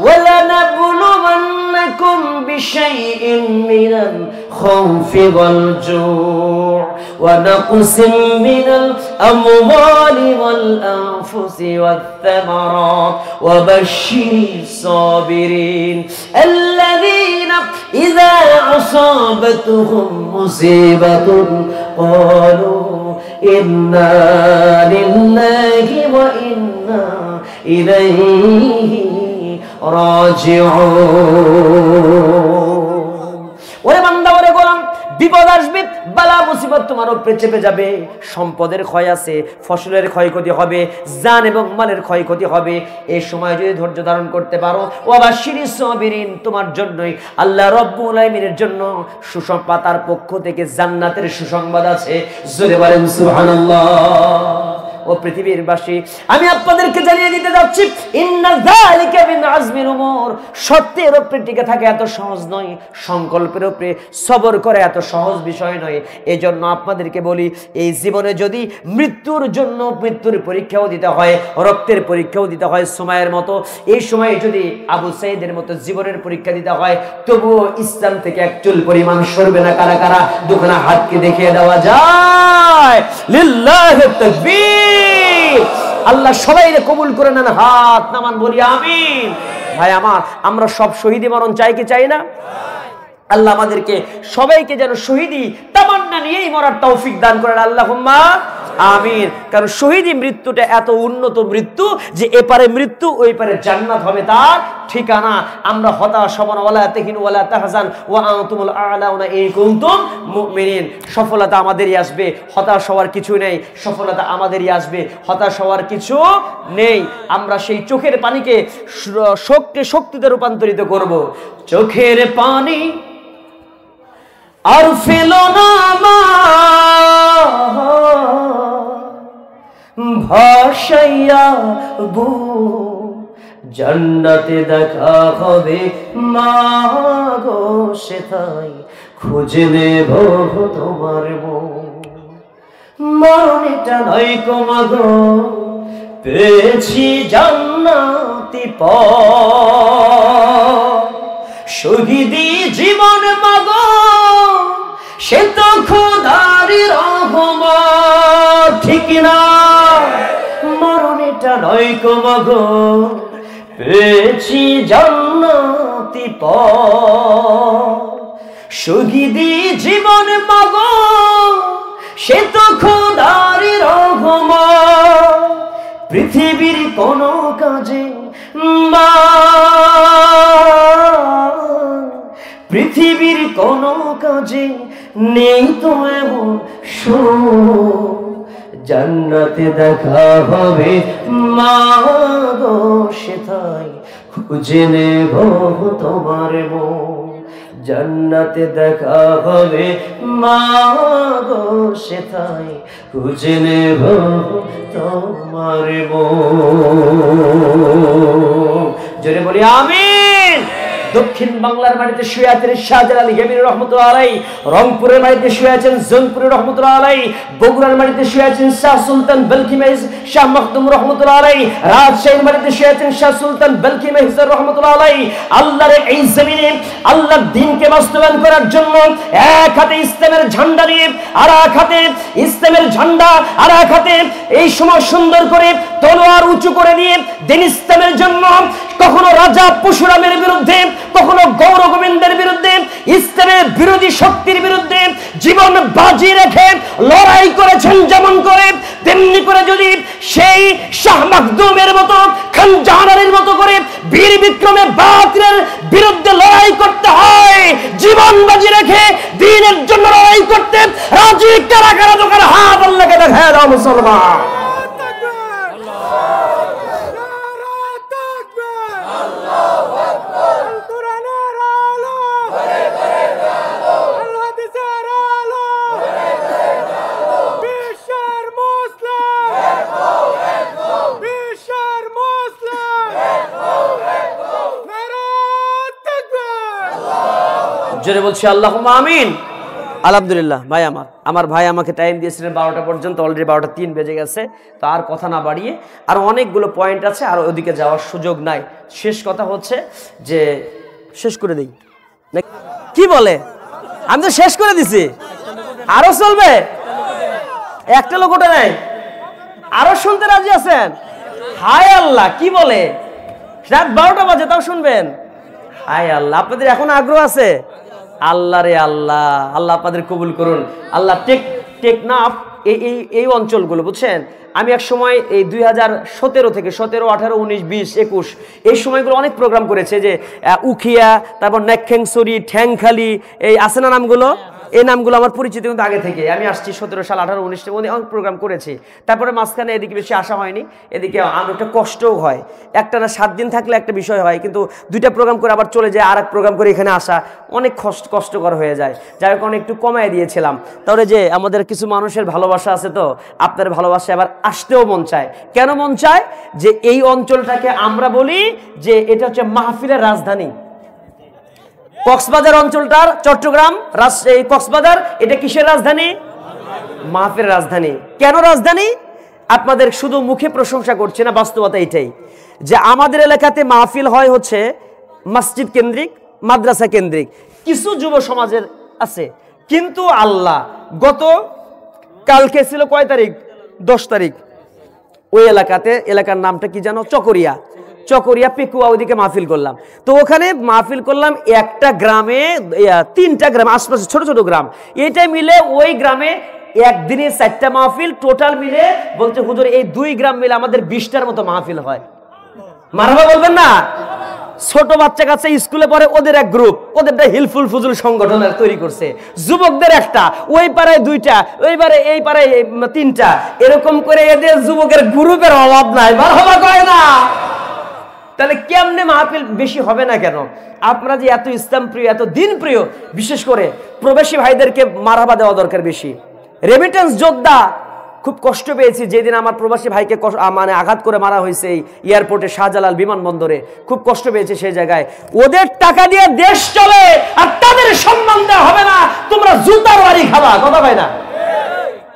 ওয়ালা নাবলুওয়ান্নাকুম বিশাইইন মিনাল খাউফি ওয়াল জু' ওয়া নাকসিম মিনাল আমওয়ালি ওয়াল আনফুসি ওয়াত থামারাত ওয়া বাশশিরিস সাবিরিন আল্লাযীনা ইযা আসাবাতুহুম মুসিবাতুন ক্বালু ইন্না লিল্লাহি ওয়া ইন্না ইলাইহি রাজিউন। ওরে বান্দা, ওরে গোলাম, বিপদ আসবে, বালা মুসিবত তোমার উপরে চেপে যাবে, সম্পদের ক্ষয় আছে, ফসলের ক্ষয়ক্ষতি হবে, জান এবং মালের ক্ষয়ক্ষতি হবে। এই সময় যদি ধৈর্য ধারণ করতে পারো, ওয়া বাশশিরিস সাবিরিন, তোমার জন্যই আল্লাহ রাব্বুল আলামিনের জন্য সুসংবাদ, তার পক্ষ থেকে জান্নাতের সুসংবাদ আছে। জোরে বলেন সুবহানাল্লাহ। ও পৃথিবীর বাসী, আমি আপনাদেরকে জানিয়ে দিতে যাচ্ছি, ইন্না যালিকা মিন আজমিল উমুর, সত্যের উপরে টিকে থাকে এত সহজ নয়, সংকল্পের উপরে সবর করে এত সহজ বিষয় নয়। এজন্য আপনাদেরকে বলি, এই জীবনে যদি মৃত্যুর জন্য মৃত্যুর পরীক্ষাও দিতে হয়, রক্তের পরীক্ষাও দিতে হয় সুমাইয়ার মতো, এই সময়ে যদি আবু সাঈদের মতো জীবনের পরীক্ষা দিতে হয়, তবুও ইসলাম থেকে এক চুল পরিমাণ সরবে না। কারা কারা দুখানা হাতকে দেখিয়ে দেওয়া যায়? লিল্লাহি তাকবীর। আল্লাহ সবাইকে কবুল করে নেন, হাত নামান, বলি আমিন। ভাই আমার, আমরা সব শহীদি মরণ চাই কি চাই না? আল্লাহ আমাদেরকে সবাইকে যেন শহীদি তামান্না নিয়েই মরার তৌফিক দান করেন, আল্লাহুম্মা আমিন। কারণ শহীদি মৃত্যুটা এত উন্নত মৃত্যু যে এপারে মৃত্যু ওই পারে জান্নাত হবে তার ঠিকানা। আমরা হতাশ হব না, ওয়ালা তাহিনু ওয়ালা তাহজান ওয়া আনতুমুল আ'লাউনা ইন কুনতুম মুমিনিন। সফলতা আমাদেরই আসবে, হতাশ হওয়ার কিছু নেই। সফলতা আমাদেরই আসবে, হতাশ হওয়ার কিছু নেই। আমরা সেই চোখের পানিকে শক্তিতে রূপান্তরিত করব। চোখের পানি আর ফেলো না ভাসাইয়া বু, জান্নাতে দেখা হবে মা গো, সেথায় খুঁজে নেব তোমার মরণটা নয় গো মাগো, পেয়েছি জান্নাতি পথ, শহীদি জীবন মাগো, সে তো খোদার রহমত, ঠিক না? মরণটা নয় গো মাগো, পেয়েছি জান্নাতি পথ, শহীদি জীবন মাগো, সে তো খোদার রহমত। পৃথিবীর কোন কাজে মা, পৃথিবীর কোন কাজে নেই তো এমন জান্নাতে দেখা হবে মা গো, সেথায় খুঁজে নেব তোমার মন। জান্নাতে দেখা হবে মা গো, সেথায় খুঁজে নেব তোমার মন। জোরে বলি আমিন। দক্ষিণ বাংলার মাটিতে শুয়ে আছেন শাহজালাল আলী হেমির রহমতুল্লাহ আলাইহি, রংপুরের মাটিতে শুয়ে আছেন জোনপুরের রহমতুল্লাহ আলাইহি, বগুড়ার মাটিতে শুয়ে আছেন শাহ সুলতান বেলকি মেহজ শাহ মখদুম রহমতুল্লাহ আলাইহি, রাজশাহীর মাটিতে শুয়ে আছেন শাহ সুলতান বেলকি মেহজ রহমতুল্লাহ আলাইহি। আল্লাহর এই জমিনে আল্লাহর দ্বীনকে বাস্তবায়ন করার জন্য এক হাতে ইসলামের ঝান্ডা নিয়ে, আর এক হাতে ইসলামের ঝান্ডা, আর এক হাতে এই সময় সুন্দর করে তলোয়ার উঁচু করে দিয়ে দিন ইসলামের জন্য কখনো রাজা পরশুরামের বিরুদ্ধে, কখনো গৌর গোবিন্দের বিরুদ্ধে, ইসলামের বিরোধী শক্তির বিরুদ্ধে জীবন বাজি রেখে লড়াই করেছেন। যেমন করে তেমনি করে যদি সেই শাহ মখদুমের মতো, খান জাহানারের মতো করে বীর বিক্রমে বাতিলের বিরুদ্ধে লড়াই করতে হয়, জীবন বাজি রেখে দ্বীনের জন্য লড়াই করতে রাজি কারা কারা দোকান হাত আল্লাহকে দেখায় দাও মুসলমান। জোরে বলছি আল্লাহুম্মা আমিন। আলহামদুলিল্লাহ। ভাই আমার ভাই আমাকে টাইম দিয়েছিলেন 12টা পর্যন্ত, অলরেডি 12:03 বেজে গেছে। তো আর কথা না বাড়িয়ে, আর অনেকগুলো পয়েন্ট আছে, আর ওদিকে যাওয়ার সুযোগ নাই। শেষ কথা হচ্ছে যে শেষ করে দেই, কি বলে? আমি তো শেষ করে দিছি, আরো চলবে? একটা লোক ওটা নাই, আরো শুনতে রাজি আছেন? হায় আল্লাহ, কি বলে? রাত 12টা বাজে তাও শুনবেন? হায় আল্লাহ, আপনাদের এখন আগ্রহ আছে? আল্লাহ রে আল্লাহ, আল্লাহ আপনাদের কবুল করুন। আল্লাহ টেকনাফ এই অঞ্চলগুলো বুঝছেন, আমি এক সময় এই 2017 থেকে 17, 18, 19, 20, 21 এই সময়গুলো অনেক প্রোগ্রাম করেছে, যে উখিয়া, তারপর নেকখেংসরি, ঠ্যাংখালি, এই আছে না নামগুলো, এই নামগুলো আমার পরিচিত কিন্তু আগে থেকে। আমি আসছি 17 সাল, 18, 19 অনেক প্রোগ্রাম করেছি। তারপরে মাঝখানে এদিকে বেশি আসা হয়নি, এদিকে অনেকটা কষ্টও হয়। একটা না 7 দিন থাকলে একটা বিষয় হয়, কিন্তু 2টা প্রোগ্রাম করে আবার চলে যায়, আর এক প্রোগ্রাম করে এখানে আসা অনেক কষ্টকর হয়ে যায়। যাই হোক, একটু কমায় দিয়েছিলাম। তাহলে যে আমাদের কিছু মানুষের ভালোবাসা আছে, তো আপনার ভালোবাসা আবার আসতেও মন চায়। কেন মন চায়? যে এই অঞ্চলটাকে আমরা বলি যে এটা হচ্ছে মাহফিলের রাজধানী। কক্সবাজার অঞ্চলটার, চট্টগ্রাম, এই কক্সবাজার, এটা কিসের রাজধানী? মাহফিলের রাজধানী। কেন রাজধানী? আপনাদের শুধু মুখে প্রশংসা করছে না, বাস্তবতা এটাই যে আমাদের এলাকাতে মাহফিল হয় হচ্ছে মসজিদ কেন্দ্রিক, মাদ্রাসা কেন্দ্রিক, কিছু যুব সমাজের আছে। কিন্তু আল্লাহ, গত কালকে ছিল কয় তারিখ? 10 তারিখ। ওই এলাকার নামটা কি জানো? চকরিয়া পেকুয়া, ওইদিকে মাহফিল করলাম। তো ওখানে মাহফিল করলাম একটা গ্রামে, 3টা গ্রাম আশপাশে ছোট ছোট গ্রাম, এটা মিলে ওই গ্রামে একদিনে 4টা মাহফিল টোটাল মিলে। বলছে হুজুর এই 2 গ্রাম মিলে আমাদের 20টার মতো মাহফিল হয়। মারহাবা বলবেন না? ছোট বাচ্চা কাছে স্কুলে পড়ে, ওদের এক গ্রুপ, ওদেরটা হিলফুল ফুজুল সংগঠন তৈরি করছে। যুবকদের একটা, ওই পাড়ায় 2টা, ওইবারে এই পাড়ায় 3টা, এরকম করে এদের যুবকের গ্রুপের অভাব নাই। মারহাবা কয় না? তাহলে কেমনে মাহফিল বেশি হবে না কেন? আপনারা যে এত ইসলাম প্রিয়, এত দিন প্রিয়, বিশেষ করে প্রবাসী ভাইদেরকে মারহাবা দেওয়া দরকার বেশি। রেমিটেন্স যোদ্ধা, খুব কষ্ট পেয়েছি যেদিন আমার প্রবাসী ভাইকে মানে আঘাত করে মারা হয়েছে এই এয়ারপোর্টে, শাহজালাল বিমানবন্দরে। খুব কষ্ট পেয়েছে সেই জায়গায়। ওদের টাকা দিয়ে দেশ চলে, আর তাদের সম্মান দেওয়া হবে না, তোমরা জুতার বাড়ি খাবা। কথা পাই না?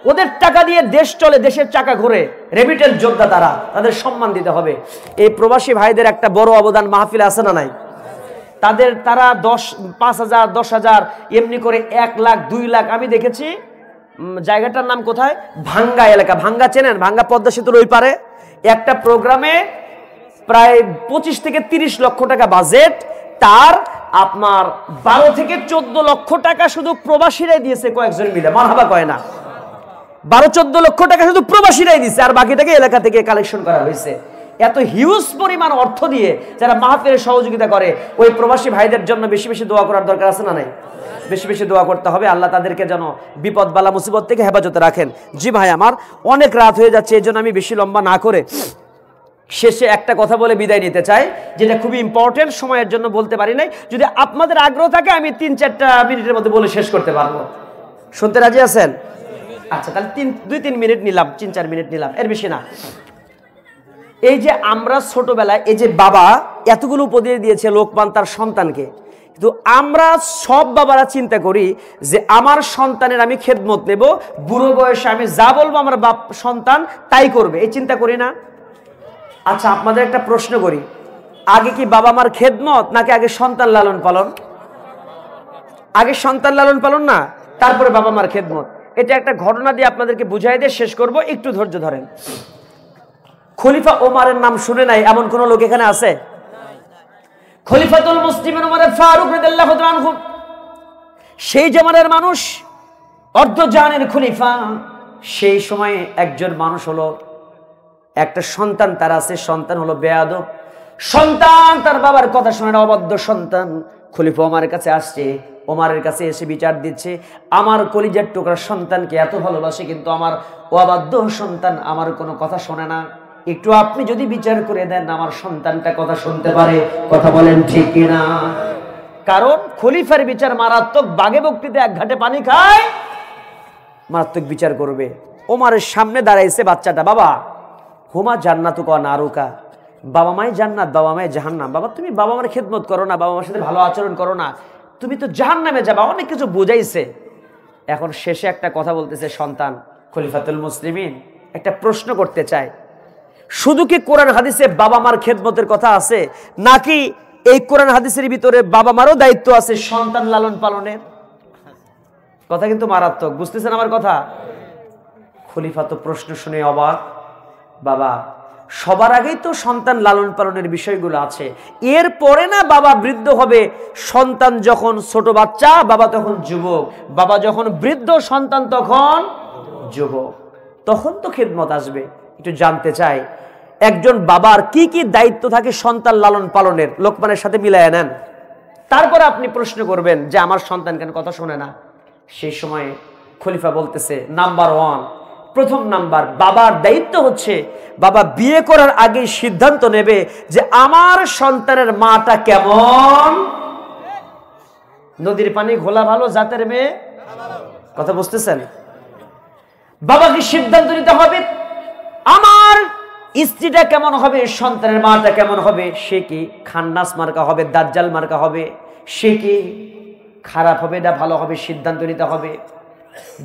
ওদের টাকা দিয়ে দেশ চলে, দেশের চাকা ঘুরে, রেমিটেন্স যোদ্ধা তারা, তাদের সম্মান দিতে হবে। এই প্রবাসী ভাইদের একটা বড় অবদান মাহফিলে আছে না নাই? তারা 5,000, 10,000 এমনি করে 1 লাখ, 2 লাখ। আমি দেখেছি, জায়গাটার নাম কোথায়, ভাঙ্গা এলাকা। ভাঙ্গা চেনেন? ভাঙ্গা পদ্মা সেতুর ওই পারে একটা প্রোগ্রামে প্রায় 25 থেকে 30 লক্ষ টাকা বাজেট, তার আপনার 12 থেকে 14 লক্ষ টাকা শুধু প্রবাসীরাই দিয়েছে, কয়েকজন মিলে। মারহাবা কয় না? 12-14 লক্ষ টাকা শুধু প্রবাসীরাই দিয়েছে, আর বাকিটাকে এলাকা থেকে কালেকশন করা হয়েছে। এত হিউজ পরিমাণ অর্থ দিয়ে যারা মাহফিলের সহযোগিতা করে, ওই প্রবাসী ভাইদের জন্য বেশি বেশি দোয়া করার দরকার আছে না নাই? বেশি বেশি দোয়া করতে হবে, আল্লাহ তাদেরকে যেন বিপদ বালা মুসিবত থেকে হেফাজতে রাখেন। জি ভাই আমার, অনেক রাত হয়ে যাচ্ছে, এই জন্য আমি বেশি লম্বা না করে শেষে একটা কথা বলে বিদায় নিতে চাই, যেটা খুবই ইম্পর্টেন্ট, সময়ের জন্য বলতে পারি নাই। যদি আপনাদের আগ্রহ থাকে আমি 3-4টা মিনিটের মধ্যে বলে শেষ করতে পারবো। শুনতে রাজি আছেন? আচ্ছা, তাহলে 2-3 মিনিট নিলাম, 3-4 মিনিট নিলাম, এর বেশি না। এই যে আমরা ছোটবেলায়, এই যে বাবা এতগুলো উপদেশ দিয়েছে লোকমান তার সন্তানকে, কিন্তু আমরা সব বাবারা চিন্তা করি যে আমার সন্তানের আমি খেদমত নেব, বুড়ো বয়সে আমি যা বলবো আমার সন্তান তাই করবে, এই চিন্তা করি না? আচ্ছা, আপনাদের একটা প্রশ্ন করি, আগে কি বাবা মার খেদমত নাকি আগে সন্তান লালন পালন? আগে সন্তান লালন পালন না, তারপরে বাবা মার খেদমত। এটা একটা ঘটনা দিয়ে আপনাদেরকে বুঝাই দিয়ে শেষ করব, একটু ধৈর্য ধরেন। খলিফা ওমরের নাম শুনে নাই এমন কোন লোক এখানে আছে? খলিফাতুল মুসলিমিন ওমর ফারুক রাদিয়াল্লাহু তাআলা আনহু, সেই জামানার মানুষ, অর্ধজাহানের খলিফা। সেই সময়ে একজন মানুষ হলো, একটা সন্তান তার আছে, সন্তান হলো বেয়াদব, সন্তান তার বাবার কথা শুনে না, অবাধ্য সন্তান খলিফা ওমরের কাছে আসছে। ওমরের কাছে এসে বিচার দিচ্ছে, আমার কলিজার টুকরা সন্তানকে এত ভালোবাসে, কিন্তু আমার অবাধ্য সন্তান আমার কোনো কথা শোনে না। একটু আপনি যদি বিচার করে দেন আমার সন্তানটা কথা শুনতে পারে। কথা বলেন ঠিক কিনা? কারণ খলিফার বিচার মারাত্মক। বাঘে বকরিতে এক ঘাটে পানি খায়, মারাত্মক বিচার করবে। ওমরের সামনে দাঁড়াইছে বাচ্চাটা, বাবা হুমা জান্নাতুকা নারুকা, বাবা মায়ের জান্নাত, বাবা মায়ের জাহান্নাম। বাবা তুমি বাবা মায়ের খেদমত করো না, বাবা মার সাথে ভালো আচরণ করো না, তুমি তো জাহান্নামে যাবা। অনেক কিছু বুঝাইছে। এখন শেষে একটা কথা বলতেছে সন্তান। খলিফাতুল মুসলিমিন একটা প্রশ্ন করতে চায়, শুধু কি কোরআন হাদিসে বাবা মার খেদমতের কথা আছে, নাকি এই কোরআন হাদিসের ভিতরে বাবা মারও দায়িত্ব আছে সন্তান লালন পালনের? কথা কিন্তু মারাত্মক, বুঝতেছেন আমার কথা? খলিফা তো প্রশ্ন শুনে অবাক। বাবা সবার আগেই তো সন্তান লালন পালনের বিষয়গুলো আছে, এরপরে না বাবা বৃদ্ধ হবে। সন্তান যখন ছোট বাচ্চা, বাবা তখন যুবক, বাবা যখন বৃদ্ধ, সন্তান তখন যুবক, তখন তো খেদমত আসবে। একটু জানতে চাই একজন বাবার কি কি দায়িত্ব থাকে সন্তান লালন পালনের, লোকমানের সাথে মিলায় নেন। তারপর আপনি প্রশ্ন করবেন যে আমার সন্তান কেন কথা শোনে না। সেই সময় খলিফা বলতেছে, নাম্বার 1, প্রথম নাম্বার, বাবার দায়িত্ব হচ্ছে বাবা বিয়ে করার আগে সিদ্ধান্ত নেবে যে আমার সন্তানের মাটা কেমন। নদীর পানি ঘোলা ভালো, জাতের মেয়ে। কথা বুঝতেছেন? বাবাকে সিদ্ধান্ত নিতে হবে আমার স্ত্রীটা কেমন হবে, সন্তানের মাটা কেমন হবে। সে কি খান্নাস মার্কা হবে, দাজ্জাল মার্কা হবে, সে কি খারাপ হবে না ভালো হবে, সিদ্ধান্ত নিতে হবে।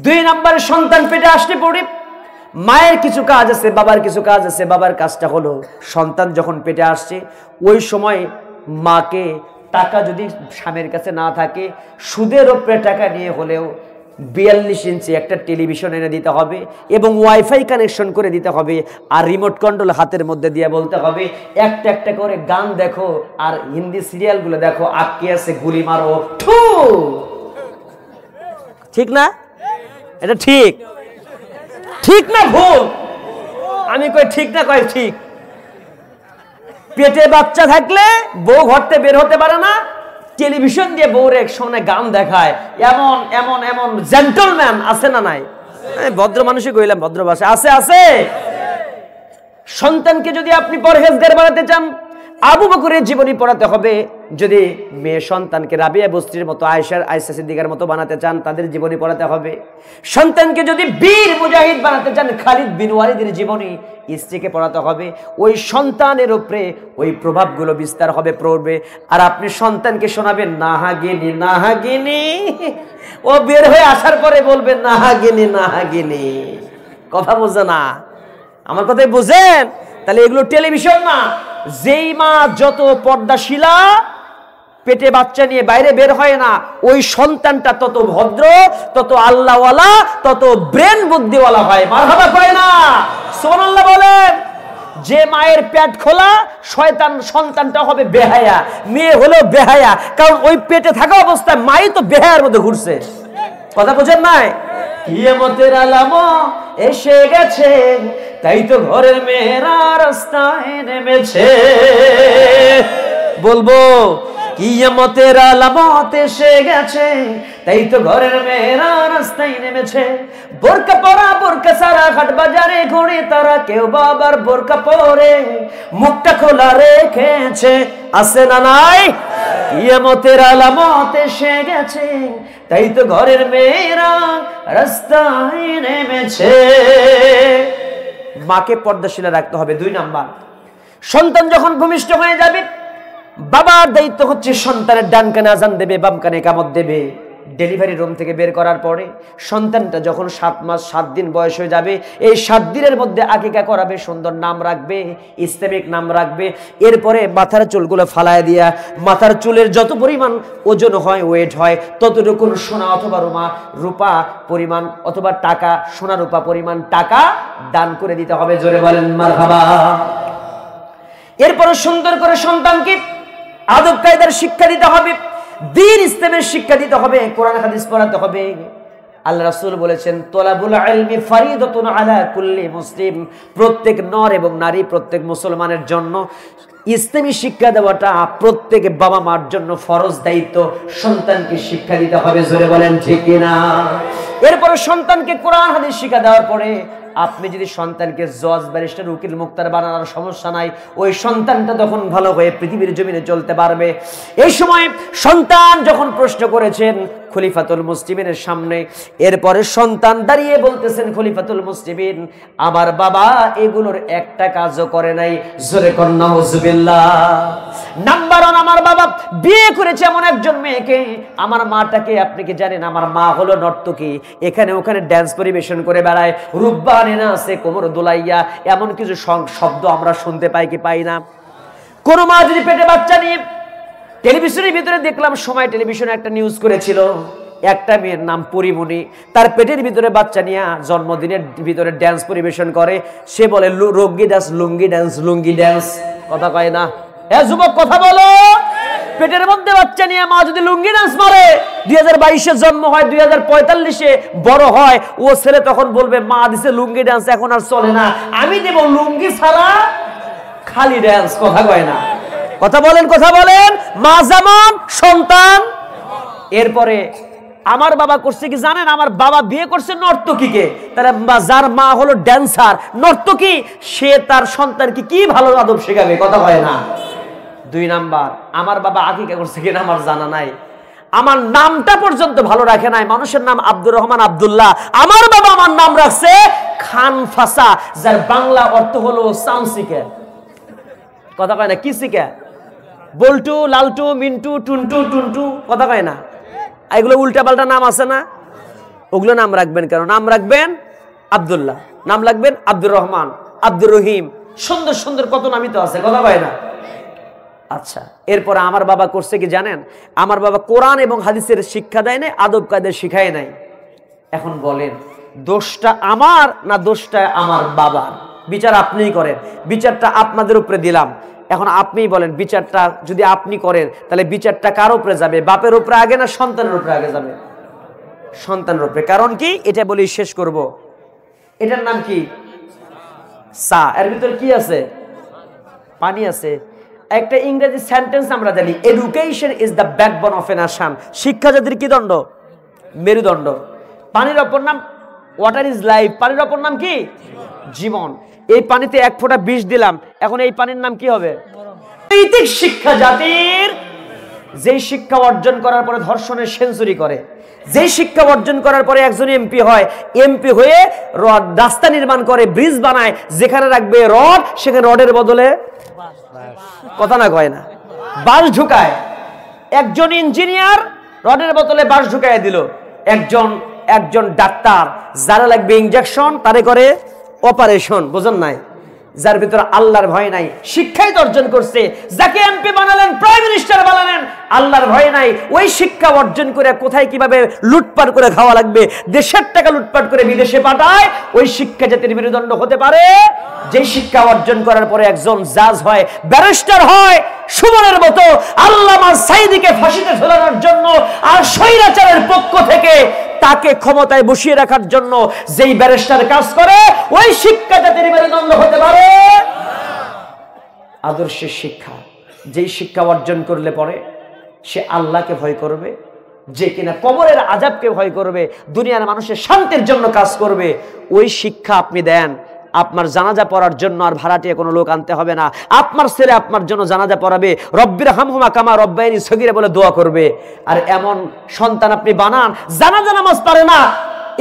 2 নম্বরে সন্তান পেটে আসতে পড়ে মায়ের কিছু কাজ আছে, বাবার কিছু কাজ আছে। বাবার কাজটা হলো সন্তান যখন পেটে আসছে ওই সময় মাকে টাকা যদি স্বামীর কাছে না থাকে, সুদের উপরে টাকা নিয়ে হলেও 42 ইঞ্চি একটা টেলিভিশন এনে দিতে হবে এবং ওয়াইফাই কানেকশন করে দিতে হবে। আর রিমোট কন্ট্রোল হাতের মধ্যে দিয়ে বলতে হবে একটা একটা করে গান দেখো আর হিন্দি সিরিয়ালগুলো দেখো, আটকে আছে গুলি মারো। ঠিক না? এটা ঠিক? ঠিক না ভুল? আমি কই ঠিক না, কই ঠিক। পেটে বাচ্চা থাকলে বউ ঘরতে বের হতে পারে না, টেলিভিশন দিয়ে বউর এক সময় গান দেখায়। এমন এমন এমন জেন্টলম্যান আছে না নাই? ভদ্র মানুষই কইলাম, ভদ্র ভাষা আছে আছে। সন্তানকে যদি আপনি পরহেজগার বানাতে চান, আবু বকরের জীবনী পড়াতে হবে। যদি মেয়ে সন্তানকে রাবিয়া বস্তির মতো, আয়েশা সিদ্দিকার মতো বানাতে চান, তাদের জীবনী পড়াতে হবে। সন্তানকে যদি বীর মুজাহিদ বানাতে চান, খালিদ বিন ওয়ালিদের জীবনী স্ত্রীকে পড়াতে হবে। ওই সন্তানের উপরে ওই প্রভাবগুলো বিস্তার হবে, পড়বে। আর আপনি সন্তানকে শোনাবেন নাহাগিনী নাহাগিনী, ও বের হয়ে আসার পরে বলবেন নাহাগিনী নাহাগিনী। কথা বোঝে না? আমার কথাই বোঝেন? তাহলে এগুলো টেলিভিশন না। যেই মা যত পর্দাশীলা, পেটে বাচ্চা নিয়ে বাইরে বের হয় না, ওই সন্তানটা তত ভদ্র, তত আল্লাহওয়ালা, তত ব্রেন বুদ্ধিওয়ালা হয়। মারহাবা কয় না? সুবহানাল্লাহ বলেন। যে মায়ের পেট খোলা, শয়তান সন্তানটা হবে বেহায়া, মেয়ে হলো বেহায়া, কারণ ওই পেটে থাকা অবস্থায় মাই তো বেহায়ার মধ্যে ঘুরছে। কথা বোঝেন নাই? কিয়ামতের আলামত এসে গেছে, তাই তো ঘরের মেয়েরা রাস্তায় নেমেছে। বলবো কিয়ামতের আলামত এসে গেছে, তাই তো ঘরের মেয়েরা রাস্তায় নেমেছে। বোরকা পরা বোরকা সারা হাট বাজারে ঘুরে তারা, কেউ বাবার বোরকা পরে মুখটা খোলা রেখেছে। আছে না নাই? কিয়ামতের আলামত এসে গেছে, তাই তো ঘরের মেয়েরা রাস্তায় নেমেছে। মাকে পর্দাশীলা রাখতে হবে। 2 নাম্বার, সন্তান যখন ভূমিষ্ঠ হয়ে যাবে, বাবার দায়িত্ব হচ্ছে সন্তানের ডান কানে আজান দেবে, বাম কানে কামত দেবে। ডেলিভারি রুম থেকে বের করার পরে সন্তানটা যখন 7 মাস 7 দিন বয়স হয়ে যাবে, এই 7 দিনের মধ্যে আকিকা করাবে, সুন্দর নাম রাখবে, ইসলামিক নাম রাখবে। এরপরে মাথার চুলগুলো ফালায় দিয়া, মাথার চুলের যত পরিমাণ ওজন হয়, ওয়েট হয়, ততটুকু সোনা অথবা রূপা পরিমাণ অথবা টাকা, সোনা রূপা পরিমাণ টাকা দান করে দিতে হবে। জোরে বলেন মারহাবা। এরপরে সুন্দর করে সন্তানকে আদব কায়দার শিক্ষা দিতে হবে, দ্বীন ইসলামের শিক্ষা দিতে হবে, কোরআন হাদিস পড়াতে হবে। আল্লাহ রাসূল বলেছেন তলাবুল ইলমি ফারিদাতুন আলা কুল্লি মুসলিম, প্রত্যেক নর এবং নারী, প্রত্যেক মুসলমানের জন্য ইসলামী শিক্ষা দেওয়াটা প্রত্যেক বাবা মার জন্য ফরজ দায়িত্ব। সন্তানকে শিক্ষা দিতে হবে, জোরে বলেন ঠিক কিনা। এরপরে সন্তানকে কোরআন হাদিস শিক্ষা দেওয়ার পরে আপনি যদি সন্তানকে জজ, ব্যারিস্টার, উকিল, মুক্তার বানানোর সমস্যা নাই, ওই সন্তানটা তখন ভালো হয়ে পৃথিবীর জমিনে চলতে পারবে। এই সময় সন্তান যখন প্রশ্ন করেছেন খলিফাতুল মুসলিমিনের সামনে, এরপরে সন্তান দাঁড়িয়ে বলতেছেন, খলিফাতুল মুসলিমিন, আমার বাবা এগুলোর একটা কাজও করে নাই, জোরে কর নাউজুবিল্লাহ। নাম্বার 1, আমার বাবা বিয়ে করেছে এমন একজন মেয়েকে, আমার মাটাকে আপনি কি জানেন, আমার মা হলো নর্তকী, এখানে ওখানে ড্যান্স পরিবেশন করে বেড়ায়, রূপবানে না আছে, কোমর দোলাইয়া, এমন কিছু শব্দ আমরা শুনতে পাই কি পাই না? কোন মা যদি পেটে বাচ্চা নিয়ে, টেলিভিশনের ভিতরে দেখলাম সময় টেলিভিশনে একটা নিউজ করেছিল, একটা মেয়ের নাম পরিমণি, তার পেটের ভিতরে বাচ্চা নিয়ে জন্মদিনের ভিতরে ড্যান্স পরিবেশন করে, সে বলে রোগী ডান্স, লুঙ্গি ডান্স, লুঙ্গি ডান্স, কথা কয় না? এ যুবক কথা বলো, পেটের মধ্যে বাচ্চা নিয়ে মা যদি লুঙ্গি ডান্স মারে, 2022-এ জন্ম হয়, 2045-এ বড় হয়, ও ছেলে তখন বলবে মা দিছে লুঙ্গি ডান্স, এখন আর চলে না, আমি দেব লুঙ্গি ছাড়া খালি ডান্স, কথা কয় না? কথা বলেন, কথা বলেন। মা যেমন সন্তান। এরপরে আমার বাবা করছে কি জানেন, আমার বাবা বিয়ে করছে নর্তকীকে, তার যার মা হলো ড্যান্সার, নর্তকী, সে তার সন্তানকে কি ভালো আদব শেখাবে, কথা কয় না? 2 নাম্বার, আমার বাবা আকিকা করছে কিনা আমার জানা নাই, আমার নামটা পর্যন্ত ভালো রাখে নাই, মানুষের নাম আব্দুর রহমান, আব্দুল্লাহ, আমার বাবা আমার নাম রাখছে খান ফাসা, যার বাংলা অর্থ হলো চামচিকে, কথা কয় না? কি শিখে? বল্টু, লালটু, মিন্টু, টুনটু, টুনটু, কথা কয় না? এগুলো উল্টা পাল্টা নাম আছে না, ওগুলো নাম রাখবেন কেন? নাম রাখবেন আব্দুল্লাহ, নাম রাখবেন আব্দুর রহমান, আব্দুর রহিম, সুন্দর সুন্দর কত নামই তো আছে, কথা কয় না? আচ্ছা, এরপরে আমার বাবা করছে কি জানেন, আমার বাবা কোরআন এবং হাদিসের শিক্ষা দেয় নাই, আদব কায়দা শিখায় নাই। এখন বলেন দোষটা আমার না দোষটা আমার বাবার? বিচার আপনিই করেন, বিচারটা আপনাদের উপরে দিলাম, এখন আপনিই বলেন বিচারটা যদি আপনি করেন তাহলে বিচারটা কার উপরে যাবে, বাপের উপরে আগে না সন্তানের উপরে আগে যাবে? সন্তানের উপরে। কারণ কি, এটা বলি শেষ করব। এটার নাম কি? চা, এর ভিতরে কি আছে? পানি আছে। একটা ইংরেজি সেন্টেন্স আমরা জানি, education is the backbone of a nation. শিক্ষা জাতির কি দণ্ড? মেরুদণ্ড। পানির অপর নাম ওয়াটার ইজ লাইফ, পানির অপর নাম কি? জীবন। এই পানিতে 1 ফোঁটা বিষ দিলাম, এখন এই পানির নাম কি হবে? নৈতিক শিক্ষা জাতির, যেই শিক্ষা অর্জন করার পরে ধর্ষণের সেঞ্চুরি করে, যেই শিক্ষা অর্জন করার পরে একজন এমপি হয়, এমপি হয়ে রাস্তা নির্মাণ করে, ব্রিজ বানায়, যেখানে রাখবে রড, সেখানে রডের বদলে, কথা না কয় না, বাঁশ ঢুকায়। একজন ইঞ্জিনিয়ার রডের বদলে বাঁশ ঢুকায় দিল। একজন ডাক্তার, যারা লাগবে ইনজেকশন, তারে করে অপারেশন, বুঝেন নাই? যার ভিতরে আল্লাহর ভয় নাই, শিক্ষাই অর্জন করছে, যাকে এমপি বানালেন, প্রাইম মিনিস্টার বানালেন, আল্লাহর ভয় নাই, ওই শিক্ষা অর্জন করে কোথায় কিভাবে লুটপাট করে খাওয়া লাগবে, দেশের টাকা লুটপাট করে বিদেশে পাঠায়, ওই শিক্ষা জাতির মেরুদণ্ড হতে পারে। যে শিক্ষা অর্জন করার পরে একজন জাজ হয়, ব্যারিস্টার হয়, সুমনের মতো আল্লামা সাঈদীকে ফাঁসিতে ঝোলানোর জন্য, আর স্বৈরাচারের পক্ষ থেকে তাকে ক্ষমতায় বসিয়ে রাখার জন্য যেই ব্যারিস্টার কাজ করে, ওই শিক্ষা জাতির মেরুদণ্ড হতে পারে। আদর্শের শিক্ষা, যেই শিক্ষা অর্জন করলে পরে সে আল্লাহকে ভয় করবে, যে কিনা কবরের আযাবকে ভয় করবে, দুনিয়ার মানুষের শান্তির জন্য কাজ করবে, ওই শিক্ষা আপনি দেন। আপনার জানাজা পড়ার জন্য আর ভাড়াটিয়া কোনো লোক আনতে হবে না, আপনার ছেলে আপনার জন্য জানাজা পড়াবে, রব্বির হামহুমা কামা রব্বায়ানি সগীরা বলে দোয়া করবে। আর এমন সন্তান আপনি বানান, জানাজা নামাজ পারে না,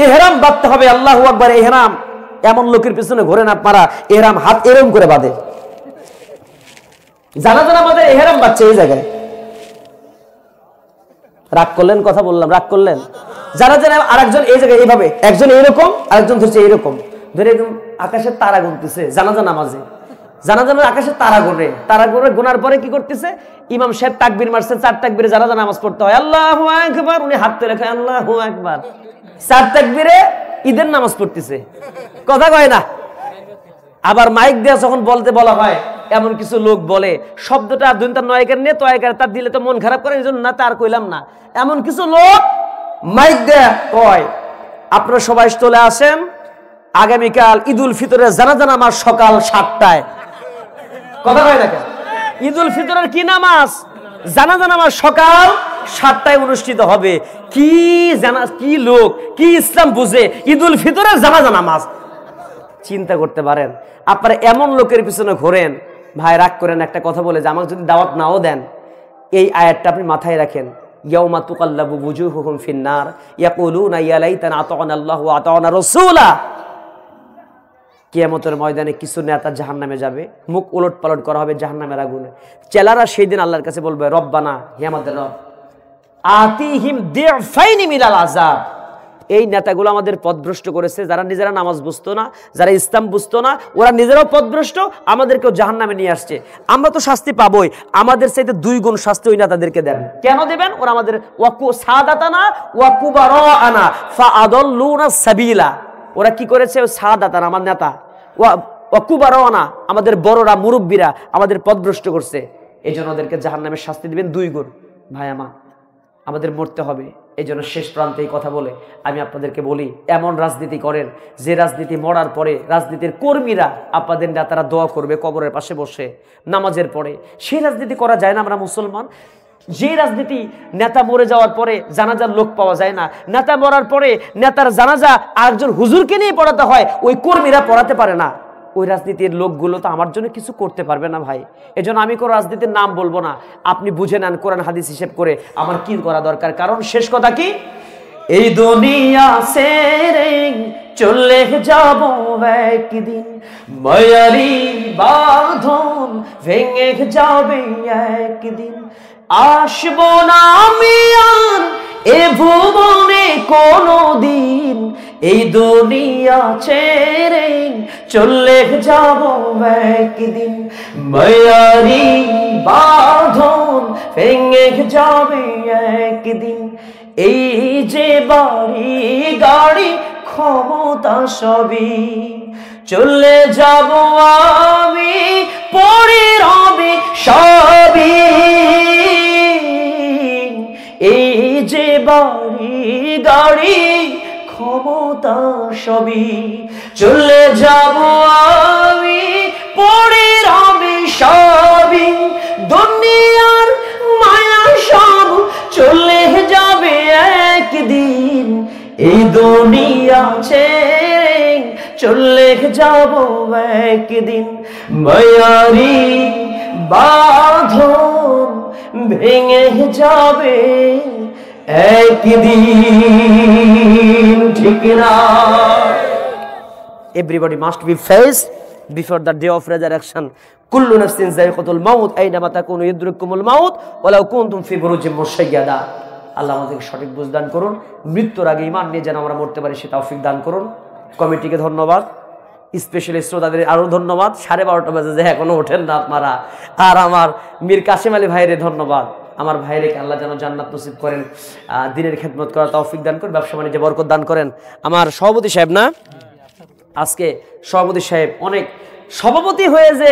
ইহরাম বাঁধতে হবে, আল্লাহু আকবার, ইহরাম। এমন লোকের পিছনে ঘোরেন আপনারা, ইহরাম হাত এরম করে বাঁধে, জানাজা নামাজের ইহরাম বাঁধছে এই জায়গায়। রাগ করলেন? কথা বললাম, রাগ করলেন? যারা যারা আরেকজন এই জায়গায় এইভাবে, একজন এইরকম, আরেকজন ধরছে এইরকম ধরে, একদম আকাশের তারা গুনতেছে জানাজা নামাজে। জানাজা নামাজে আকাশের তারা গুনে, তারা গুনে গোনার পরে কি করতেছে, ইমাম সাহেব তাকবীর মারছে, 4 তাকবীরে জানাজা নামাজ পড়তে হয়, আল্লাহু আকবার, উনি হাত তুলে খায় আল্লাহু আকবার, 4 তাকবীরে ঈদের নামাজ পড়তেছে, কথা কয় না। আবার মাইক দেয়া যখন বলতে বলা হয়, এমন কিছু লোক বলে শব্দটা দুইটার নয়কের নিয়ে তয়কের তার দিলে তো মন খারাপ করে, এই জন্য না তার কইলাম না। এমন কিছু লোক মাইক দেয়া কয়, আপনারা সবাই চলে আসেন, আগামীকাল ঈদুল ফিতরের জানাজা নামাজ সকাল 7টায়, কথা কয় না কেন? ঈদুল ফিতরের কি নামাজ? জানাজা নামাজ সকাল 7টায় অনুষ্ঠিত হবে। কি কি লোক, কি ইসলাম বুঝে ঈদুল ফিতরের জানাজা নামাজ? চিন্তা করতে পারেন? আপনারা এমন লোকের পিছনে ঘোরেন। ভাই রাগ করেন, একটা কথা বলে যে আমাকে যদি দাওয়াত নাও দেন, এই আয়াতটা আপনি মাথায় রাখেন। ইয়াউমা তুকাল্লাবু বুজুহুহুম ফিন্নার ইয়াকুলুনা ইয়া লাইতানা আতা'না আল্লাহ ওয়া আতা'না রাসূলা। কিয়ামতের ময়দানে কিছু নেতা জাহান্নামে যাবে, মুখ উলটপালট করা হবে জাহান্নামের আগুনে। চেলারা সেই দিন আল্লাহর কাছে বলবে, রব্বানা, হে আমাদের রব, আতিহিম দি'ফাইনি মিনাল আযাব। এই নেতাগুলো আমাদের পথভ্রষ্ট করেছে, যারা নিজেরা নামাজ বুঝতো না, যারা ইসলাম বুঝতো না, ওরা নিজেরাও পথভ্রষ্ট, আমাদেরকেও জাহান্নামে নিয়ে আসছে। আমরা তো শাস্তি পাবোই, আমাদের চাইতে 2 গুণ শাস্তি ওই নেতাদেরকে দেন। কেন দেবেন? ওরা আমাদের ওয়াকু সাদাতানা ওয়া কুবারানা ফাআদাল্লুনা সাবিলা। ওরা কি করেছে? সাদাতানা, আমার নেতা, ওয়া কুবারানা, আমাদের বড়রা, মুরব্বীরা আমাদের পথভ্রষ্ট করছে। এই জন্য ওদেরকে জাহান্নামের শাস্তি দিবেন 2 গুণ। ভাই আমার, আমাদের মরতে হবে। এই জন্য শেষ প্রান্তে এই কথা বলে আমি আপনাদেরকে বলি, এমন রাজনীতি করেন যে রাজনীতি মরার পরে রাজনীতির কর্মীরা আপনাদের নেতারা দোয়া করবে কবরের পাশে বসে নামাজের পরে। সেই রাজনীতি করা যায় না? আমরা মুসলমান। যে রাজনীতি নেতা মরে যাওয়ার পরে জানাজার লোক পাওয়া যায় না, নেতা মরার পরে নেতার জানাজা আরেকজন হুজুরকে নিয়ে পড়াতে হয়, ওই কর্মীরা পড়াতে পারে না। ওই রাজনীতির লোকগুলো তো আমার জন্য কিছু করতে পারবে না ভাই। এজন্য আমি কোনো রাজনীতির নাম বলবো না, আপনি বুঝে নেন কোরআন হাদিস হিসেব করে আমার কি করা দরকার। কারণ শেষ কথা কি, এই দুনিয়া ছেড়ে চলে যাব একদিন, মায়ারি বাঁধন ভেঙে যাবে একদিন, আসবো না আমি আর এ ভুবনে কোনদিন, এই দুনিয়া ছেড়ে চলে যাব একদিন, মায়ারি বাঁধন ভেঙে যাবে একদিন, এই যে বাড়ি গাড়ি ক্ষমতা সবই চলে যাব আমি, পড়ে রবে সবই, এই যে বাড়ি গাড়ি ক্ষমতা সবই চলে যাব আমি, পড়ে রবে সবই, দুনিয়ার মায়া সব চলে যাবে একদিন, এই দুনিয়া ছেড়ে চলে যাব একদিন, মায়ারি বাঁধন ভেঙে যাবে একদিন, ঠিক না? Everybody must be faced before the day of resurrection. কুল্লু নাফসিন যায়িকাতুল মাউত, আইনামা তাকুনু ইদরিকুমুল মাউত ওয়ালাউ কুনতুম ফি বুরুজিন মুশাইয়াদা। আল্লাহ আমাদেরকে সঠিক বুঝ দান করুন, মৃত্যুর আগে ঈমান নিয়ে যেন আমরা মরতে পারি সে তৌফিক দান করুন। কমিটিকে ধন্যবাদ, স্পেশালি শ্রোতাদের আরো ধন্যবাদ। 12:30 বাজে যে এখনো ওঠেন না আপনারা। আর আমার মীর কাসেম আলী ভাইরে ধন্যবাদ। আমার ভাইরেকে আল্লাহ যেন জান্নাত নসিব করেন, দিনের খেদমত করার তৌফিক দান করেন, ব্যবসা বাণিজ্যে বরকত দান করেন। আমার সভাপতি সাহেব না, আজকে সভাপতি সাহেব অনেক সভাপতি হয়ে যে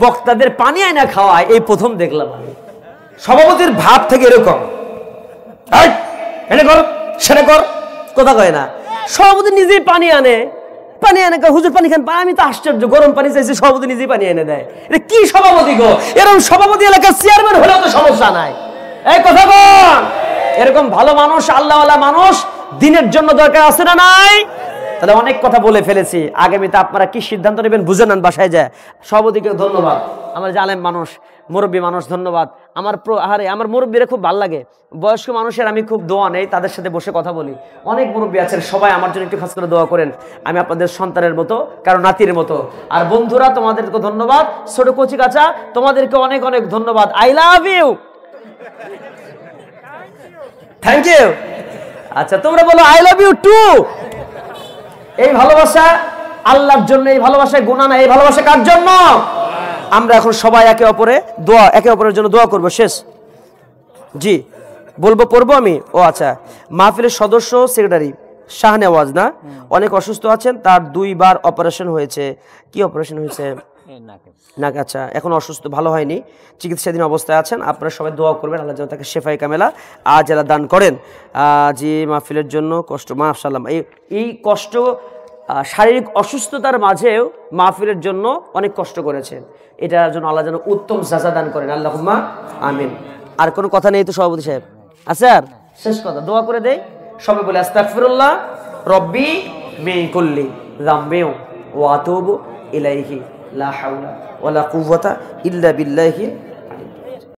বক্তাদের পানি আয়না খাওয়ায় এই প্রথম দেখলাম আমি। সভাপতির ভাব থেকে এরকম, এটা কর সেটা কর, কথা কয় না। সভাপতি নিজেই পানি আনে, হুজুর পানি খান। আমি তো আশ্চর্য, গরম পানি চাইছি, সভাপতি নিজেই পানি এনে দেয়। এটা কি সভাপতি গো? এরকম সভাপতি এলাকার চেয়ারম্যান হলেও তো সমস্যা নাই। এই কথা বল, এরকম ভালো মানুষ, আল্লাহওয়ালা মানুষ দিনের জন্য দরকার আছে না নাই? তাহলে অনেক কথা বলে ফেলেছি, আগামীতে আপনারা কি সিদ্ধান্ত নেবেন বুঝে নেন বাসায় যায়। সভাপতিকে ধন্যবাদ, আমার জালেম মানুষ, মুরব্বী মানুষ, ধন্যবাদ। আমার মুরব্বীরা খুব ভালো লাগে, বয়স্ক মানুষের আমি খুব দোয়া নেই, তাদের সাথে বসে কথা বলি। অনেক মুরব্বী আছেন, সবাই আমার জন্য একটু খাস করে দোয়া করেন, আমি আপনাদের সন্তানের মতো, কারো নাতির মতো। আর বন্ধুরা তোমাদেরকে ধন্যবাদ, ছোট কচি কাঁচা তোমাদেরকে অনেক অনেক ধন্যবাদ। I love you, thank you. আচ্ছা তোমরা বলো আই লাভ ইউ টু। এই ভালোবাসা আল্লাহর জন্য, এই ভালোবাসায় গুনাহ না, এই ভালোবাসা কার জন্য? আমরা এখন সবাই একে অপরের জন্য দোয়া করব। শেষ জি বলবো, পড়বো আমি। ও আচ্ছা, মাহফিলের সদস্য সেক্রেটারি শাহনেওয়াজ না, অনেক অসুস্থ আছেন, তার 2 বার অপারেশন হয়েছে। কি অপারেশন হয়েছে? নাক। আচ্ছা, এখন অসুস্থ, ভালো হয়নি, চিকিৎসাধীন অবস্থায় আছেন। আপনারা সবাই দোয়া করবেন আল্লাহ যেন তাকে শেফায়ে কামেলা আজলা দান করেন। জি মাহফিলের জন্য কষ্ট, মাশাআল্লাহ, এই কষ্ট শারীরিক অসুস্থতার মাঝেও মাহফিলের জন্য অনেক কষ্ট করেছেন। এটার জন্য আল্লাহ যেন উত্তম জাযা দান করেন, আল্লাহুম্মা আমিন। আর কোনো কথা নেই তো সভাপতি সাহেব? আছে আর শেষ কথা দোয়া করে দেই সবাই বলে আস্তাগফিরুল্লাহ রব্বি মিন কুল্লি যামবি ওয়া আতুবু ইলাইহি লা হাওলা ওয়ালা কুওয়াতা ইল্লা বিল্লাহি